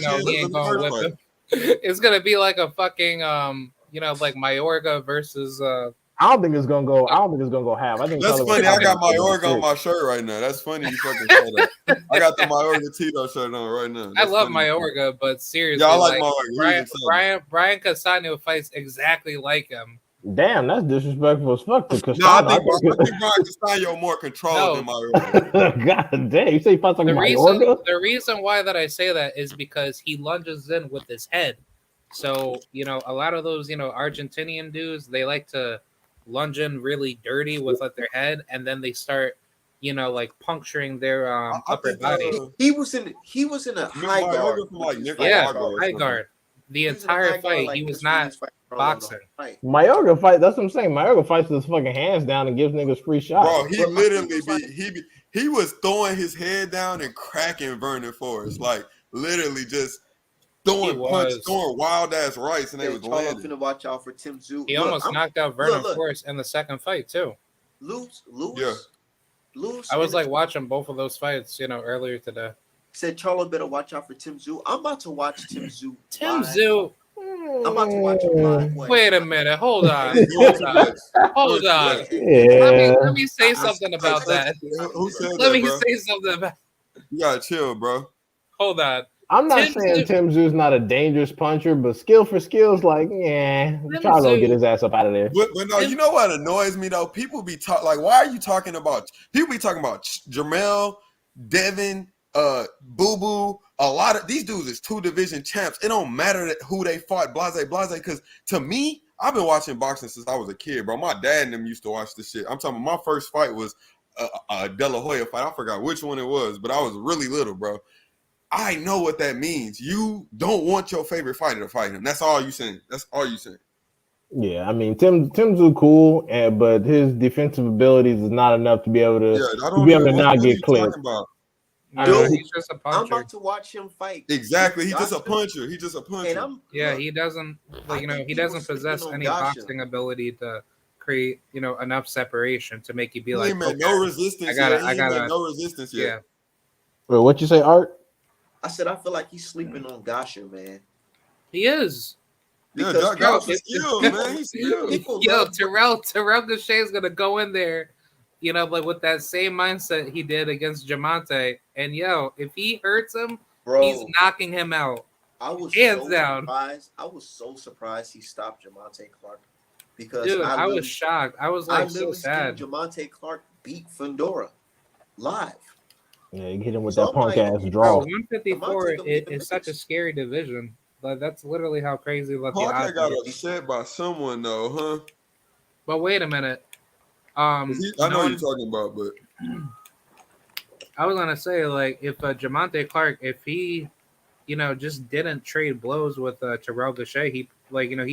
No, he ain't going with him. It's gonna be like a fucking like Mayorga versus I don't think it's gonna go. I don't think it's gonna go half. I think That's Charlo funny. I got probably Mayorga on six. my shirt right now. That's funny. You fucking said that. I got the Mayorga Tito shirt on right now. I That's love funny. Mayorga, but seriously, Yeah, I like Brian, Mayorga. Brian Castano fights exactly like him. Damn, that's disrespectful as fuck to No, Castano. I think Brian Castano more controlled than Mayorga. God damn, you say he fights like The reason why that I say that is because he lunges in with his head. So, a lot of those, Argentinian dudes, they like to lunge in really dirty with like their head, and then they start, like puncturing their upper body. He was in a high guard. High guard. The entire fight, he was not boxing. Mayorga fight. That's what I'm saying. Mayorga fights with his fucking hands down and gives niggas free shots. Bro, he literally he was throwing his head down and cracking Vernon Forrest, like literally just throwing wild ass rights, and they was landing. Finna watch out for Tim Tszyu. He almost knocked out Vernon Forrest in the second fight too. Lose. I was like watching both of those fights, earlier today. Said Charlo better watch out for Tim Tszyu. I'm about to watch Tim Tszyu. I'm about to watch him live. Wait a minute. Hold on. Hold on. Yeah. Let me say something about that. Who said Let that, me bro? say something about. You gotta chill, bro. Hold on. I'm not saying Tim Tszyu's not a dangerous puncher, but skill for skills, like, Charlo get his ass up out of there. But no, you know what annoys me though? People be talking like, why are you talking about? People be talking about Jermell, Devin, Boo Boo. A lot of these dudes is 2 division champs. It don't matter who they fought, blase. Because to me, I've been watching boxing since I was a kid, bro. My dad and them used to watch this shit. I'm talking about my first fight was a De La Hoya fight. I forgot which one it was, but I was really little, bro. I know what that means. You don't want your favorite fighter to fight him. That's all you saying. Yeah, I mean Tim Tszyu cool, but his defensive abilities is not enough to be able to not get clipped. Dude, he's just a puncher. I'm about to watch him fight. Exactly, he's just a puncher. He doesn't he doesn't possess any boxing ability to create enough separation to make you be like, no resistance. I got no resistance yet. Yeah. Well, what you say, Art? I said I feel like he's sleeping on Gasha, man. He is. Because Gasha's skilled, man. He's skilled. Terrell Gausha is gonna go in there, like with that same mindset he did against Gervonta. And if he hurts him, he's knocking him out. I was surprised. I was so surprised he stopped Gervonta Clark because I was shocked. I was like so sad. Gervonta Clark beat Fundora live. Yeah, you hit him with that punk ass draw. 154 is such a scary division. Like that's literally how crazy. Parker got upset by someone though, huh? But wait a minute. I know what you're talking about, but I was gonna say, like, if Gervonta Clark, if he, just didn't trade blows with Terrell Gausha, he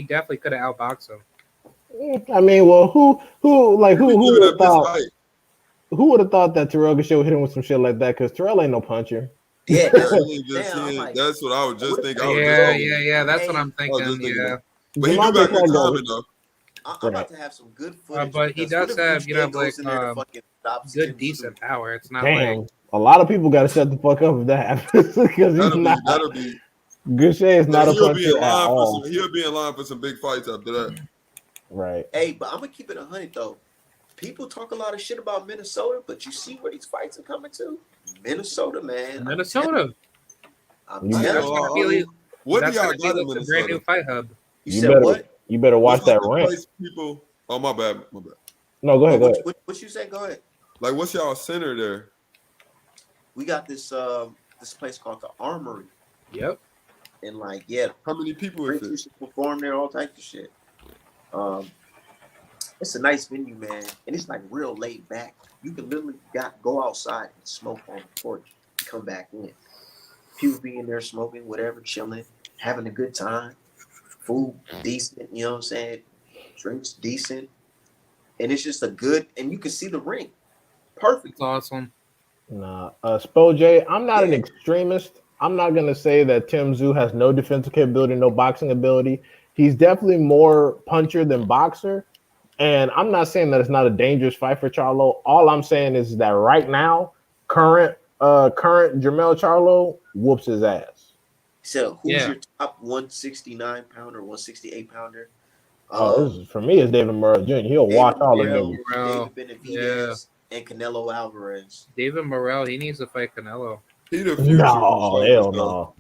definitely could have outboxed him. I mean, well, who would have thought? Who would have thought that Terrell Gausha would hit him with some shit like that? Because Terrell ain't no puncher. Yeah, that's what I was just thinking. That's what I'm thinking. Yeah, but he do got good timing though. I'm about to have some good footage. But he does have, good, decent power. It's not like a lot of people got to shut the fuck up if that happens because that'll be. Gausha is not a puncher at all. He'll be in line for some big fights after that. Right. Hey, but I'm gonna keep it 100 though. People talk a lot of shit about Minnesota, but you see where these fights are coming to? Minnesota, man. Minnesota. What do y'all got in Minnesota? A brand new fight hub. You said what? You better watch that rent. People. Oh, my bad. No, go ahead. What you say? Go ahead. Like, what's y'all center there? We got this place called the Armory. Yep. And how many people is it? Perform there, all types of shit. It's a nice venue, man, and it's like real laid back. You can literally go outside and smoke on the porch, and come back in. People be in there smoking, whatever, chilling, having a good time. Food decent, you know what I'm saying? Drinks decent, and it's just and you can see the ring. Perfect. It's awesome. Nah, Spoj, I'm not an extremist. I'm not gonna say that Tim Tszyu has no defensive capability, no boxing ability. He's definitely more puncher than boxer. And I'm not saying that it's not a dangerous fight for Charlo. All I'm saying is that right now, current Jermell Charlo whoops his ass. So who's your top 169 pounder, 168 pounder? For me, it's David Morrell Jr. He'll watch all the Morrell, niggas. David Benavidez, and Canelo Alvarez. David Morrell, he needs to fight Canelo. He the future. No, hell no.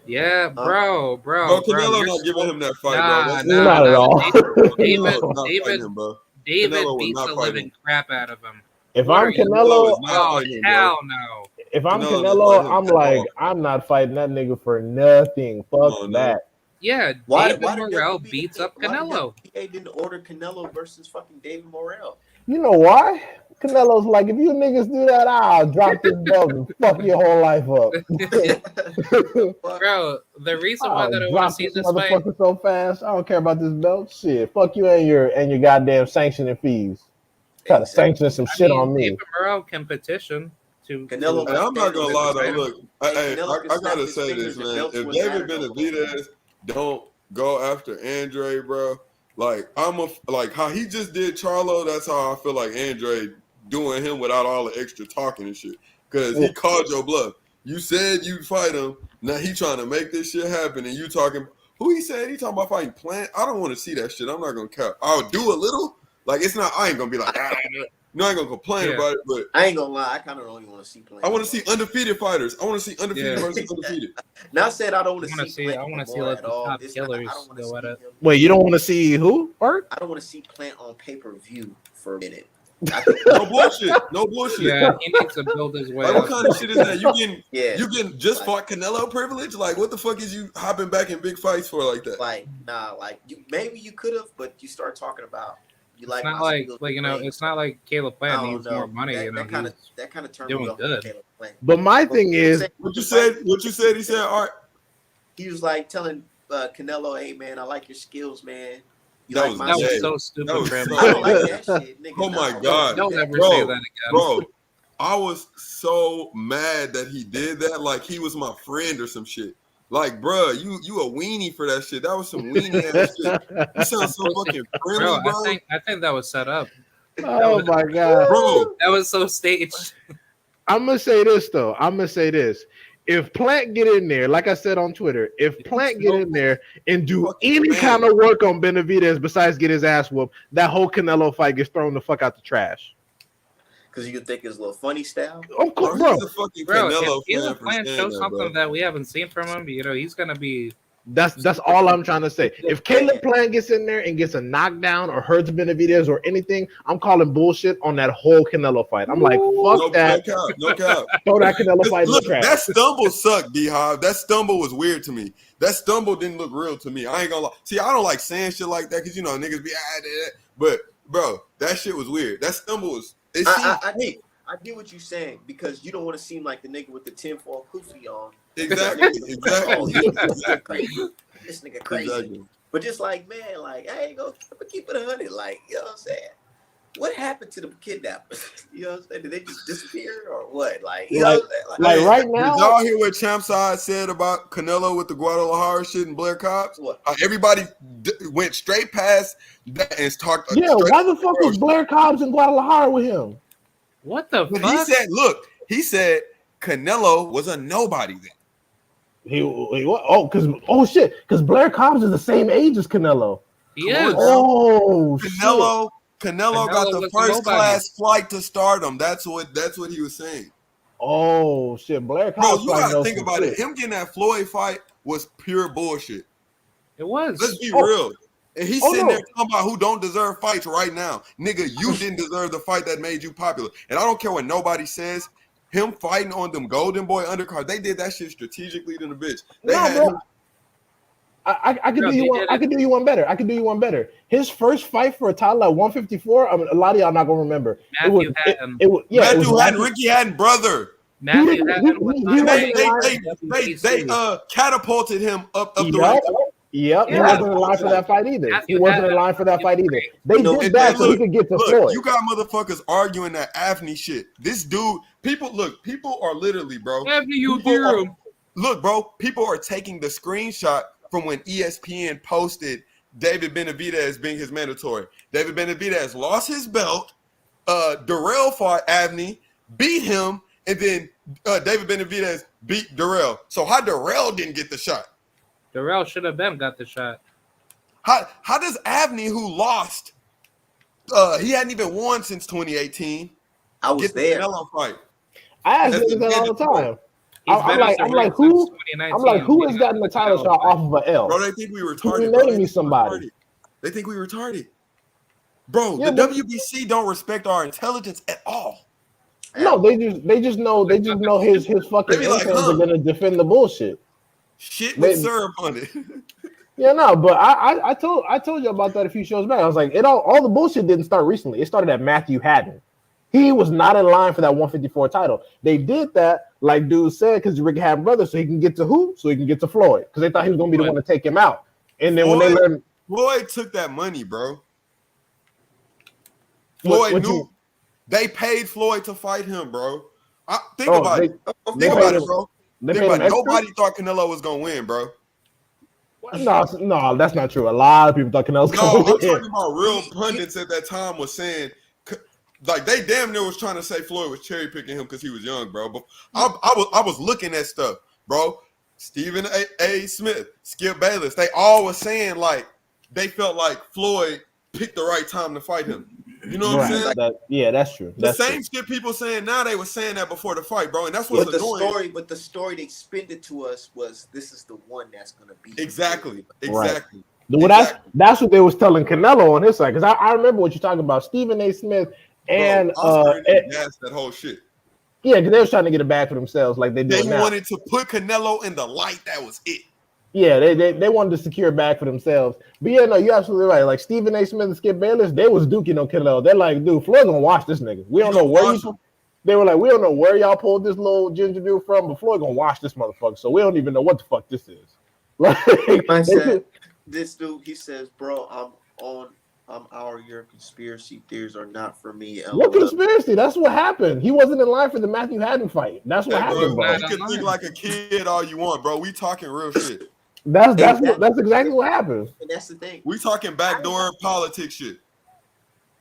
Yeah, bro. Canelo you're not giving him that fight, Nah, bro. That's Not at all. David, Canelo not David, fighting him, bro. David Canelo will beats not the fight living him. crap out of him. If What I'm are you- Canelo, not Oh, fighting him, bro. hell no. if I'm Canelo not Canelo, fighting him I'm at like, all. I'm not fighting that nigga for nothing. Fuck on, that. Yeah, Why David did Morrell WBA beats up why did Canelo. WBA didn't order Canelo versus fucking David Morrell? You know why? Canelo's like, if you niggas do that, I'll drop this belt and fuck your whole life up. Bro, the reason why I'll that I want drop to see this this fight, motherfucker so fast. I don't care about this belt. Shit, fuck you and your goddamn sanctioning fees. Try to sanction some shit on me. David Morrell can petition to Canelo- Hey, I'm not gonna lie though. Look, Hey, I Canelo can snap gotta his say fingers this, and man. belts If wouldn't David matter no more. Benavidez don't go after Andre, bro, like how he just did Charlo. That's how I feel like Andre doing him without all the extra talking and shit. Cause he called your bluff. You said you'd fight him. Now he trying to make this shit happen, and you talking. Who he said he talking about fighting Plant? I don't want to see that shit. I'm not gonna cap. I'll do a little. Like it's not. I ain't gonna be like. No, I ain't gonna complain about it, but I ain't gonna lie, I kind of don't want to see Plant. I want to see undefeated fighters. I want to see undefeated versus undefeated. Not said I don't want I wanna to see- Plant I wanna no see, more like, at the all. top It's not- killers I don't wanna go see at it. him. Wait, you don't want to see who? Art? I don't want to see Plant on pay-per-view for a minute. No bullshit. No bullshit. yeah, he needs to build his way Like what up. kind of shit is that? Yeah. You getting just fought Canelo privilege? Like what the fuck is you hopping back in big fights for like that? Like, nah, like maybe you could have, but you start talking about you like It's not my like skills you know, and it's not like Caleb I Plant don't needs know. more money. That, You know, that kind of turned doing me off good. Caleb Plant. But my thing is, What you said? He said, Art. He was like telling Canelo, "Hey man, I like your skills, man. You That like was my that was gay. skills." so That stupid was for him. so- I don't like that shit, nigga. Oh my No, God. Don't ever Bro, say that again. Bro, I was so mad that he did that. Like he was my friend or some shit. Like, bruh, you a weenie for that shit. That was some weenie ass shit. You sound so fucking friendly, Bro, bro. I think that was set up. oh my god, Bro, That was so staged. I'm gonna say this though. I'm gonna say this. If Plant get in there, like I said on Twitter, if Plant get in there and do Fucking any man. kind of work on Benavidez besides get his ass whooped, that whole Canelo fight gets thrown the fuck out the trash. because you think it's a little funny style. Of course, bro, bro. he's a fucking Bro, Canelo if Caleb fan for Plant saying shows that, something bro. that we haven't seen from him, you know, he's gonna be That's all I'm trying to say. If Caleb Plant gets in there and gets a knockdown or hurts Benavidez or anything, I'm calling bullshit on that whole Canelo fight. I'm like, fuck that. No cap. Throw that Canelo fight in the Look, trash. that stumble sucked, D-Hop. That stumble was weird to me. That stumble didn't look real to me. I ain't gonna lie. See, I don't like saying shit like that because you know niggas be that. But bro, that shit was weird. That stumble was. It seemed I get what you're saying because you don't want to seem like the nigga with the tinfoil hoopsie on. exactly. Oh, Exactly. this nigga crazy. Exactly. But just like, man, like, I ain't gonna keep it 100. Like, you know what I'm saying? What happened to the kidnappers? You know what I'm saying? Did they just disappear or what? Like, you know what I'm saying? Like right now, Did y'all hear what Champ Side said about Canelo with the Guadalajara shit and Blair Cobbs? What? Everybody went straight past that and talked. yeah, why the fuck was Blair Cobbs in Guadalajara with him? what the But fuck? he said Canelo was a nobody then. Because Blair Cobbs is the same age as Canelo. He is. Oh, Canelo got the was a first nobody. class flight to stardom. That's what he was saying. Oh shit, Blair Bro, Cobbs. you gotta think about it. Him getting that Floyd fight was pure bullshit. It was. Let's be real. And he's sitting no. there talking about who don't deserve fights right now. Nigga, you didn't deserve the fight that made you popular. And I don't care what nobody says. Him fighting on them Golden Boy undercards, they did that shit strategically to the bitch. They had bro. him. I can Bro, do you they one. did I it. can do you one better. I can do you one better. His first fight for a title at 154. I mean, a lot of y'all not gonna remember. Matthew Hatton. Matthew Hatton, Ricky Hatton, brother. Matthew Hatton was he not wasn't They catapulted him up the Yep. ranks. Yep, he Yeah. wasn't in line for that fight either. Matthew He wasn't in Hatton. line for that fight either. They You know, did And that then so he could get to look, Floyd. you got motherfuckers arguing that Avni shit. This dude, people are literally, bro. Matthew, you People hear are- him. Look, bro, people are taking the screenshot from when ESPN posted David Benavidez being his mandatory. David Benavidez lost his belt. Darrell fought Avni, beat him, and then David Benavidez beat Darrell. So how Darrell didn't get the shot? Darrell should have been got the shot. How does Avni, who lost, he hadn't even won since 2018, I was get the there. Canelo fight? I ask That's niggas that all the mandatory. time. He's I'm been like, on the ring who? since I'm like, 2019, who has being gotten on the title Canelo shot fight. off of an L? Bro, they think we Can retarded. you Bro. name me somebody? They think we retarded. Bro, Yeah, the but- WBC don't respect our intelligence at all. No, they just know his fucking They be like, interns huh? are gonna defend the bullshit. Shit They- with syrup on it. Yeah, no, but I told you about that a few shows back. I was like, all the bullshit didn't start recently. It started at Matthew Haddon. He was not in line for that 154 title. They did that, like dude said, because Rick had brothers, so he can get to who? So he can get to Floyd, because they thought he was gonna be the one to take him out. And then when they learned, Floyd took that money, bro. What Floyd knew you- they paid Floyd to fight him, bro. Think Oh, about they- it. they Think paid about him- it, bro. they Think paid him about it. extra? Nobody thought Canelo was gonna win, bro. No, that's not true. A lot of people thought Canelo was No, gonna I'm win. talking about real pundits at that time was saying, like they damn near was trying to say Floyd was cherry picking him because he was young, bro. But I was looking at stuff, bro. Stephen A. Smith, Skip Bayless, they all was saying like they felt like Floyd picked the right time to fight him. You know what I'm saying? Yeah, that's true. The same shit people saying now, they were saying that before the fight, bro. And that's what's annoying. But the story they spinned it to us was this is the one that's gonna be Exactly. Well, that's what they was telling Canelo on his side, because I remember what you're talking about. Stephen A. Smith and that whole shit. Yeah, because they was trying to get it back for themselves, like they do now. They wanted to put Canelo in the light. That was it. Yeah, they wanted to secure it back for themselves. But yeah, no, you're absolutely right. Like Stephen A. Smith and Skip Bayless, they was duking on Canelo. They're like, dude, Floyd gonna watch this nigga. We don't know where they were like, we don't know where y'all pulled this little ginger dude from, but Floyd gonna watch this motherfucker. So we don't even know what the fuck this is. Like, I said, this dude, he says, bro, your conspiracy theories are not for me. What conspiracy? That's what happened. He wasn't in line for the Matthew Haddon fight. That's what happened, bro. You can think like a kid all you want, bro. We talking real shit. That's exactly what happened. And that's the thing. We talking backdoor politics shit.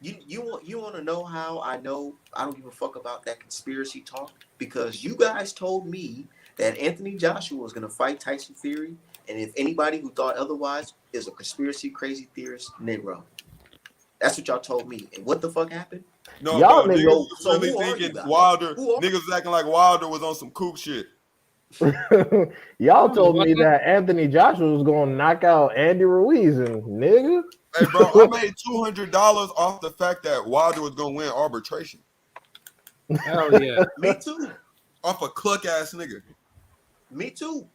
You want to know how I know I don't give a fuck about that conspiracy talk? Because you guys told me that Anthony Joshua was gonna fight Tyson Fury, and if anybody who thought otherwise is a conspiracy crazy theorist, Negro. That's what y'all told me. And what the fuck happened? No, y'all bro, niggas was so really thinking Wilder. Niggas was acting like Wilder was on some kook shit. Y'all told me that Anthony Joshua was gonna knock out Andy Ruiz, and nigga. Hey, bro, I made $200 off the fact that Wilder was gonna win arbitration. Hell yeah. Me too. Off a cluck ass nigga. Me too.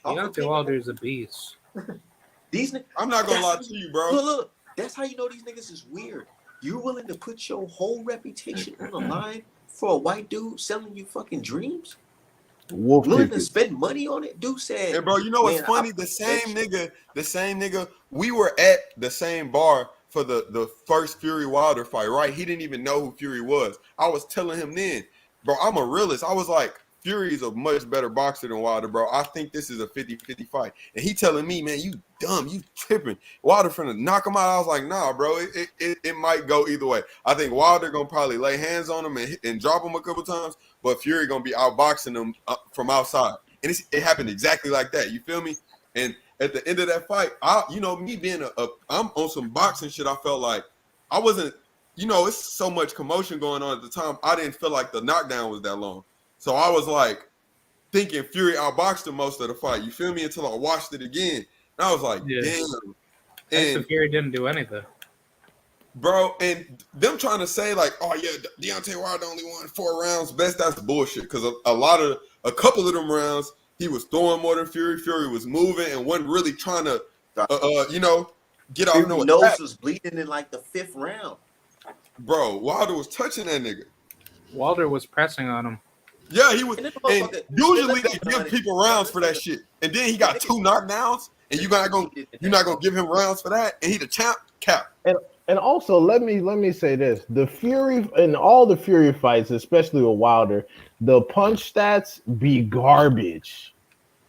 Deontay Wilder's a beast. I'm not gonna lie to you, bro. Look, that's how you know these niggas is weird. You're willing to put your whole reputation on the line for a white dude selling you fucking dreams? Willing to spend money on it? Dude said, hey, bro, you know what's funny? The same nigga, we were at the same bar for the first Fury Wilder fight, right? He didn't even know who Fury was. I was telling him then, bro, I'm a realist. I was like, Fury is a much better boxer than Wilder, bro. I think this is a 50-50 fight. And he telling me, man, you dumb, you tripping. Wilder finna knock him out. I was like, nah, bro, it might go either way. I think Wilder gonna probably lay hands on him and drop him a couple times, but Fury gonna be outboxing him from outside. And it happened exactly like that. You feel me? And at the end of that fight, me being I'm on some boxing shit, I felt like I wasn't, it's so much commotion going on at the time. I didn't feel like the knockdown was that long. So I was like thinking Fury outboxed him most of the fight. You feel me? Until I watched it again. And I was like, damn. And Fury didn't do anything. Bro, and them trying to say like, oh yeah, Deontay Wilder only won 4 rounds. That's bullshit. Because a couple of them rounds, he was throwing more than Fury. Fury was moving and wasn't really trying to, get off no nose attack. was bleeding in like the 5th round. Bro, Wilder was touching that nigga. Wilder was pressing on him. Yeah, he was. And usually they give people rounds for that shit. And then he got 2 knockdowns, and you're not gonna give him rounds for that. And he the champ cap. And also let me say this: the Fury in all the Fury fights, especially with Wilder, the punch stats be garbage.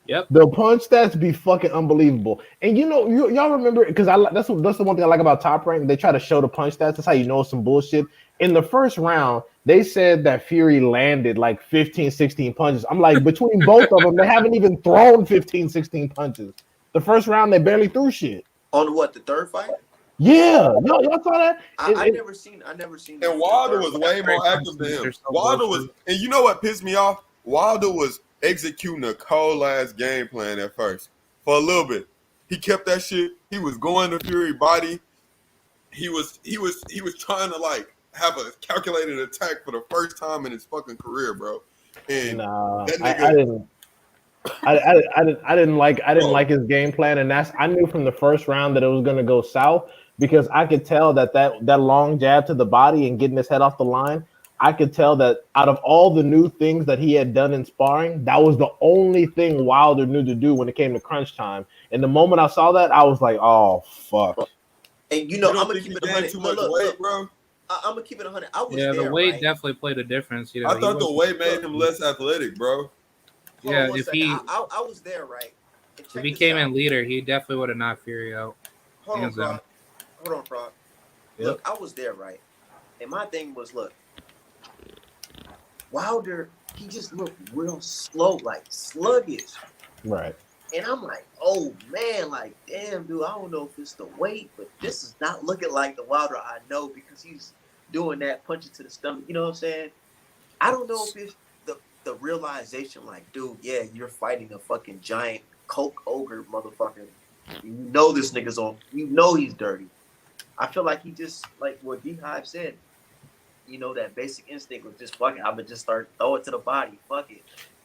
Yep. The punch stats be fucking unbelievable. And y'all remember, because that's the one thing I like about Top Rank. They try to show the punch stats. That's how you know it's some bullshit. In the first round, they said that Fury landed like 15, 16 punches. I'm like, between both of them, they haven't even thrown 15, 16 punches. The first round, they barely threw shit. On what, the third fight? Yeah, y'all saw that? I never seen. And Wilder was way more active than him. Wilder was, and you know what pissed me off? Wilder was executing a cold ass game plan at first for a little bit. He kept that shit. He was going to Fury body. He was trying to like have a calculated attack for the first time in his fucking career, bro. And that nigga, I didn't like his game plan, and I knew from the first round that it was gonna go south because I could tell that long jab to the body and getting his head off the line. I could tell that out of all the new things that he had done in sparring, that was the only thing Wilder knew to do when it came to crunch time. And the moment I saw that, I was like, "Oh fuck!" And you know, I'm gonna keep keep it 100. too much weight, bro. I'm gonna keep it 100. I was the weight right? definitely played a difference. You know, I thought the weight made him less athletic, bro. Yeah, if he, I was there, right? If he came in leader, he definitely would have knocked Fury out. Hold on, Frog. Yep. Look, I was there, right? And my thing was, look, Wilder, he just looked real slow, like sluggish. Right. And I'm like, oh man, like, damn, dude, I don't know if it's the weight, but this is not looking like the Wilder I know because he's doing that punching to the stomach. You know what I'm saying? I don't know if it's the realization, like, dude, yeah, you're fighting a fucking giant coke ogre motherfucker. You know this nigga's on. You know he's dirty. I feel like he just, like what D-Hive said, you know, that basic instinct was just fuck it. I'm gonna just start throw it to the body. Fuck it.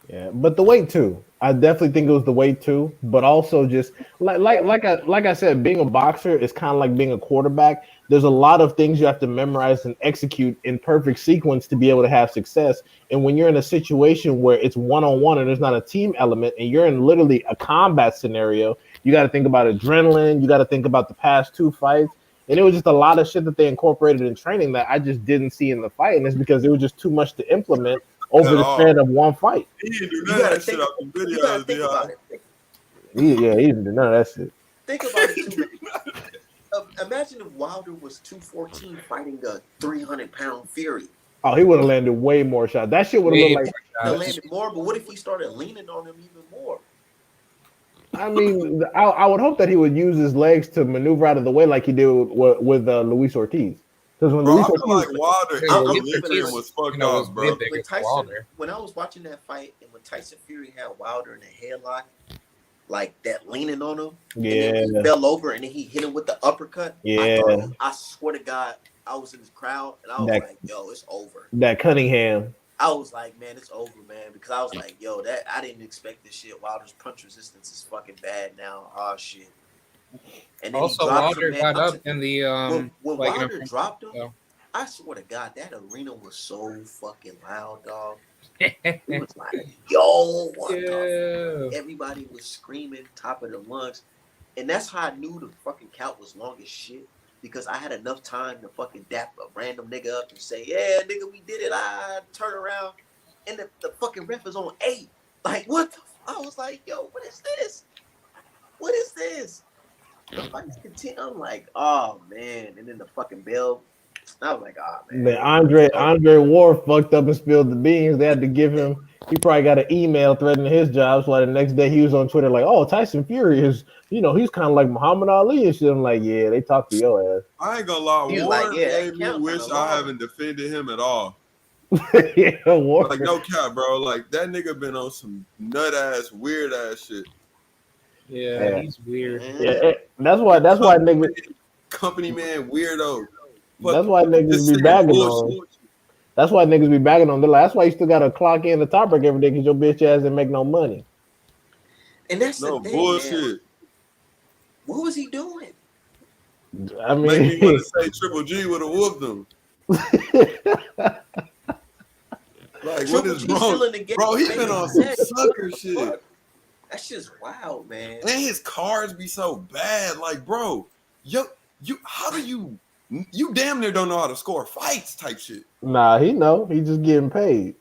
Yeah, but the weight too. I definitely think it was the weight too, but also just like I said, being a boxer is kind of like being a quarterback. There's a lot of things you have to memorize and execute in perfect sequence to be able to have success. And when you're in a situation where it's one-on-one and there's not a team element and you're in literally a combat scenario, you got to think about adrenaline. You got to think about the past two fights. And it was just a lot of shit that they incorporated in training that I just didn't see in the fight. And it's because it was just too much to implement over the span of one fight. He didn't do none of that shit out the videos, think about it. He didn't do none of that shit. Think about it too. Imagine if Wilder was 214 fighting a 300-pound Fury. Oh, he would have landed way more shots. That shit would have looked like He landed more, but what if he started leaning on him even more? I mean, I would hope that he would use his legs to maneuver out of the way like he did with Luis Ortiz. Because when Luis Ortiz, like Wilder, Ortiz was fucked off, bro. When I was watching that fight and when Tyson Fury had Wilder in a headlock, like that leaning on him, yeah, and he fell over and then he hit him with the uppercut. Yeah, I swear to God, I was in this crowd and I was like, "Yo, it's over." That Cunningham. I was like, "Man, it's over, man," because I was like, "Yo, that I didn't expect this shit. Wilder's punch resistance is fucking bad now. Oh shit." And then also, Wilder got up in the when Wilder dropped him. I swear to God, that arena was so fucking loud, dog. It was like, yo, what the fuck? Everybody was screaming top of their lungs. And that's how I knew the fucking count was long as shit. Because I had enough time to fucking dap a random nigga up and say, yeah, nigga, we did it. I turn around and the fucking ref is on 8. Like, what the I was like, yo, what is this? What is this? The fights continue. I'm like, oh man. And then the fucking bell. I was like, oh man. Andre Ward fucked up and spilled the beans. They had to give him. He probably got an email threatening his job. So like the next day he was on Twitter like, oh, Tyson Fury is, he's kind of like Muhammad Ali and shit. I'm like, yeah, they talked to your ass. I ain't gonna lie. Ward made me wish I haven't defended him at all. Yeah, Ward. Like no cap, bro. Like that nigga been on some nut ass, weird ass shit. Yeah, he's weird. Yeah, that's why niggas company man weirdo. But that's why niggas be bagging on. That's why niggas be bagging on. That's why you still gotta clock in the top break every day because your bitch ass didn't make no money. And that's no the thing, bullshit. Man. What was he doing? I mean, make me want to say Triple G would have whooped him. Like, what is wrong? Bro, he been on some sucker shit. That's just wild, man. And his cards be so bad. Like, bro, how do you damn near don't know how to score fights type shit. Nah, he know. He just getting paid.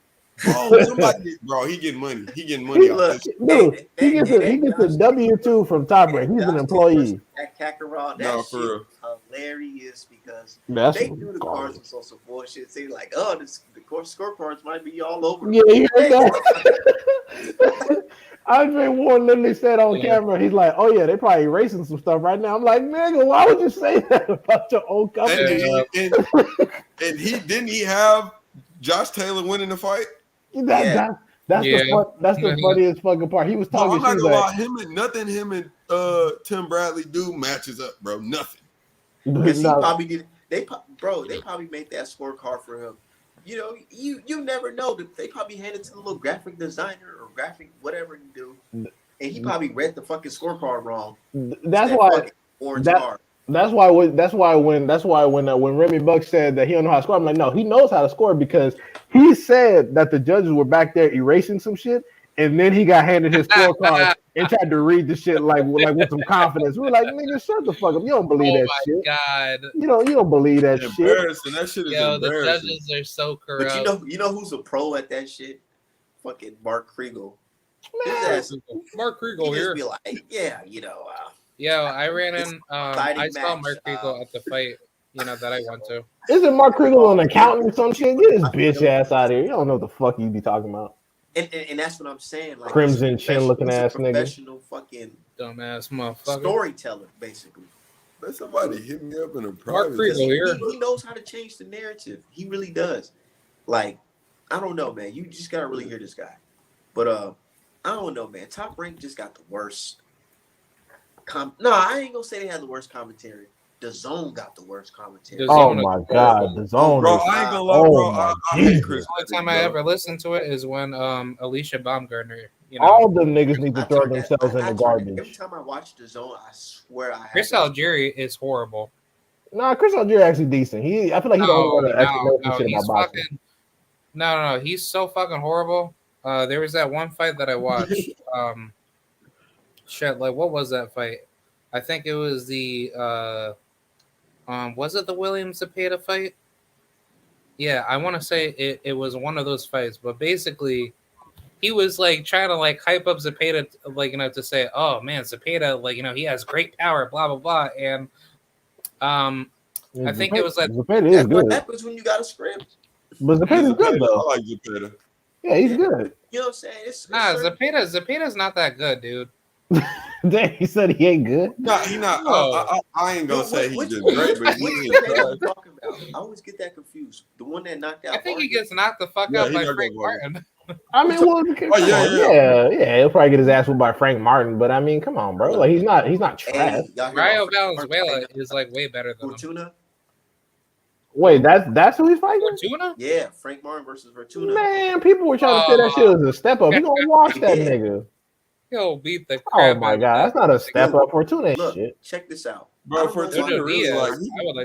Bro, he getting money. He getting money. Dude, he gets a W-2 from Top Rank. He's an employee. That Kakarot, no, for real. hilarious because That's they knew the cards was on some bullshit. They like, oh, the scorecards might be all over. Yeah, you heard that? Andre Ward literally said on camera, he's like, "Oh yeah, they probably erasing some stuff right now." I'm like, "Nigga, why would you say that about your own company?" And he have Josh Taylor winning the fight? That's the funniest fucking part. He was talking. I'm not gonna lie, him and Tim Bradley do matches up, bro. Nothing. Because he probably did. They probably made that scorecard for him. You know, you never know. They probably handed it to the little graphic designer or graphic whatever you do, and he probably read the fucking scorecard wrong. That's why when Remy Buck said that he don't know how to score, I'm like, no, he knows how to score because he said that the judges were back there erasing some shit, and then he got handed his scorecard and tried to read the shit like with some confidence. We're like, nigga, shut the fuck up. You don't believe that shit. God. You don't believe that shit. Embarrassing. That shit is embarrassing. The judges are so corrupt. But you know who's a pro at that shit? Fucking Mark Kriegel. Mark Kriegel here. Be like, yeah, you know. I ran in. I saw Mark Kriegel at the fight. You know that I went to. Isn't Mark Kriegel an accountant or some shit? Get his bitch ass out of here. You don't know what the fuck you be talking about. And that's what I'm saying. Like Crimson Chin looking ass nigga. Professional fucking dumbass motherfucker. Storyteller, basically. Let somebody hit me up in a private. Mark Kriegel here. He knows how to change the narrative. He really does. Like, I don't know, man. You just gotta really hear this guy. But I don't know, man. Top Rank just got the worst. No, I ain't gonna say they had the worst commentary. The Zone got the worst commentary. Oh my god, The Zone. Bro, I ain't gonna lie, bro. I hate Chris. The only time I ever listened to it is when Alicia Baumgartner. All them niggas need to throw themselves in the garbage. Every time I watch The Zone, I swear I have. Chris Algieri is horrible. Nah, Chris Algieri actually decent. I feel like he don't want to shit about boxing. No, he's so fucking horrible. There was that one fight that I watched. What was that fight? I think it was the was it the William Zepeda fight? Yeah, I want to say it was one of those fights, but basically he was like trying to like hype up Zepeda, like, you know, to say, oh man, Zepeda, like, you know, he has great power, blah blah blah. And I think it was like Zepeda is good. What happens when you got a script? But Zepeda's good though. I like Zepeda. Yeah, he's good. You know what I'm saying? Zepeda's not that good, dude. Dang, he said he ain't good. No, he not. I ain't gonna say he's just great, but he ain't talking about. I always get that confused. The one that knocked out. I think he gets knocked the fuck out by Frank Martin. I mean, yeah, he'll probably get his ass whooped by Frank Martin. But I mean, come on, bro. Like he's not trash. Rayo Valenzuela is like way better than Fortuna. Wait, that's who he's fighting? Fortuna? Yeah, Frank Martin versus Fortuna. Man, people were trying to say that shit was a step up. You gonna watch that nigga? He'll beat the crap. Oh my god, that's not a step up. Fortuna shit. Check this out. Bro, Fortuna really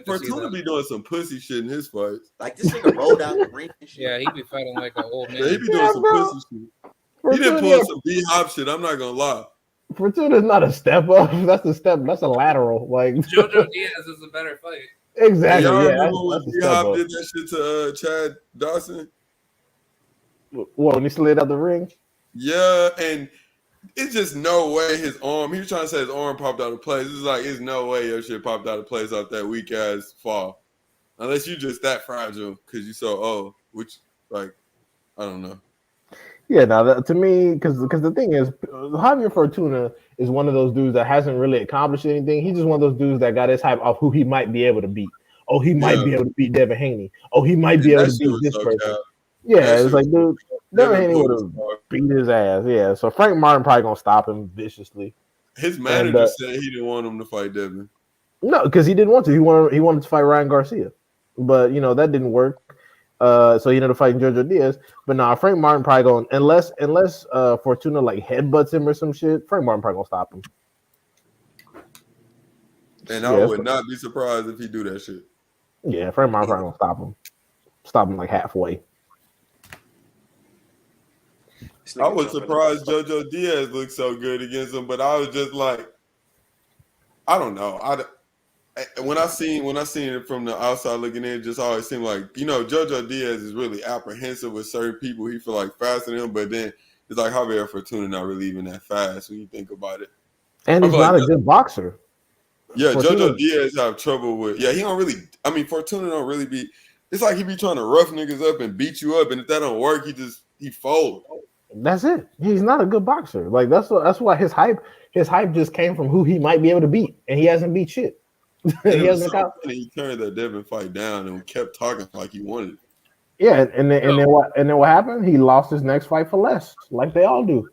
Fortuna be doing some pussy shit in his fights. Like this nigga rolled out the ring and shit. Yeah, he be fighting like an old man. Yeah, he be doing some pussy shit. He didn't pull some B-hop shit, I'm not gonna lie. Fortuna's not a step up. That's a lateral. Like Jojo Diaz is a better fight. Exactly. Y'all yeah, remember when B-hop did that shit to Chad Dawson? What, when he slid out the ring? Yeah, and it's just no way his arm. He was trying to say his arm popped out of place. It's like, it's no way your shit popped out of place off that weak ass fall. Unless you just that fragile because you so old, which, like, I don't know. Yeah, now to me, because the thing is, Javier Fortuna is one of those dudes that hasn't really accomplished anything. He's just one of those dudes that got his hype off who he might be able to beat. Oh, he might be able to beat Devin Haney. Oh, he might be able to beat this person. Yeah, it's like, dude, Devin Haney would have beat his ass. Yeah, so Frank Martin probably gonna stop him viciously. His manager said he didn't want him to fight Devin. No, because he didn't want to. He wanted to fight Ryan Garcia, but that didn't work. So he ended up fighting Jojo Diaz. But nah, Frank Martin probably going unless Fortuna like headbutts him or some shit. Frank Martin probably gonna stop him. And I would not be surprised if he do that shit. Yeah, Frank Martin probably gonna stop him. Stop him like halfway. I was surprised Jojo Diaz looked so good against him, but I was just like, I don't know. When I seen it from the outside looking in, it just always seemed like, Jojo Diaz is really apprehensive with certain people. He feel like faster than him, but then it's like Javier Fortuna not really even that fast when you think about it. And he's not a good boxer. Yeah, Fortuna. JoJo Diaz have trouble with. Yeah, he don't really. I mean, Fortuna don't really be. It's like he be trying to rough niggas up and beat you up, and if that don't work, he fold. That's it. He's not a good boxer. Like that's why his hype just came from who he might be able to beat, and he hasn't beat shit. He hasn't. So he turned that Devin fight down and kept talking like he wanted it. Yeah, and then what happened? He lost his next fight for less, like they all do.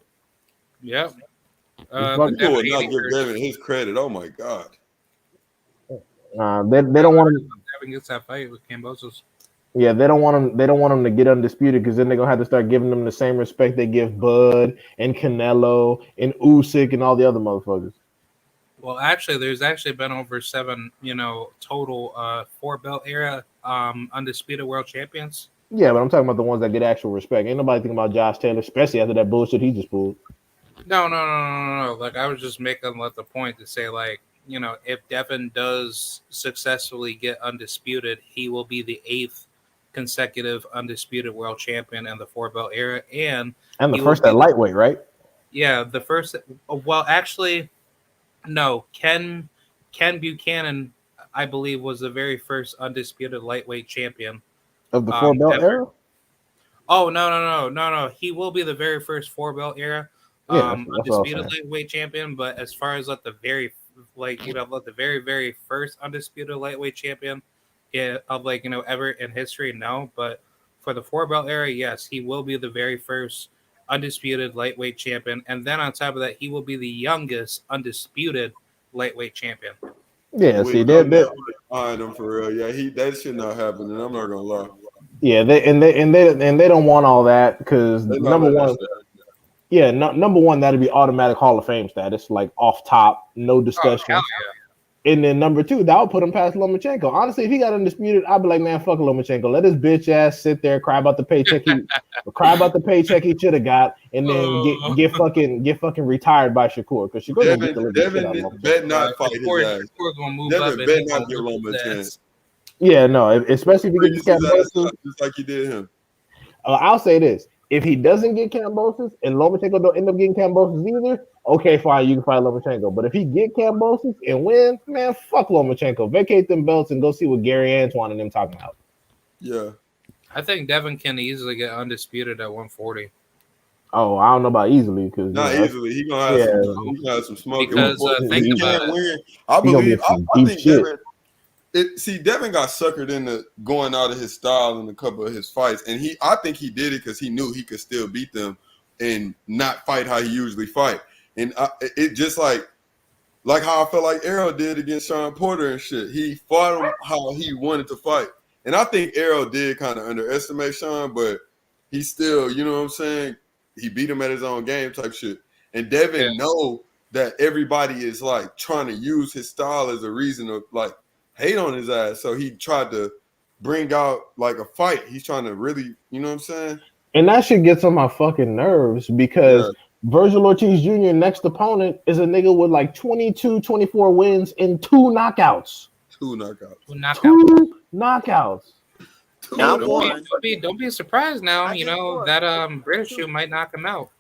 Yep. People would not give Devin his credit. Oh my god. They don't want him. Devin gets that fight with Kambosos. Yeah, they don't want him. They don't want him to get undisputed because then they're gonna have to start giving them the same respect they give Bud and Canelo and Usyk and all the other motherfuckers. Well, actually, there's actually been over 7, total 4-belt era undisputed world champions. Yeah, but I'm talking about the ones that get actual respect. Ain't nobody thinking about Josh Taylor, especially after that bullshit he just pulled. No. Like, I was just making the point to say, like, if Devin does successfully get undisputed, he will be the 8th consecutive undisputed world champion in the 4-belt era, and the first at lightweight, right? Yeah, the first. Well, actually, no. Ken Buchanan, I believe, was the very first undisputed lightweight champion of the 4-belt era. Oh no! He will be the very first 4-belt era undisputed lightweight champion. But as far as the very very first undisputed lightweight champion ever in history, no. But for the 4-belt era, yes, he will be the very first undisputed lightweight champion, and then on top of that, he will be the youngest undisputed lightweight champion. Yeah, see, they're behind him for real. Yeah, that should not happen, and I'm not gonna lie. Yeah, they don't want all that because number one, number one, that'd be automatic Hall of Fame status, like off top, no discussion. Oh, hell yeah. And then number 2, that would put him past Lomachenko. Honestly, if he got undisputed, I'd be like, man, fuck Lomachenko. Let his bitch ass sit there, cry about the paycheck he should have got, and then get fucking retired by Shakur because Shakur Devin bet not fight his ass. Devin bet not give Loma a chance. Yeah, no, especially if he gets Kambosos, just like you did him. I'll say this: if he doesn't get Kambosos and Lomachenko don't end up getting Kambosos either, okay, fine, you can fight Lomachenko. But if he get Kambosos and win, man, fuck Lomachenko. Vacate them belts and go see what Gary Antoine and them talking about. Yeah. I think Devin can easily get undisputed at 140. Oh, I don't know about easily because not easily. He gonna have some smoke. Because think about it. I believe. I think Devin. Devin got suckered into going out of his style in a couple of his fights, and I think he did it because he knew he could still beat them and not fight how he usually fight. And it just like how I felt like Errol did against Sean Porter and shit. He fought him how he wanted to fight. And I think Errol did kind of underestimate Sean, but he still, you know what I'm saying? He beat him at his own game type shit. And Devin know that everybody is like trying to use his style as a reason to like hate on his ass. So he tried to bring out like a fight. He's trying to really, you know what I'm saying? And that shit gets on my fucking nerves because Virgil Ortiz Jr. next opponent is a nigga with like 22, 24 wins and 2 knockouts. Two knockouts. Don't be surprised now. That British shoe might knock him out.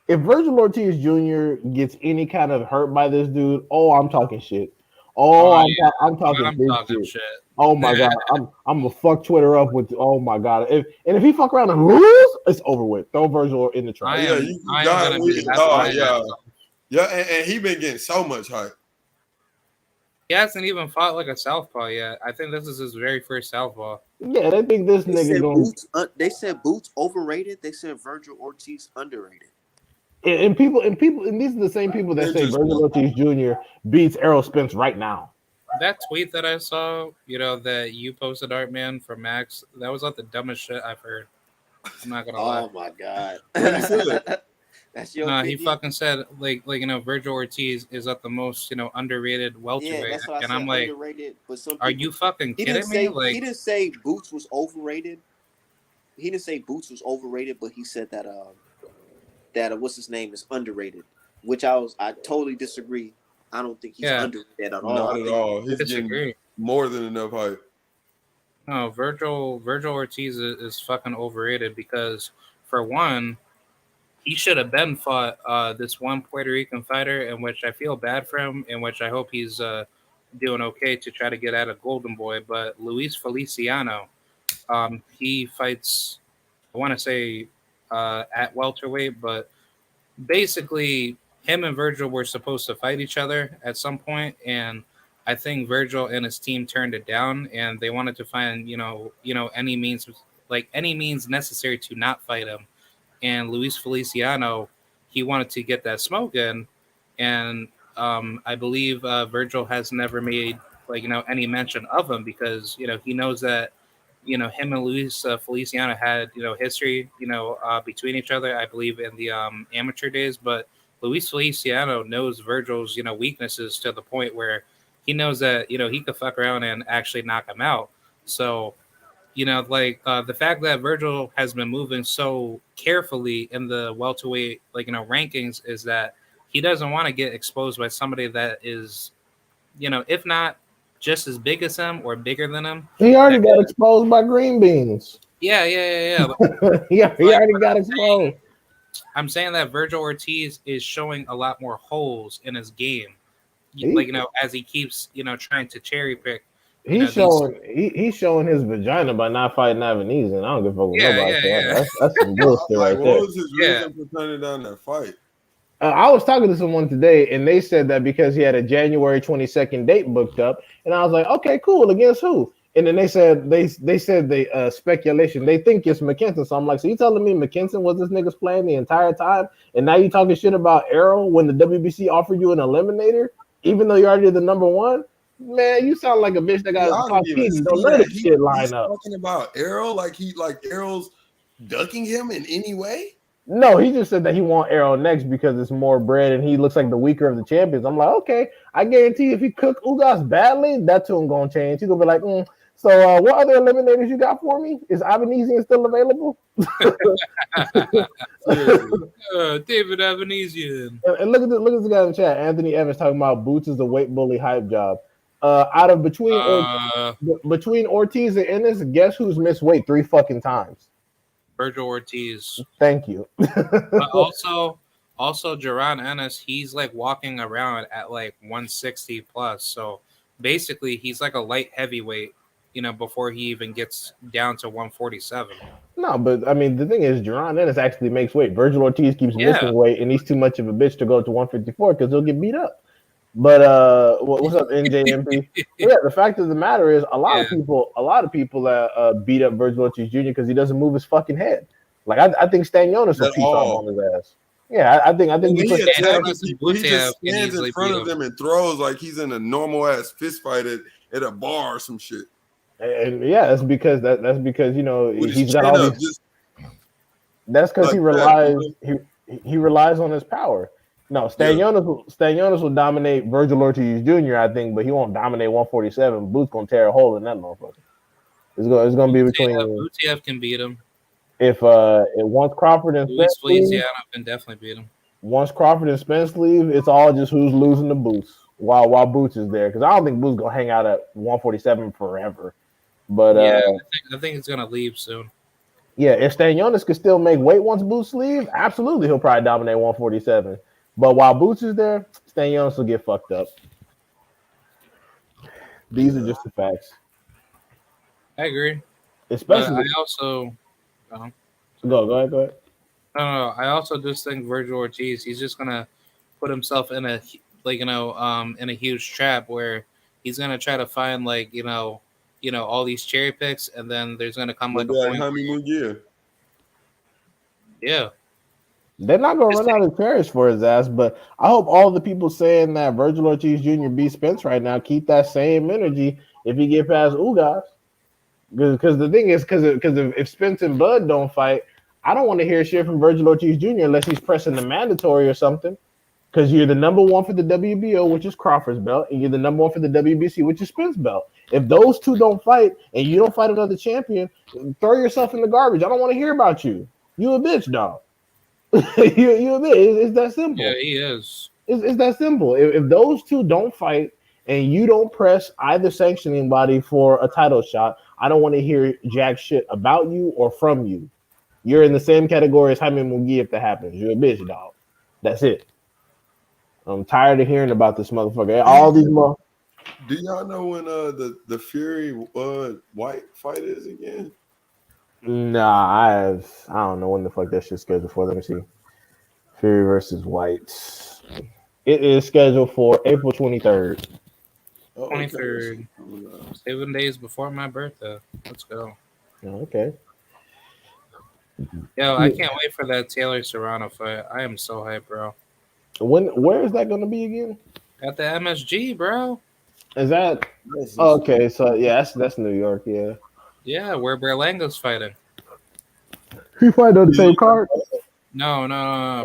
If Virgil Ortiz Jr. gets any kind of hurt by this dude, I'm talking shit. I'm talking big shit. Oh my god, I'm gonna fuck Twitter up with. Oh my god, if he fuck around and lose, it's over with. Throw Virgil in the trash. And he been getting so much hype. He hasn't even fought like a southpaw yet. I think this is his very first southpaw. Yeah, they think this nigga going. They said Boots overrated. They said Virgil Ortiz underrated. And these are the same people that say Virgil Ortiz Jr. beats Errol Spence right now. That tweet that I saw, that you posted, Art Man, from Max, that was like the dumbest shit I've heard. I'm not gonna lie. Oh my god. That's your opinion? He fucking said like Virgil Ortiz is at the most underrated welterweight, that's what and I'm like, but are you fucking kidding me? Like, he didn't say Boots was overrated. He didn't say Boots was overrated, but he said that what's his name is underrated, which I totally disagree. I don't think he's underrated at all. Not at all. He's getting more than enough hype. No, Virgil Ortiz is fucking overrated because, for one, he should have been fought this one Puerto Rican fighter, in which I feel bad for him, in which I hope he's doing okay to try to get out of Golden Boy. But Luis Feliciano, he fights, I want to say at welterweight, but basically him and Virgil were supposed to fight each other at some point, and I think Virgil and his team turned it down, and they wanted to find any means necessary to not fight him. And Luis Feliciano, he wanted to get that smoke in, and I believe Virgil has never made any mention of him because he knows that him and Luis Feliciano had history between each other. I believe in the amateur days, but Luis Feliciano knows Virgil's weaknesses to the point where he knows that he could fuck around and actually knock him out. So the fact that Virgil has been moving so carefully in the welterweight rankings is that he doesn't want to get exposed by somebody that is if not just as big as him or bigger than him. He already got exposed by green beans. Yeah. He already got exposed. I'm saying that Virgil Ortiz is showing a lot more holes in his game, as he keeps trying to cherry pick. He's showing his vagina by not fighting Avenese, and I don't give a fuck with nobody. Yeah. That's some bullshit right there. What was his reason for turning down that fight? I was talking to someone today, and they said that because he had a January 22nd date booked up, and I was like, okay, cool. Against who? And then they said they speculation. They think it's McKinson. So I'm like, so you telling me McKinson was this nigga's plan the entire time, and now you talking shit about Errol when the WBC offered you an eliminator, even though you're already the number one? Man, you sound like a bitch that got caught cheating. Don't let this shit line up. Talking about Errol, like Errol's ducking him in any way. No, he just said that he want Errol next because it's more bread and he looks like the weaker of the champions. I'm like, okay, I guarantee if he cook Ugas badly, that tune gonna change. He's gonna be like, so what other eliminators you got for me? Is Avenesian still available? David Avenesian. And look at this guy in the chat. Anthony Evans talking about Boots is the weight bully hype job. Out of between Ortiz and Ennis, guess who's missed weight 3 fucking times? Virgil Ortiz. Thank you. But also Jaron Ennis, he's like walking around at like 160 plus. So basically he's like a light heavyweight, before he even gets down to 147. No, but I mean the thing is Jaron Ennis actually makes weight. Virgil Ortiz keeps missing weight and he's too much of a bitch to go to 154 because he'll get beat up. But what's up, NJMP? Yeah, the fact of the matter is, a lot of people beat up Virgil Ortiz Jr. because he doesn't move his fucking head. Like I think Stanionis will piece off on his ass. Yeah, I think he just stands in front of them and throws like he's in a normal ass fist fight at a bar or some shit. And yeah, that's because he's got all these. That's because he relies on his power. No, Stanionis will dominate Virgil Ortiz Jr., I think, but he won't dominate 147. Boots gonna tear a hole in that motherfucker. It's gonna be between. Butiev can beat him. If once Crawford and Luis Feliciano can definitely beat him. Once Crawford and Spence leave, it's all just who's losing the Boots while Boots is there. Because I don't think Boots gonna hang out at 147 forever. But I think it's gonna leave soon. Yeah, if Stanionis could still make weight once Boots leave, absolutely he'll probably dominate 147. But while Boots is there, Stanionis will get fucked up. These are just the facts. I agree. Especially, I also go ahead. No. I also just think Virgil Ortiz, he's just gonna put himself in a in a huge trap where he's gonna try to find all these cherry picks, and then there's gonna come like a point. Yeah. They're not going to run out of cherries for his ass, but I hope all the people saying that Virgil Ortiz Jr. beats Spence right now keep that same energy if he get past Ugas. Because the thing is, because if Spence and Bud don't fight, I don't want to hear shit from Virgil Ortiz Jr. unless he's pressing the mandatory or something. Because you're the number one for the WBO, which is Crawford's belt, and you're the number one for the WBC, which is Spence belt. If those two don't fight and you don't fight another champion, throw yourself in the garbage. I don't want to hear about you. You a bitch, dog. you admit it's that simple. Yeah, he is. It's that simple. If those two don't fight and you don't press either sanctioning body for a title shot, I don't want to hear jack shit about you or from you. You're in the same category as Jaime Munguia if that happens. You're a bitch, dog. That's it. I'm tired of hearing about this motherfucker. All these Do y'all know when the Fury White fight is again? Nah, I don't know when the fuck that shit's scheduled for. Let me see. Fury versus White. It is scheduled for April 23rd. 23rd. 7 days before my birthday. Let's go. Okay. Yo, I can't wait for that Taylor Serrano fight. I am so hyped, bro. Where is that going to be again? At the MSG, bro. Is that okay? So yeah, that's New York. Yeah. Yeah, where Berlanga's fighting. He fight on the same card. No.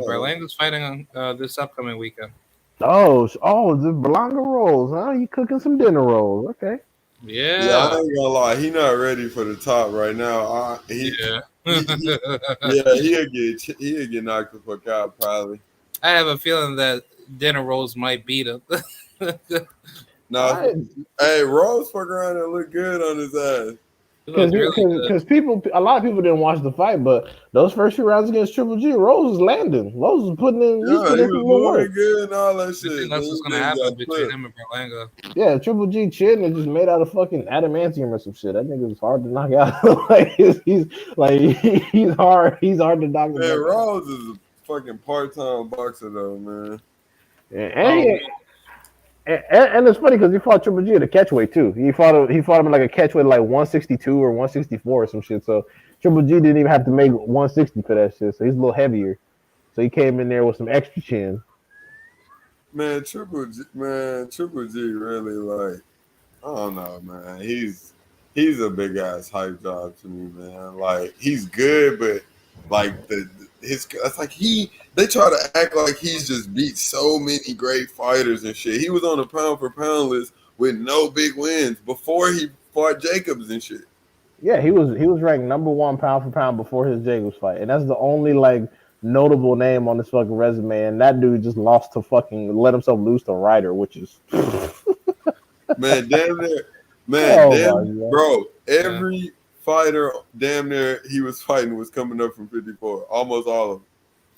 Berlanga's fighting on this upcoming weekend. Oh, the Berlanga rolls. Huh? You cooking some dinner rolls? Okay. Yeah. I ain't gonna lie, he not ready for the top right now. Yeah. He'll get knocked the fuck out probably. I have a feeling that dinner rolls might beat him. No, hey, Rose fuck around and look good on his ass. Because a lot of people didn't watch the fight, but those first few rounds against Triple G, Rose was landing. Rose was putting in. Yeah, he was moving good and all that I shit. think that's what's gonna happen between him and Berlanga. Yeah, Triple G chin is just made out of fucking adamantium or some shit. That nigga was hard to knock out. Like he's hard. He's hard to knock out. Man, Rose is a fucking part-time boxer though, man. And it's funny because he fought Triple G at a catchweight too. He fought him in like a catchweight like 162 or 164 or some shit. So Triple G didn't even have to make 160 for that shit. So he's a little heavier. So he came in there with some extra chin. Man, Triple G really like, I don't know, man. He's a big ass hype job to me, man. Like he's good, but like it's like they try to act like he's just beat so many great fighters and shit. He was on the pound for pound list with no big wins before he fought Jacobs and shit. Yeah, he was ranked number 1 pound for pound before his Jacobs fight, and that's the only like notable name on this fucking resume. And that dude just let himself lose to Ryder, which is man, damn near, bro. Every fighter damn near he was fighting was coming up from 54, almost all of them.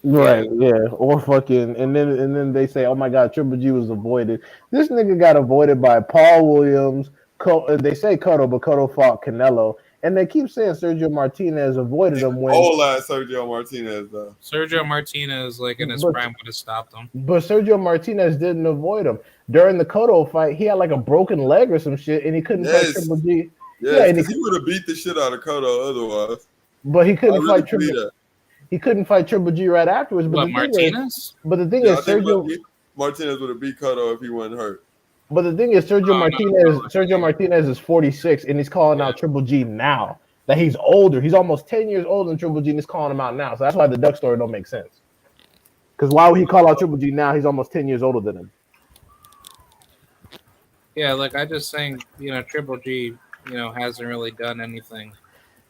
Right, yeah, or fucking, and then they say, oh my God, Triple G was avoided. This nigga got avoided by Paul Williams. They say Cotto, but Cotto fought Canelo, and they keep saying Sergio Martinez avoided him when. Whole lot Sergio Martinez though. Sergio Martinez, like in his prime, would have stopped him. But Sergio Martinez didn't avoid him during the Cotto fight. He had like a broken leg or some shit, and he couldn't fight Triple G. Yeah, and he would have beat the shit out of Cotto otherwise. But he couldn't fight Triple. He couldn't fight Triple G right afterwards. But Martinez? The thing is, Sergio Martinez would have beat Cotto if he wasn't hurt. But the thing is, Sergio Martinez is 46, and he's calling out Triple G now. That he's older. He's almost 10 years older than Triple G, and he's calling him out now. So that's why the Duck story don't make sense. Because why would he call out Triple G now? He's almost 10 years older than him. Yeah, like I just think, Triple G, hasn't really done anything.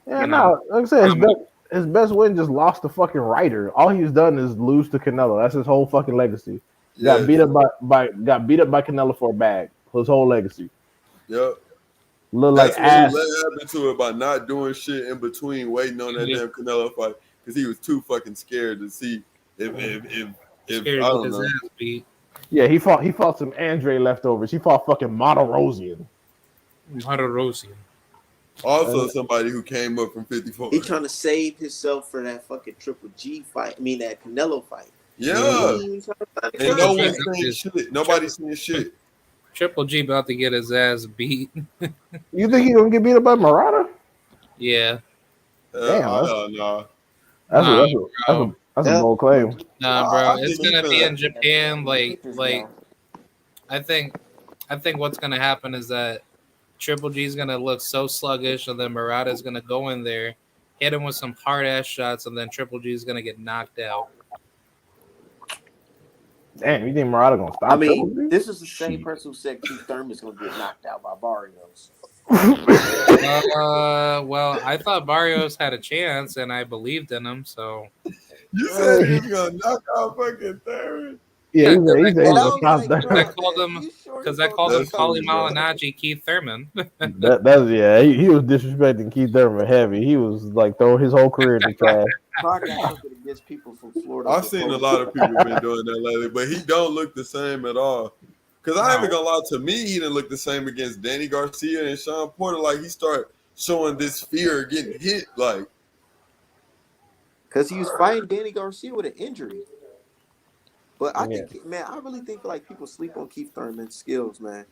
Yeah, no, like I said, his best win just lost to fucking Ryder. All he's done is lose to Canelo. That's his whole fucking legacy. Yeah. Got beat up by Canelo for a bag. His whole legacy. Yep. Look like ass. What happened to it by not doing shit in between, waiting on that damn Canelo fight because he was too fucking scared to see if I don't know. Yeah, he fought some Andre leftovers. He fought fucking Martirosyan. Also, somebody who came up from 54. He trying to save himself for that fucking Triple G fight. I mean, that Canelo fight. Yeah. And no one's saying shit. Nobody's saying shit. Triple G about to get his ass beat. You think he gonna get beat up by Murata? Yeah. No. That's a bold claim. Nah, bro. It's gonna be in Japan. Like I think what's gonna happen is that Triple G is gonna look so sluggish, and then Murata is gonna go in there, hit him with some hard ass shots, and then Triple G is gonna get knocked out. Damn, you think Murata gonna stop? I mean, this is the same person who said Keith Thurman's gonna get knocked out by Barrios. Well, I thought Barrios had a chance, and I believed in him. So you said he's gonna knock out fucking Thurman. Yeah, he's And he's And I able to was stop like, that. bro, I called man, him you sure because you I gonna called do him That's that? Paulie funny, bro. Malignaggi, Keith Thurman. That's yeah. He was disrespecting Keith Thurman heavy. He was like throwing his whole career in the trash. Probably got something against people from Florida. I've seen a lot of people been doing that lately, but he don't look the same at all. Cause I ain't even No. gonna lie, to me, he didn't look the same against Danny Garcia and Sean Porter. Like he started showing this fear of getting hit. Like Because he was fighting Danny Garcia with an injury. But I Yeah. think, man, I really think like people sleep on Keith Thurman's skills, man.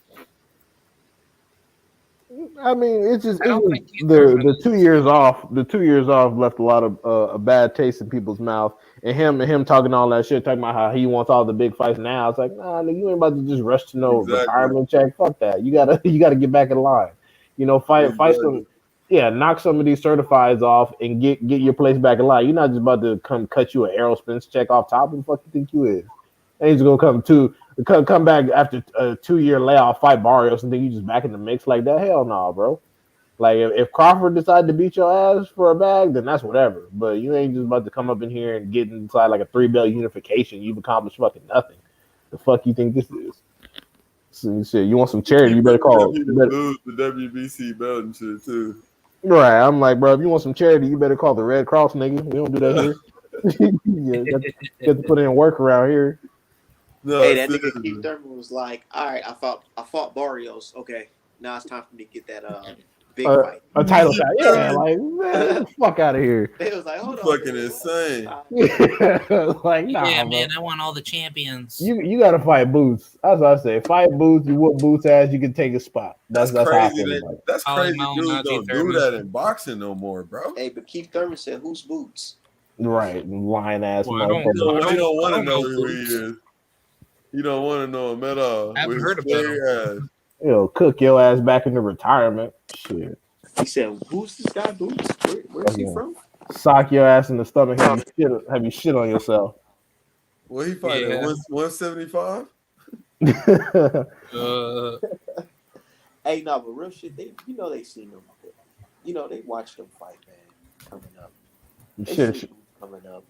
I mean, it's just I don't think Keith the Thurman the is 2 years off. The 2 years off left a lot of a bad taste in people's mouth. And him talking all that shit, talking about how he wants all the big fights now. It's like, nah, nigga, you ain't about to just rush to no exactly, retirement check. Fuck that. You gotta get back in line. You know, fight some. exactly. Yeah, knock some of these certifieds off and get your place back in line. You're not just about to come cut you an Aerospins check off top. Who the fuck you think you is? And he's gonna come back after a 2-year layoff, fight Barrios, and think you just back in the mix like that. Hell no, bro. Like if Crawford decided to beat your ass for a bag, then that's whatever. But you ain't just about to come up in here and get inside like a 3-belt unification. You've accomplished fucking nothing. The fuck you think this is? So, shit, you want some charity? You better call. He You didn't better, lose the WBC belt and shit too. right? I'm like, bro, if you want some charity, you better call the Red Cross, nigga. We don't do that here. You got to put in work around here. No, Hey, that nigga seriously. Keith Thurman was like, all right, I fought Barrios. Okay, now it's time for me to get that big fight. A title shot, yeah. Like, man, get the fuck out of here. They was like, You hold on, fucking nigga, insane. Like, nah, Yeah, bro. man, I want all the champions. You gotta fight Boots. That's what I say. Fight Boots. You whoop Boots ass. You can take a spot. That's how I crazy. feel That, about it. that's Paulie crazy. Dudes Malignaggi don't do Thurman. that in boxing no more, bro. Hey, but Keith Thurman said, "Who's Boots?" Right, lying ass Well, I don't- motherfucker. He don't I want to don't know know who he Boots. is. He don't want to know him at all. I haven't With heard his about him. scary ass. Yo, cook your ass back into retirement. Shit, He said, "Who's this guy, Boots? Where's he Okay. from?" sock your ass in the stomach. Have you shit on yourself. Well, he fighting Yeah. 175. Hey, no, but real shit. They seen them. They watched them fight, man. Coming up, they Shit, seen them coming up.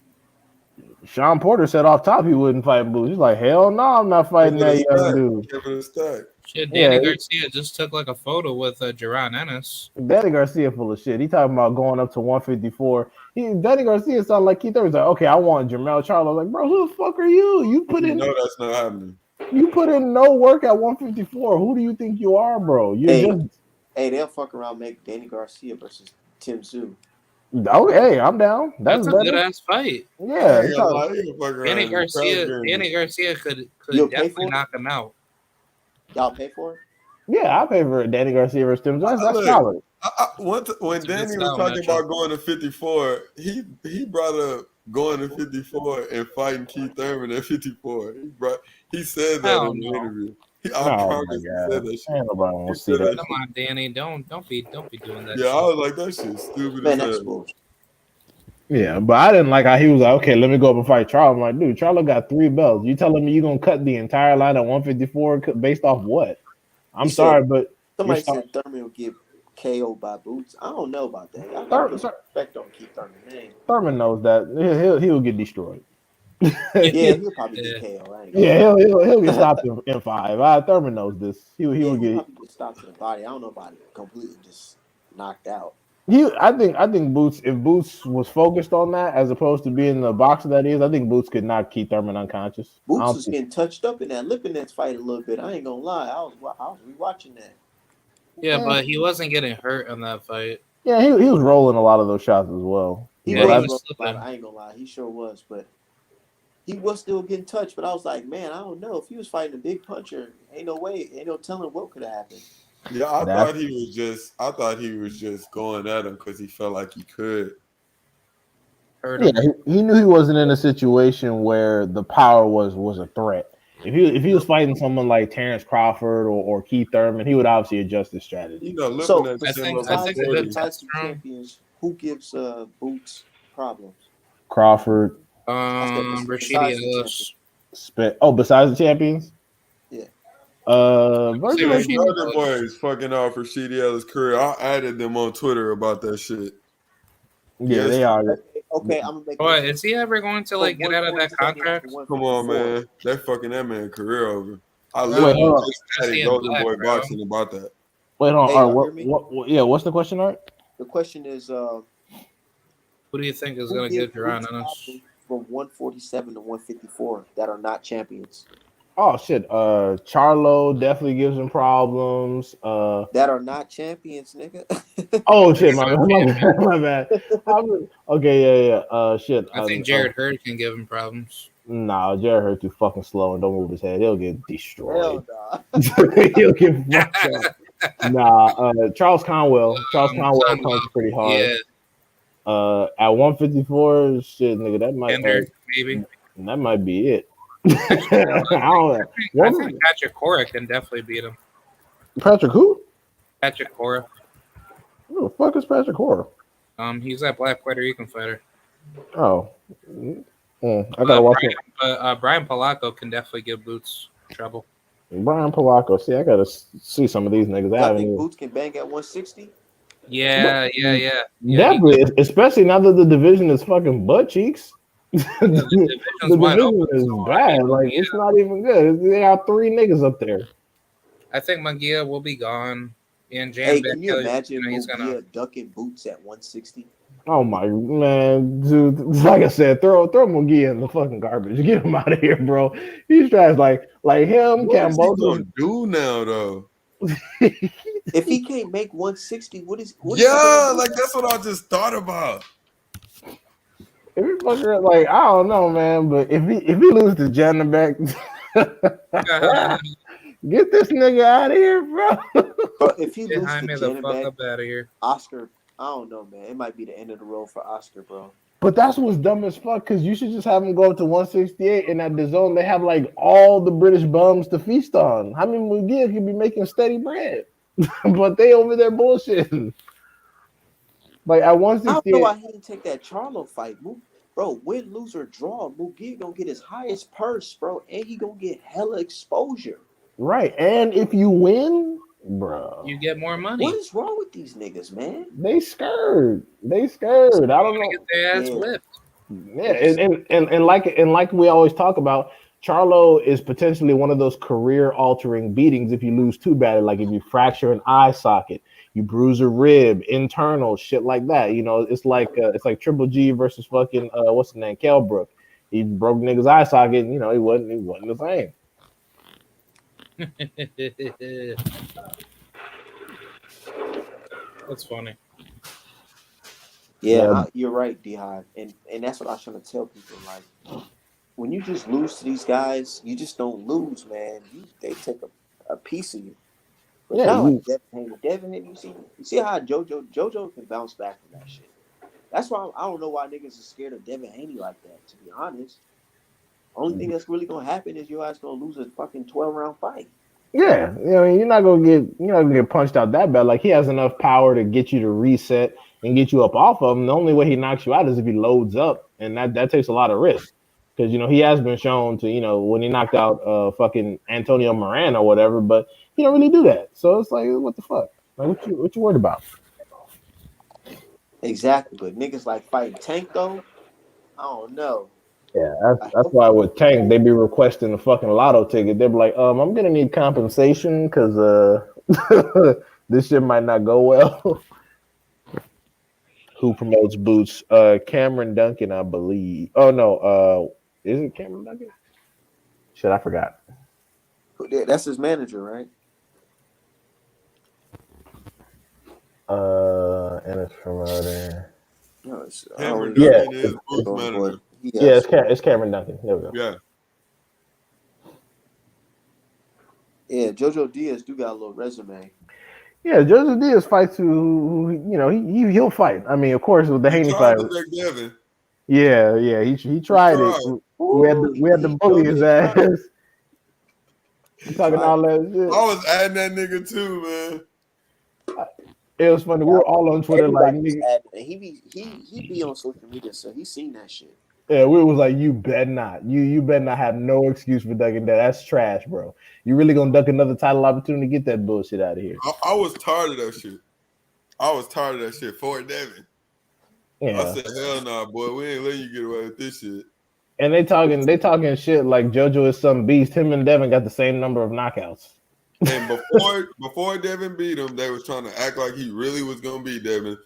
Sean Porter said off top he wouldn't fight Boots. He's like, hell no, I'm not fighting that young dude. Give it a stack. Shit, Yeah, Danny he- Garcia just took like a photo with Jerron Ennis. Danny Garcia full of shit. He talking about going up to 154. Danny Garcia sounded like Keith Thurman's like, okay, I want Jermell Charlo. Like, bro, who the fuck are you? You put You in know that's not happening. no work at 154. Who do you think you are, bro? You're Hey. just Hey, they'll fuck around, make Danny Garcia versus Tim Tszyu. oh, hey, I'm down. That's a better. good ass fight. Yeah, I ain't it's gonna all- lie, he can fuck around Danny in the Garcia, crowd game. Danny Garcia could You'll pay definitely for it? knock him out. Y'all pay for it? yeah. I pay for Danny Garcia versus Tim. That's Look, solid. When It's a Danny good was style talking matchup. about going to 54, he brought up going to 54 and fighting Keith Thurman at 54. He said that Hell in the no. interview. I Oh my promise he said god, that shit. ain't nobody want He to see said that. Come on, Danny, don't be doing that. Yeah, I shit. was like, that shit's stupid Man, as that's hell. bullshit. Yeah, but I didn't like how he was like, okay, let me go up and fight Charlo. I'm like, dude, Charlo got 3 belts. You telling me you gonna cut the entire line at 154 based off what? I'm He said- sorry, but Somebody You're said Thurman will get KO'd by Boots. I don't know about that. I Thur- put some respect on Keith Thurman's name. Thurman knows that he'll get destroyed. Yeah, he'll probably get KO. I ain't gonna Yeah, lie. he'll get stopped in 5. Thurman knows this. He Yeah, will he'll get. probably get stopped in the body. I don't know about it completely just knocked out. I think Boots. If Boots was focused on that as opposed to being the boxer that is, I think Boots could knock Keith Thurman unconscious. I Boots don't was think- getting touched up in that Lipinets fight a little bit. I ain't gonna lie. I was rewatching that. Yeah, but he wasn't getting hurt in that fight. Yeah, he was rolling a lot of those shots as well. He Yeah, But he was, was rolling, slipping. I ain't gonna lie. He sure was, but he was still getting touched. But I was like, man, I don't know. If he was fighting a big puncher, ain't no way, ain't no telling what could have happened. Yeah, I That's- thought he was just going at him because he felt like he could. Hurt him. Yeah, he knew he wasn't in a situation where the power was a threat. If he was fighting someone like Terrence Crawford or Keith Thurman, he would obviously adjust his strategy. You know, looking So, at I the think- same I think level a as good besides the strong. champions, who gives Boots problems? Crawford, besides Rashidi the Ellis. besides the champions, Yeah. Virgil Say Ortiz- Rashidi Northern boys fucking off Rashidi Ellis' career. I added them on Twitter about that shit. yeah, Yes. they are. Okay, I'm gonna make. But is he ever going to like get out of that contract? Come on, man. They're fucking that man career over. I Wait, literally hold on. just had a Golden Boy boxing about that. Wait, hold on. Hey, Art, y'all hear me? yeah, what's the question, Art? The question is, Who do you think is who going to gives get Duran Boots Ennis? problems from 147 to 154 that are not champions? Oh shit. Charlo definitely gives him problems. That are not champions, nigga. Oh shit, my bad. My bad. Okay, yeah. Shit. I think Jared Hurd can give him problems. Nah, Jared Hurd too fucking slow and don't move his head. He'll get destroyed. Hell nah. He'll get fucked up. Nah, Charles Conwell. Charles Conwell comes pretty hard. Yeah, At 154, shit, nigga, that might maybe. that might be it. I don't know. I think Patrick Cora can definitely beat him. Patrick who? Patrick Cora. Who the fuck is Patrick Cora? He's that black Puerto Rican fighter. Oh, I gotta watch it. But Brian Palaco can definitely give Boots trouble. Brian Palaco. See, I gotta see some of these niggas. I think Boots can bang at 160. Yeah. Definitely, especially now that the division is fucking butt cheeks. The division is bad. Like it's not even good. They got 3 niggas up there. I think Munguia will be gone. And Hey, can you imagine Munguia ducking Boots at 160? Oh my man, dude! Like I said, throw Munguia in the fucking garbage. Get him out of here, bro. He's trying like him. What is he gonna do now, though? If he can't make 160, what is like that's what I just thought about. If he fucker, like I don't know, man, but if he loses to Janabek, get this nigga out of here, bro. But if he loses Jaime to the fuck Janabek, up out of here. Oscar, I don't know, man. It might be the end of the road for Oscar, bro. But that's what's dumb as fuck, because you should just have him go up to 168, and at the zone they have like all the British bums to feast on. I mean, Munguia could be making steady bread, but they over there bullshitting. Like at 168, I don't know why he didn't take that Charlo fight, bro. Win, lose, or draw, Munguia gonna get his highest purse, bro, and he gonna get hella exposure. right? And if you win, bro, You get more money. What is wrong with these niggas, man? they scared. They scared. I don't know. Get their ass whipped. Yeah, and like we always talk about, Charlo is potentially one of those career-altering beatings if you lose too bad. Like if you fracture an eye socket, you bruise a rib, internal shit like that. You know, it's like Triple G versus fucking what's the name, Kell Brook. He broke nigga's eye socket. And, you know, he wasn't the same. That's funny. Yeah, you're right, D-Hive. And that's what I was trying to tell people. Like, when you just lose to these guys, you just don't lose, man. They take a piece of you. But Yeah, now, like Devin, you see how JoJo can bounce back from that shit. That's why I don't know why niggas are scared of Devin Haney like that, to be honest. Only thing that's really gonna happen is your ass gonna lose a fucking 12-round fight. Yeah, you know, you're not gonna get punched out that bad. Like he has enough power to get you to reset and get you up off of him. The only way he knocks you out is if he loads up, and that takes a lot of risk. Because you know he has been shown to, you know, when he knocked out fucking Antonio Moran or whatever, but he don't really do that. So it's like, what the fuck? Like, what you worried about? Exactly, but niggas like fighting Tank though, I don't know. Yeah, that's why with Tank they be requesting a fucking lotto ticket. They're like, I'm gonna need compensation because this shit might not go well. Who promotes Boots? Cameron Duncan, I believe. Oh no, is it Cameron Duncan? Shit, I forgot. That's his manager, right? And it's from there. No, it's Cameron yeah. Duncan is Boots' manager. Yeah, it's Cameron Duncan. There we go. Yeah. Yeah, JoJo Diaz do got a little resume. Yeah, JoJo Diaz fights who you know he'll fight. I mean, of course, with the Haney fight. Yeah, he tried it. We had to bully his ass. Talking all that shit. I was adding that nigga too, man. It was funny. We were all on Twitter like, he be on social media, so he's seen that shit. Yeah, we was like, you bet not. You better not have no excuse for ducking that. That's trash, bro. You really gonna duck another title opportunity? Get that bullshit out of here. I was tired of that shit. Fort Devin. Yeah. I said, hell nah, boy. We ain't letting you get away with this shit. And they talking shit like JoJo is some beast. Him and Devin got the same number of knockouts. And before Devin beat him, they was trying to act like he really was gonna beat Devin.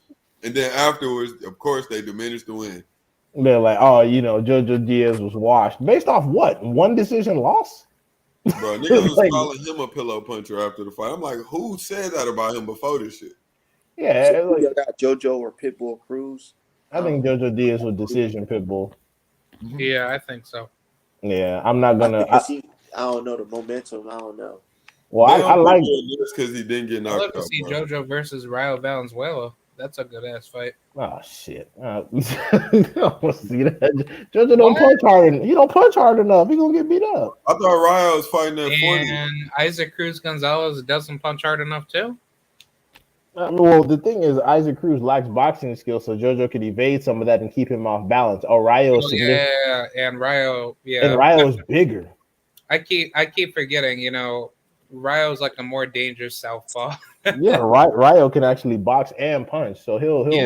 And then afterwards, of course, they diminished the win. They're like, oh, JoJo Diaz was washed. Based off what? One decision loss? Bro, niggas was Like- calling him a pillow puncher after the fight. I'm like, who said that about him before this shit? Yeah, So like, you got JoJo or Pitbull Cruz. I think JoJo Diaz was decision Pitbull. Yeah, I think so. Yeah, I'm not gonna. I don't know the momentum. I don't know. Well, I like because he didn't get I'd knocked love to out. see bro. JoJo versus Rayo Valenzuela. That's a good ass fight. Oh shit! I don't see that. JoJo don't punch hard enough. He don't punch hard enough. He gonna get beat up. I thought Ryo was fighting at 40. And Isaac Cruz Gonzalez doesn't punch hard enough too. Well, the thing is, Isaac Cruz lacks boxing skills, so JoJo could evade some of that and keep him off balance. Oh, Ryo is significant. Yeah, and Rayo, yeah, And Ryo is bigger. I keep forgetting. Ryo's like a more dangerous southpaw. Yeah, Ryo can actually box and punch, so he'll He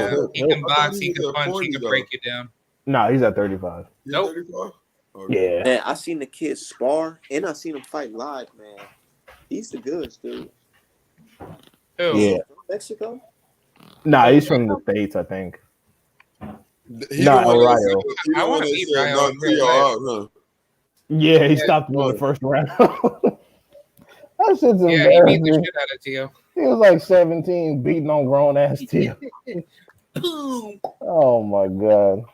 can box, he he can was at punch, 40 he can though. break you down. No, he's at 35. He's Nope. 35? Okay. Yeah. Man, I seen the kid spar and I seen him fight live, man. He's the goods, dude. Who? Yeah. Mexico? Nah, he's from the States, I think. He Nah, the one that Ryo. said- he the I one wanna that beat said Ryo knock in real Theo life. out, huh? Yeah, he stopped him in the first round. That shit's Yeah, he beat the embarrassing. shit out of Tio. He was like 17 beating on grown ass Tio. Oh my god.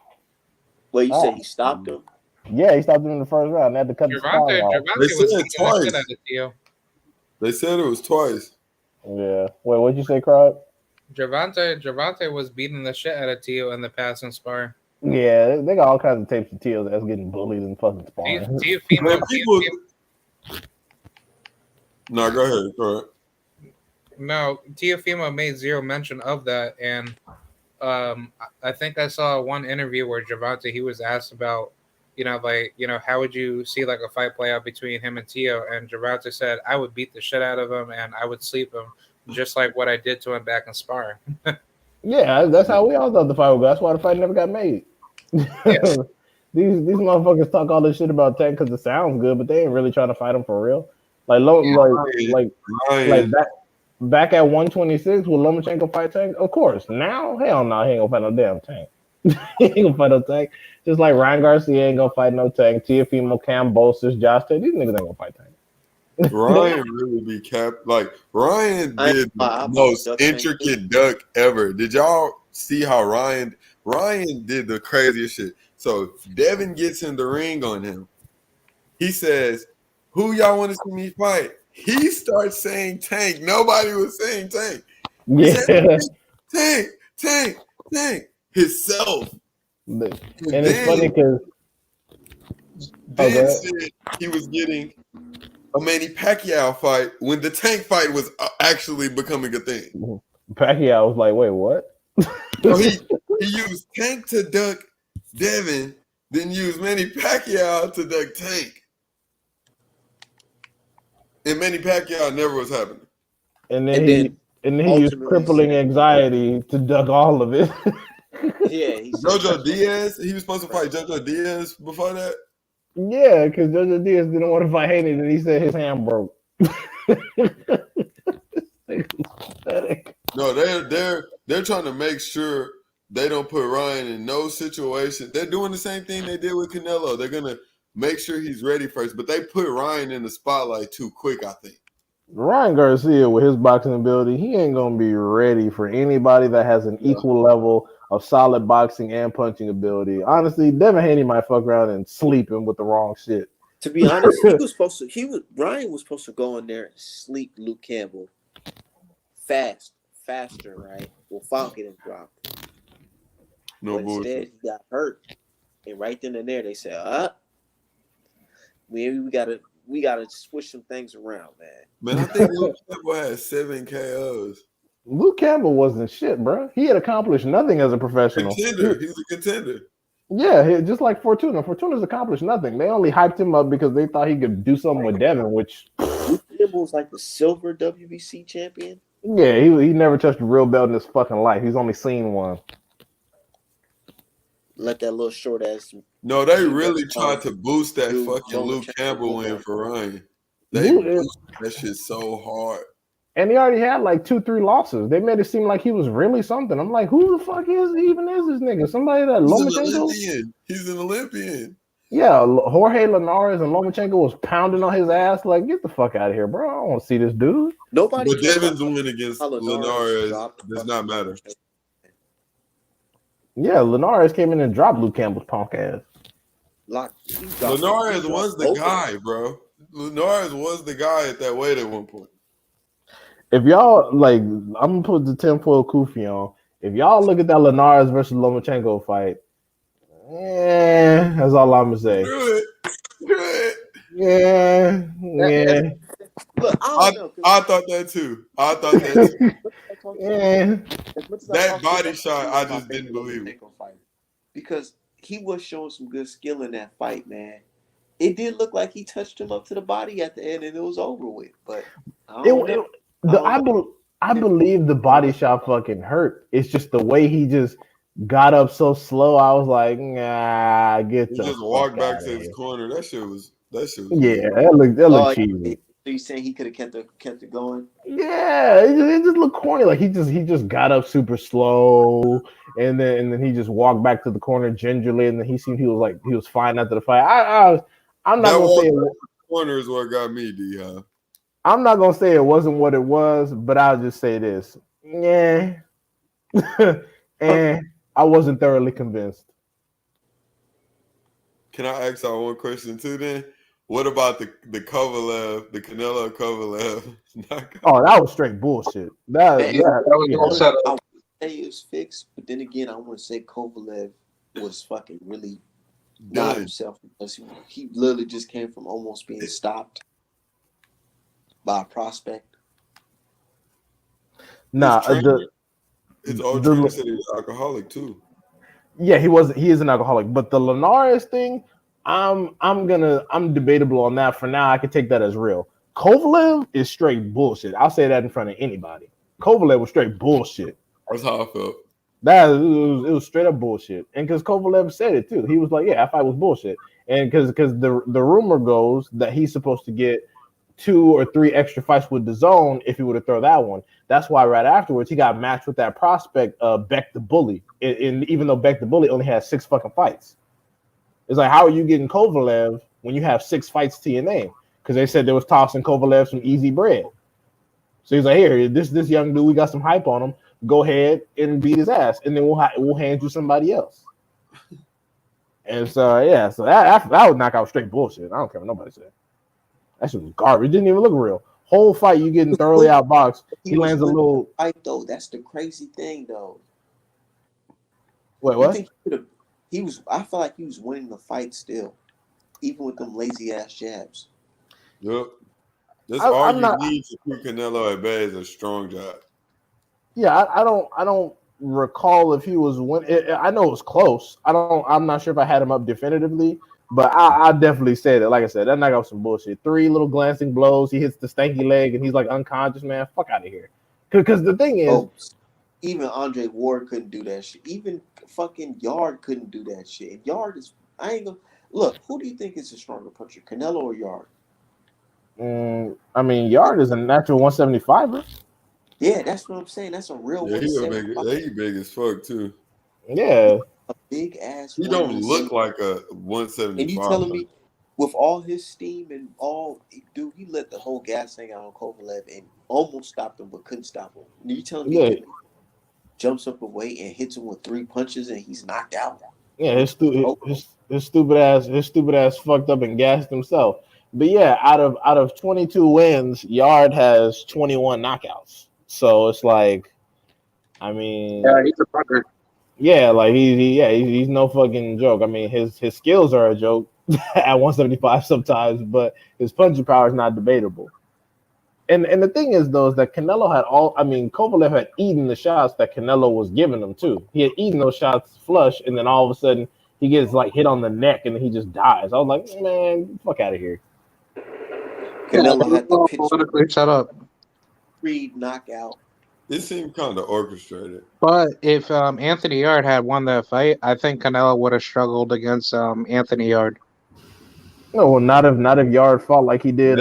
Well, you said he stopped him. Yeah, he stopped him in the first round. They had to cut the spot Gervonta off. They was said beating the twice. shit out of Tio. They said it was twice. Yeah. Wait, what'd you say, Crowd? Gervonta was beating the shit out of Tio in the passing spar. Yeah, they got all kinds of tapes of Tio's ass getting bullied and fucking sparring. Man, Teofimo, people. No, go ahead. Go ahead. no, Teofimo made zero mention of that, and I think I saw one interview where Gervonta, he was asked about, how would you see like a fight play out between him and Tio, and Gervonta said, I would beat the shit out of him and I would sleep him, just like what I did to him back in sparring. Yeah, that's how we all thought the fight would go. That's why the fight never got made. Yes. These motherfuckers talk all this shit about Tank because it sounds good, but they ain't really trying to fight him for real. Like Ryan, back at 126, will Lomachenko fight Tank? Of course. Now, hell no, he ain't gonna fight no damn Tank. He ain't gonna fight no Tank. Just like Ryan Garcia ain't gonna fight no Tank. Teofimo, Cam Bosis, Josh Tate, these niggas ain't gonna fight Tank. Ryan really be capped. Like Ryan did the most intricate duck ever. Did y'all see how Ryan did the craziest shit? So Devin gets in the ring on him. He says, "Who y'all want to see me fight?" He starts saying Tank. Nobody was saying Tank. He Yeah. said, Tank. Himself. And it's funny because Ben said he was getting a Manny Pacquiao fight when the Tank fight was actually becoming a thing. Pacquiao was like, wait, what? So he used Tank to duck Devin, then used Manny Pacquiao to duck Tank. And Manny Pacquiao never was happening. And then he used crippling anxiety to duck all of it. Yeah, JoJo Diaz, he was supposed to fight JoJo Diaz before that. Yeah, because JoJo Diaz didn't want to fight Haney, and he said his hand broke. No, they're trying to make sure they don't put Ryan in no situation. They're doing the same thing they did with Canelo. They're gonna make sure he's ready first, but they put Ryan in the spotlight too quick, I think. Ryan Garcia, with his boxing ability, he ain't gonna be ready for anybody that has an equal level of solid boxing and punching ability. Honestly, Devin Haney might fuck around and sleep him with the wrong shit. To be honest, Ryan was supposed to go in there and sleep Luke Campbell faster, right? Without getting dropped. No but bullshit. instead, he got hurt, and right then and there, they said, we gotta switch some things around, man. Man, I think Luke Campbell had 7 KOs. Luke Campbell wasn't shit, bro. He had accomplished nothing as a professional. Contender. He's a contender. Yeah, just like Fortuna. Fortuna's accomplished nothing. They only hyped him up because they thought he could do something with Devin, which Luke Campbell was like the silver WBC champion. yeah, he never touched a real belt in his fucking life. He's only seen one. let that little short ass. No, they really tried to boost that fucking Luke Campbell win for Ryan. They boosted that shit so hard. And he already had like 2-3 losses. They made it seem like he was really something. I'm like, who the fuck is this nigga? Somebody that Lomachenko? He's an Olympian. Yeah, Jorge Linares and Lomachenko was pounding on his ass. Like, get the fuck out of here, bro. I don't want to see this dude. Nobody. But Devin's win against Linares does not matter. Yeah, Linares came in and dropped Luke Campbell's punk ass. Linares was the guy, bro. Linares was the guy at that weight at one point. If y'all like, I'm gonna put the tinfoil kufi on. If y'all look at that Linares versus Lomachenko fight, that's all I'm gonna say. Good. Yeah. Look, I thought that too. That body shot, I just didn't believe it. Because he was showing some good skill in that fight, man. It did look like he touched him up to the body at the end, and it was over with. But I believe the body shot fucking hurt. It's just the way he just got up so slow. I was like, nah, get the. He just walked back to his corner. That shit was. Yeah, that looked cheesy. So you saying he could have kept it going? Yeah, it just looked corny. Like he just got up super slow, and then he just walked back to the corner gingerly, and then he was fine after the fight. I'm not gonna say corner is what got me, D. I'm not gonna say it wasn't what it was, but I'll just say this. Yeah. And I wasn't thoroughly convinced. Can I ask y'all one question too then? What about the Kovalev, the Canelo Kovalev knockout? Oh, that was straight bullshit. That was all set up. I would say it was fixed, but then again, I want to say Kovalev was fucking really not himself because he literally just came from almost being stopped by a prospect. Nah, his old trainer said he was alcoholic too. Yeah, he is an alcoholic. But the Linares thing, I'm debatable on that. For now, I can take that as real. Kovalev is straight bullshit. I'll say that in front of anybody. Kovalev was straight bullshit. That's how I felt. It was straight up bullshit. And because Kovalev said it too, he was like, "Yeah, that fight was bullshit." And because the rumor goes that he's supposed to get 2 or 3 extra fights with DAZN if he would have thrown that one. That's why right afterwards he got matched with that prospect, Beck the Bully. And even though Beck the Bully only has 6 fucking fights, it's like, how are you getting Kovalev when you have 6 fights to your name? Because they said they was tossing Kovalev some easy bread. So he's like, here, this young dude, we got some hype on him. Go ahead and beat his ass, and then we'll hand you somebody else. And so yeah, so that would knock out straight bullshit. I don't care what nobody said. That shit was garbage. It didn't even look real. Whole fight, you getting thoroughly outboxed. He lands a little fight though. That's the crazy thing though. Wait, what? I feel like he was winning the fight still, even with them lazy ass jabs. Yep. That's all you need to put Canelo at bay is a strong jab. Yeah, I don't recall if he was winning. I know it was close. I'm not sure if I had him up definitively. But I definitely said it. Like I said, that knockout was some bullshit. 3 little glancing blows. He hits the stanky leg, and he's like unconscious, man. Fuck out of here. Because the thing is, even Andre Ward couldn't do that shit. Even fucking Yard couldn't do that shit. Yard is. I ain't gonna look. Who do you think is a stronger puncher, Canelo or Yard? I mean, Yard is a natural 175er. Yeah, that's what I'm saying. That's a real. Yeah, he big as fuck too. Yeah. A big ass. He don't look like a 175. And you telling me, with all his steam and all, dude, he let the whole gas hang out on Kovalev and almost stopped him, but couldn't stop him. And you telling me he jumps up away and hits him with 3 punches and he's knocked out? Yeah, his stupid ass fucked up and gassed himself. But yeah, out of 22 wins, Yard has 21 knockouts. So it's like, I mean, yeah, he's a fucker. Yeah, like he's no fucking joke. I mean, his skills are a joke at 175 sometimes, but his punching power is not debatable. And the thing is, though, is that Kovalev had eaten the shots that Canelo was giving him too. He had eaten those shots flush, and then all of a sudden he gets like hit on the neck, and then he just dies. I was like, man, fuck out of here. Canelo had the pitch. Shut up. Creed knockout It seemed kind of orchestrated. But if Anthony Yard had won that fight, I think Canelo would have struggled against Anthony Yard. No, not if Yard fought like he did.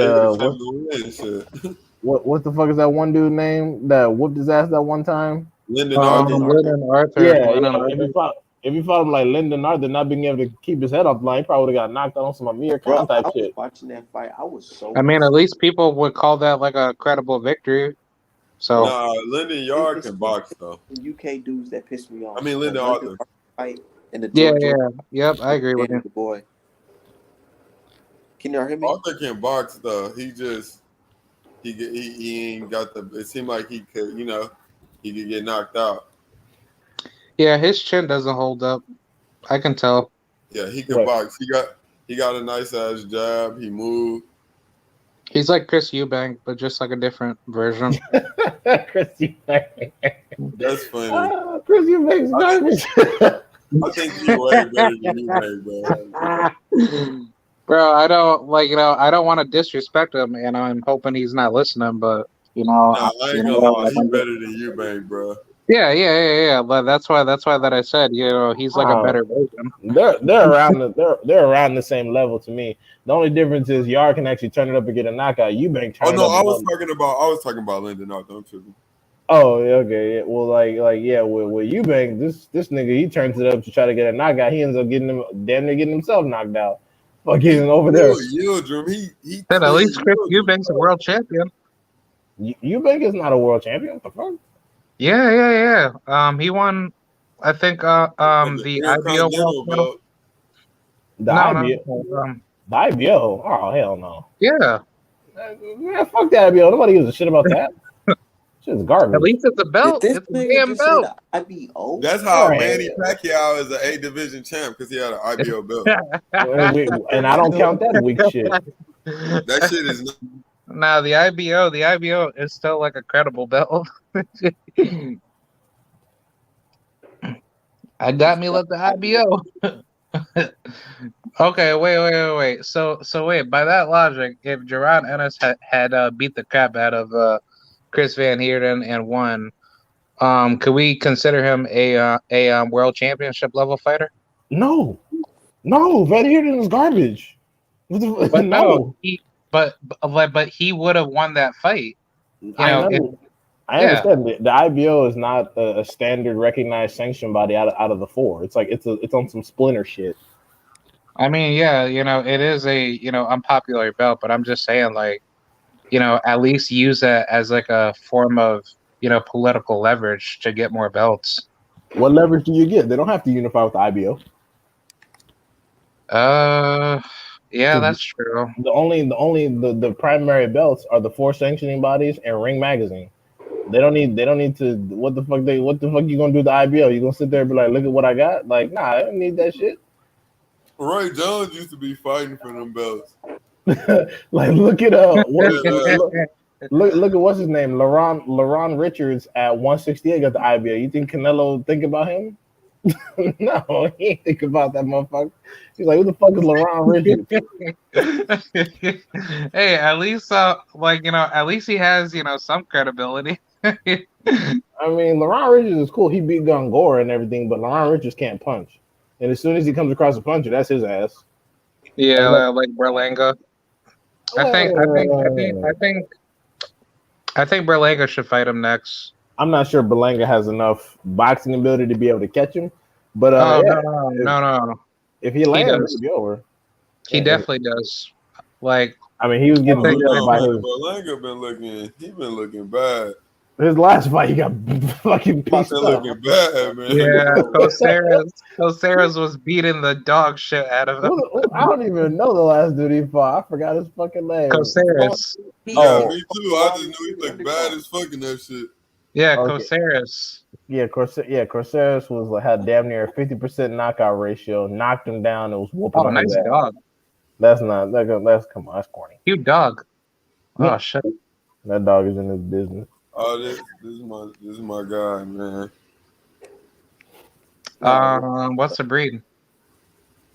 What what the fuck is that one dude name that whooped his ass that one time? Lyndon Arthur. If he fought him like Lyndon Arthur, not being able to keep his head off the line, he probably would have got knocked out on some Amir Khan type shit. Watching that fight, I was so. I mean, at least people would call that like a credible victory. So nah, Lyndon Yard can box though. UK dudes that pissed me off. I mean, Lyndon Arthur fight and the yep, I agree with you. Boy, can you hear me? Arthur can box though. He ain't got the. It seemed like he could, he could get knocked out. Yeah, his chin doesn't hold up. I can tell. Yeah, he can box. He got a nice ass jab. He moved. He's like Chris Eubank, but just like a different version. Chris Eubank. That's funny. Chris Eubank's garbage. I think he's way better than Eubank, bro. Bro, I don't I don't want to disrespect him, and I'm hoping he's not listening. But nah, I ain't gonna lie, he's better than Eubank, bro. Yeah. But that's why that I said, he's like a better version. They're around the same level to me. The only difference is Yard can actually turn it up and get a knockout. Eubank. Oh no, I was talking about Lyndon Arthur. I'm tripping. Oh, okay. Yeah. Well, with Eubank, this nigga, he turns it up to try to get a knockout. He ends up getting himself knocked out. Fucking over there. He said at least Chris Eubank's a world champion. Eubank is not a world champion. What the fuck? Yeah. He won, I think, the IBO world title. The IBO? Oh, hell no. Yeah. Man, fuck that IBO. Nobody gives a shit about that. Shit's garbage. At least it's a belt. It's a damn belt. IBO? That's how Manny Pacquiao is an A division champ, because he had an IBO belt. And I don't count that weak shit. That shit is not. Nah, the IBO is still like a credible belt. I got me like the IBO. Okay, wait. So wait. By that logic, if Jaron Ennis had beat the crap out of Chris Van Heerden and won, could we consider him a world championship level fighter? No, Van Heerden is garbage. But no, but he would have won that fight. I understand the IBO is not a standard recognized sanction body out of the four. It's like it's on some splinter shit. I mean, yeah, it is a unpopular belt, but I'm just saying, like, at least use it as like a form of political leverage to get more belts. What leverage do you get? They don't have to unify with the IBO. Yeah, that's true. The primary belts are the four sanctioning bodies and Ring Magazine. They don't need to. What the fuck you gonna do with the IBO? You gonna sit there and be like, look at what I got? Like, nah, I don't need that shit. Roy Jones used to be fighting for them belts. Like, look at look at what's his name, Laron Richards at 168 got the IBO. You think Canelo think about him? No, he ain't think about that motherfucker. He's like, who the fuck is Laron Richards? Hey, at least at least he has some credibility. I mean, Laron Richards is cool. He beat Gongora and everything, but Laron Richards can't punch. And as soon as he comes across a puncher, that's his ass. Yeah, like Berlanga. I think Berlanga should fight him next. I'm not sure Berlanga has enough boxing ability to be able to catch him, but no. If he lands, it'll be over. He definitely does. Like, I mean, he was getting beat up by his. Berlanga been looking bad. His last fight, he got fucking pissed off. Looking bad, man. Yeah, Coceras was beating the dog shit out of him. I don't even know the last dude he fought. I forgot his fucking name. Coceras. Yeah, me too. I just knew he looked bad as fucking that shit. Yeah, okay. Coceras. Yeah, Coceras had damn near a 50% knockout ratio. Knocked him down. It was whooping. Oh, nice dog. That's come on, that's corny. Cute dog. Oh shit. That dog is in his business. Oh, this is my guy, man. What's the breed?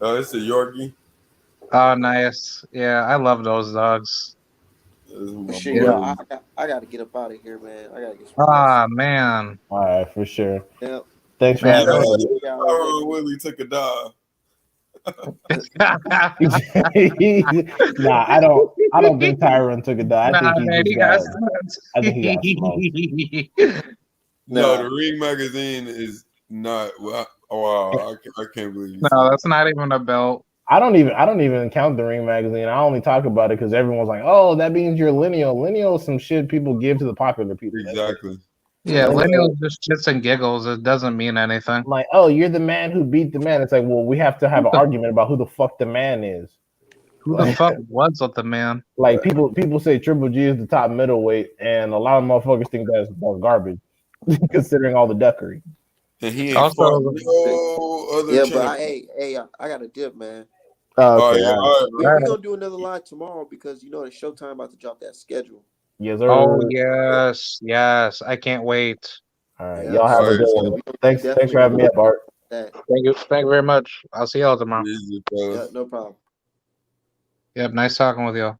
It's a Yorkie. Oh, nice. Yeah, I love those dogs. Shit, boy. yo, I gotta get up out of here, man. I gotta get some Ah, man. All right, for sure. rest. Thanks for Yeah, having that me. Tyron Willie took a dive. Nah, I don't think Tyron took a dive. I think he man, just you got. guys. I think he got smoked. No, Nah. the Ring magazine is not. Wow, I can't believe you. No, that's not even a belt. I don't even count the Ring magazine. I only talk about it because everyone's like, "Oh, that means you're lineal." Lineal is some shit people give to the popular people. Exactly. Yeah, Like, lineal just shits and giggles. It doesn't mean anything. I'm like, "Oh, you're the man who beat the man." It's like, well, we have to have an argument about who the fuck the man is. Who the fuck was with the man? Like people say Triple G is the top middleweight, and a lot of motherfuckers think that's garbage, considering all the duckery. And he ain't Also- fought no other Yeah, champ. but I got a dip, man. Oh, okay, yeah, all right. all right, We're bro. gonna do another live tomorrow because you know the Showtime about to drop that schedule. Yes, sir. Oh yes, I can't wait. All right, Yeah, y'all have a so- good so one. we gonna Thanks for having me up, Art. That. Thank you very much. I'll see y'all tomorrow. Easy, fellas. Yeah, no problem. Yep, nice talking with y'all.